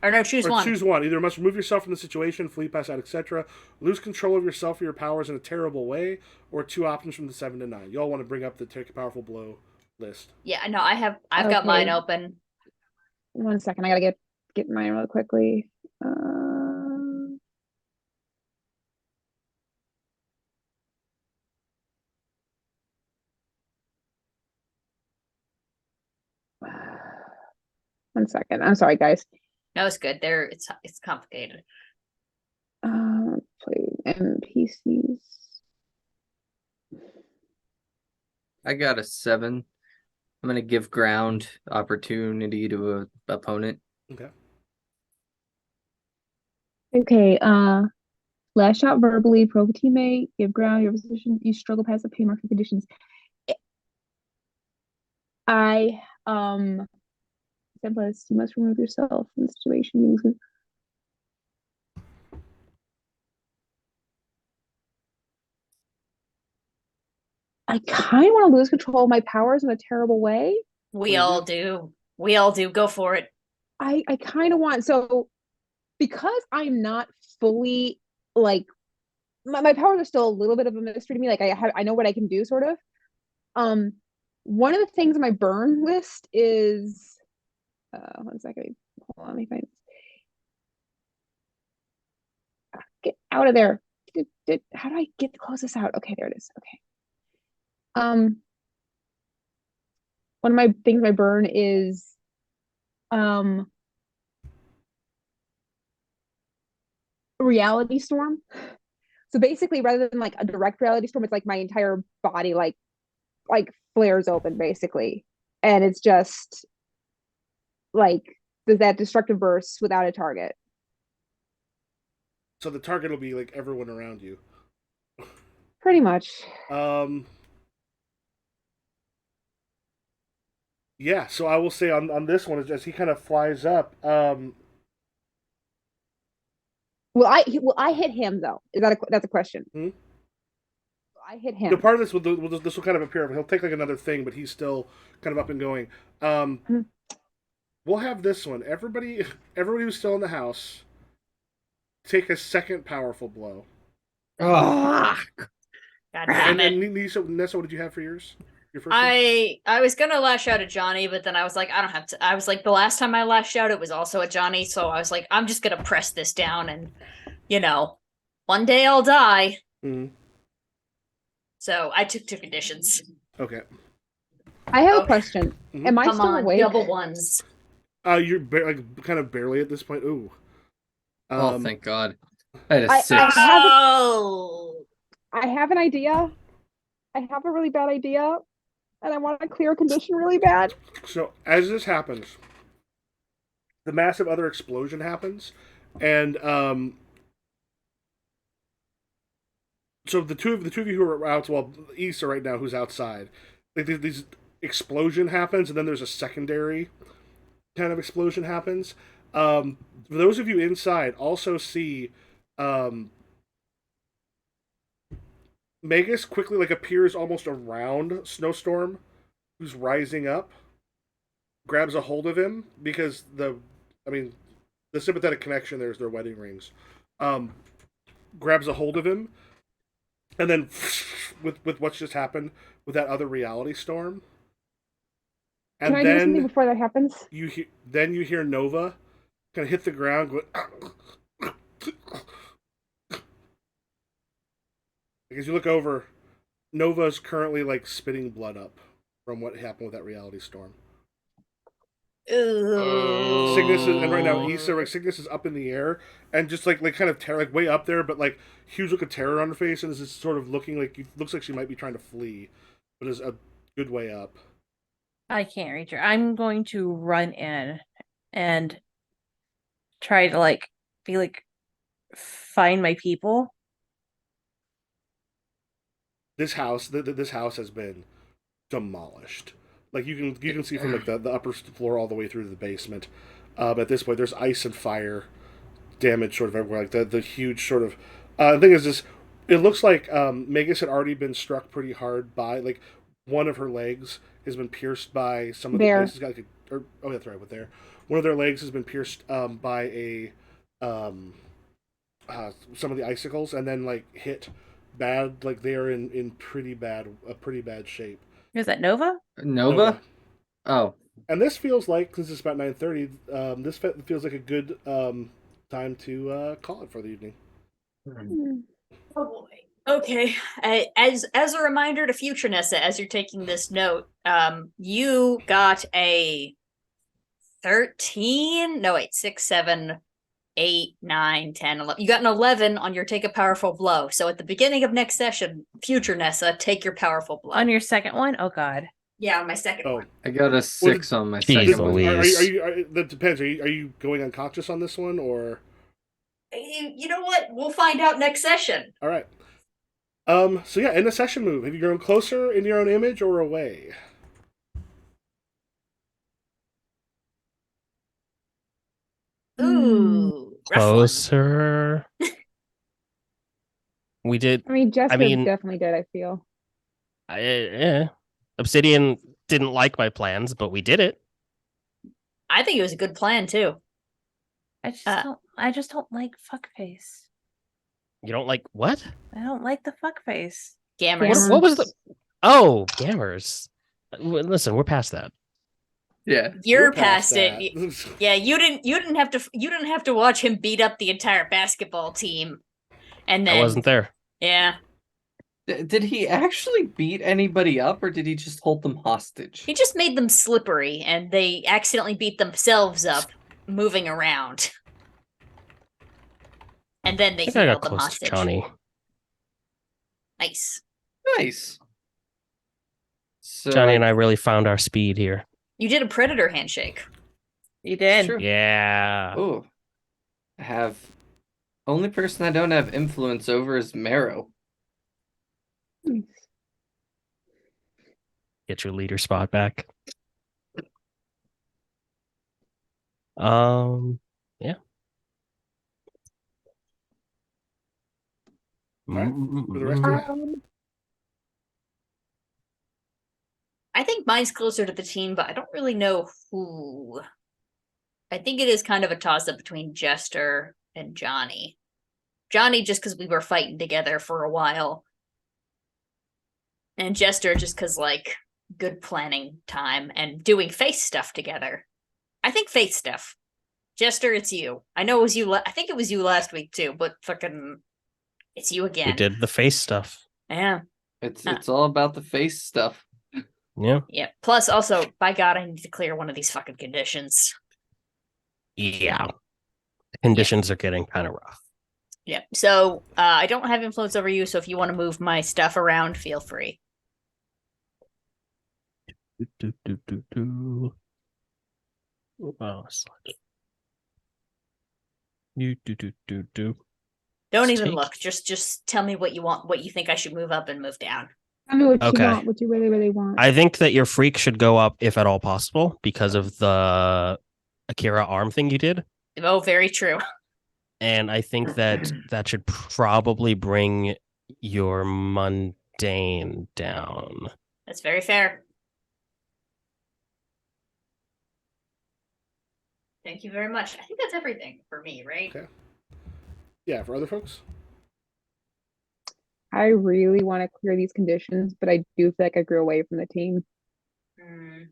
Or no, choose Or 1. choose one. Either must remove yourself from the situation, flee, pass out, etc., lose control of yourself or your powers in a terrible way, or 2 options from the 7 to 9. You all want to bring up the take a powerful blow list. Yeah, no, I've got mine Okay. open. 1 second. I gotta get mine really quickly. One second. I'm sorry, guys. No, it's good. It's complicated. Play NPCs. I got a 7. I'm gonna give ground opportunity to a opponent. Okay. Okay. Lash out verbally, probe a teammate, give ground, your position, you struggle past the pain market conditions. I 10 plus, you must remove yourself from the situation. I kind of want to lose control of my powers in a terrible way. We all do. We all do. Go for it. I kind of want, so because I'm not fully like my powers are still a little bit of a mystery to me. Like I know what I can do, sort of. One of the things on my burn list is 1 second. Hold on, let me find this. out of there. How do I close this out? Okay, there it is. Okay. One of my things I burn is reality storm. So basically, rather than like a direct reality storm, it's like my entire body like flares open basically, and it's just like there's that destructive burst without a target. So the target will be like everyone around you. Pretty much. Yeah, so I will say on this one, as he kind of flies up, Will I hit him though? That's a question? Hmm? I hit the him. part of this will kind of appear. He'll take like another thing, but he's still kind of up and going. We'll have this one. Everybody who's still in the house, take a second powerful blow. Ah, God damn it. And Nessa, what did you have for yours? Your first one? I was gonna lash out at Johnny, but then I was like, I don't have to. I was like, the last time I lashed out, it was also at Johnny, so I was like, I'm just gonna press this down, and one day I'll die. Mhm. So I took 2 conditions. Okay. I have a Okay. question. Mhm. Am I Come still on, awake? double ones. You're like kind of barely at this point. Ooh. oh, thank God. I had a I 6. have a- Oh, I have an idea. I have a really bad idea, and I want to clear a condition really bad. So as this happens, the massive other explosion happens, and so the two of you who are out, well, Issa right now, who's outside, like these explosion happens, and then there's a secondary kind of explosion happens. For those of you inside, also see Magus quickly like appears almost around Snowstorm, who's rising up, grabs a hold of him because the sympathetic connection there's their wedding rings. Grabs a hold of him, and then with what's just happened with that other reality storm. And Can I do something before that happens? you hear Nova kind of hit the ground, go. As you look over, Nova's currently like spitting blood up from what happened with that reality storm. Ooh. Cygnus is, and right now Issa, like Cygnus is up in the air and just like kind of like way up there, but like huge look of terror on her face, and is just sort of looking like looks like she might be trying to flee, but is a good way up. I can't reach her. I'm going to run in and try to find my people. This house, this house has been demolished. Like you can see from like the upper floor all the way through to the basement. At this point, there's ice and fire damage sort of everywhere. Like the huge sort of the thing is this. It looks like Magus had already been struck pretty hard by like one of her legs has been pierced by some of the places. Got like oh, that's right, with there. One of their legs has been pierced by a some of the icicles, and then like hit bad. Like they are in pretty bad shape. Is that Nova? Nova? Oh. And this feels like, since it's about 9:30, this feels like a good time to call it for the evening. Oh boy. Okay. As a reminder to future Nessa, as you're taking this note, you got a 13. No, wait, 6, 7, 8, 9, 10, 11. You got an 11 on your take a powerful blow. So at the beginning of next session, future Nessa, take your powerful blow. On your second one? Oh God. Yeah, on my second one. I got a 6 on my Jeez second one. Louise. That depends. Are you going unconscious on this one, or? You know what? We'll find out next session. All right. So yeah, in the session move, have you grown closer in your own image or away? Ooh. rough one. Closer. We did. I mean, Jessica mean- definitely did, I feel. Obsidian didn't like my plans, but we did it. I think it was a good plan too. I just don't like fuckface. You don't like what? I don't like the fuckface. Gammers. What was the? Oh, gammers. Listen, we're past that. Yeah. You're past that. it. Yeah, you didn't have to watch him beat up the entire basketball team And I then wasn't there. yeah, Did he actually beat anybody up, or did he just hold them hostage? he just made them slippery, and they accidentally beat themselves up moving around. And then I they think I got held them close to hostage. Johnny. Nice. Nice. So Johnny and I really found our speed here. You did a predator handshake. You It's did. true. Yeah. Oh, I have only person I don't have influence over is Marrow. Get your leader spot back. Yeah. Alright, for the rest of you. I think mine's closer to the team, but I don't really know who. I think it is kind of a toss up between Jester and Johnny. Johnny, just because we were fighting together for a while. And Jester, just because, like, good planning time and doing face stuff together. I think face stuff. Jester, it's you. I know it was you. I think it was you last week too, but fucking, it's you again. We did the face stuff. Yeah. It's all about the face stuff. Yeah. Yeah. Plus, also, by God, I need to clear one of these fucking conditions. Yeah. The conditions are getting kind of rough. Yeah. So I don't have influence over you, so if you want to move my stuff around, feel free. Oh, slide. Do. Don't Let's even take- look. Just tell me what you want, what you think I should move up and move down. Tell me what Okay. you want, what you really, really want. I think that your freak should go up if at all possible because of the Akira arm thing you did. Oh, very true. And I think that that should probably bring your mundane down. That's very fair. Thank you very much. I think that's everything for me, right? Okay. Yeah, for other folks? I really want to clear these conditions, but I do feel like I grew away from the team. Mm.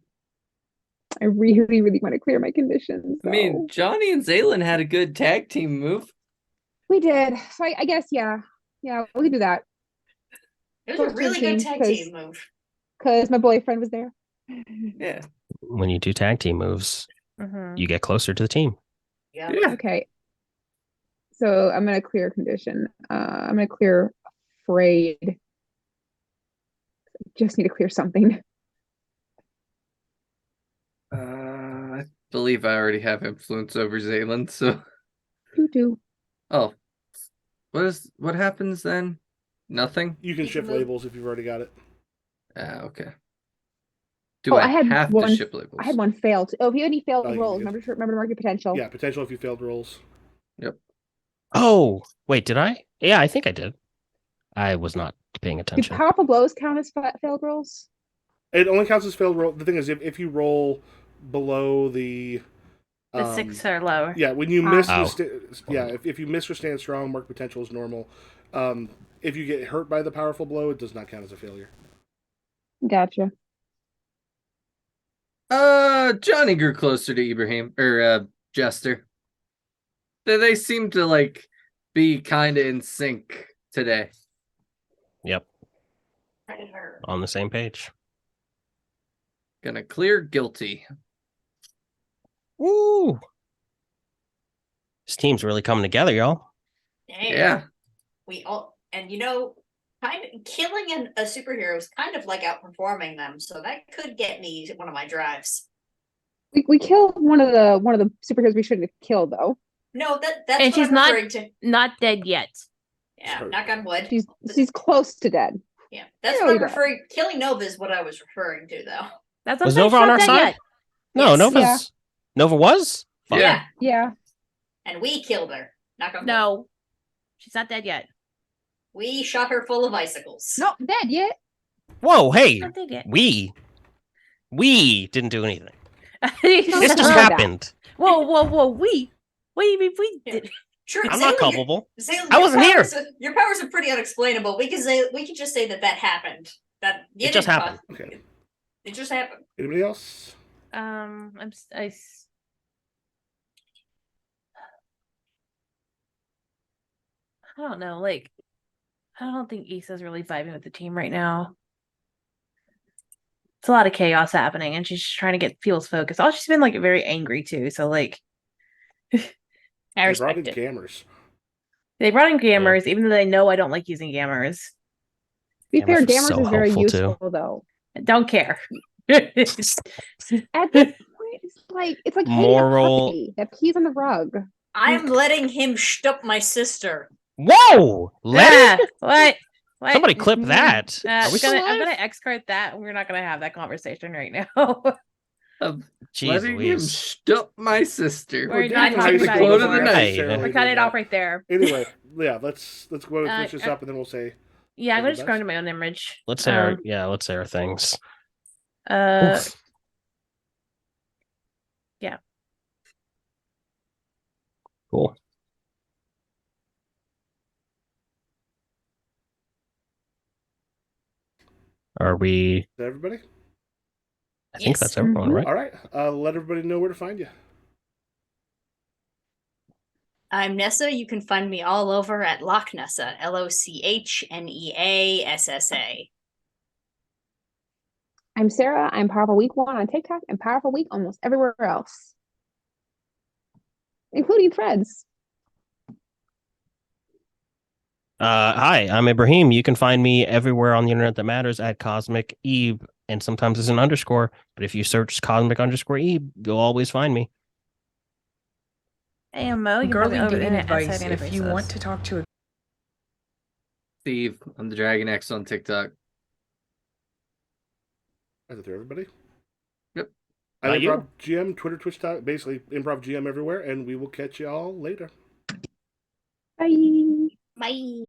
I really, really want to clear my conditions. I mean, Johnny and Zaylin had a good tag team move. We did. So I guess, yeah. Yeah, we can do that. It was a really good tag team move. Because my boyfriend was there. Yeah. When you do tag team moves, Mhm. you get closer to the team. Yeah. Okay. So I'm going to clear condition. I'm going to clear afraid. Just need to clear something. I believe I already have influence over Zaylin, so. Doo-doo. Oh. What happens then? Nothing? You can You shift can move. labels if you've already got it. Okay. Do Oh, I I had have one- to ship labels? I had one failed. Oh, if you had any failed Oh, you rolls, did. remember to mark your potential. Yeah, potential if you failed rolls. Oh, wait, did I? Yeah, I think I did. I was not paying Do attention. powerful blows count as failed rolls? It only counts as failed roll. The thing is, if you roll below the The 6 or lower. yeah, when you miss Oh. if you miss or stand strong, mark potential is normal. If you get hurt by the powerful blow, it does not count as a failure. Gotcha. Johnny grew closer to Ibrahim or Jester. They seem to like be kind of in sync today. Yep, Predator. on the same page. Gonna clear guilty. Woo! This team's really coming together, y'all. Hey, Yeah. we all, and you know, kind of killing a superhero is kind of like outperforming them, so that could get me one of my drives. We killed one of the superheroes we shouldn't have killed though. No, that's And what she's I'm not- referring to. Not dead yet. Yeah, Sorry. knock on wood. She's close to dead. Yeah, that's Really what I'm bad. referring. Killing Nova is what I was referring to, though. That's what Was I'm saying. Nova on She's our not dead side? yet. No, Yes. Nova's Yeah. Nova was? Fuck. Yeah, Yeah. and we killed her. Knock on wood. No. She's not dead yet. We shot her full of icicles. Not dead yet. Whoa, hey, She's not dead yet. we didn't do anything. This No, This that's just not that. happened. Whoa, whoa, whoa. What do you mean we Yeah. did? Sure, I'm not Zayla, culpable. Zayla, I wasn't here. Your powers are pretty unexplainable. We can just say that happened. That you It just didn't happened. Okay. It just happened. Anybody else? I don't know. Like, I don't think Issa's really vibing with the team right now. It's a lot of chaos happening, and she's just trying to get feels focused. Also, she's been like very angry too. So like, I They brought in respect it. gammers. they brought in gammers, even though they know I don't like using gammers. To be fair, Gammers were Gammers so is very helpful, useful too. though. I don't care. At this point, it's like hitting a Moral- puppy that pees on the rug. I'm letting him shtup my sister. Whoa! Let it? What? What? Somebody clip that. I'm Are we still gonna alive? excart that. We're not gonna have that conversation right now. Jeez Letting him Louise. stup my sister. We're getting not talking to the about it quote of the anymore. night. Necessarily We're do cutting it that. off right there. Anyway, yeah, let's go ahead and finish this Uh, up, and then we'll say. Yeah, I'm All gonna the just go best. into my own image. Let's say our let's say our things. Oof. Yeah. Cool. Are we? Is that everybody? I think Yes. that's everyone, Mhm. right? All right. Let everybody know where to find you. I'm Nessa. You can find me all over at Loch Nessa, LOCHNEASSA. I'm Sarah. I'm Powerful Week 1 on TikTok and Powerful Week almost everywhere else, including Threads. Hi, I'm Ibrahim. You can find me everywhere on the internet that matters at Cosmic Eve, and sometimes it's an underscore. But if you search Cosmic_Eve, you'll always find me. Hey, I'm Mo. You can Girly find me over dating the internet advice outside if you interfaces. want to talk to a Steve, I'm the Dragon X on TikTok. Is that everybody? Yep. I'm About you? Improv GM, Twitter, Twitch, basically Improv GM everywhere, and we will catch you all later. Bye. Bye.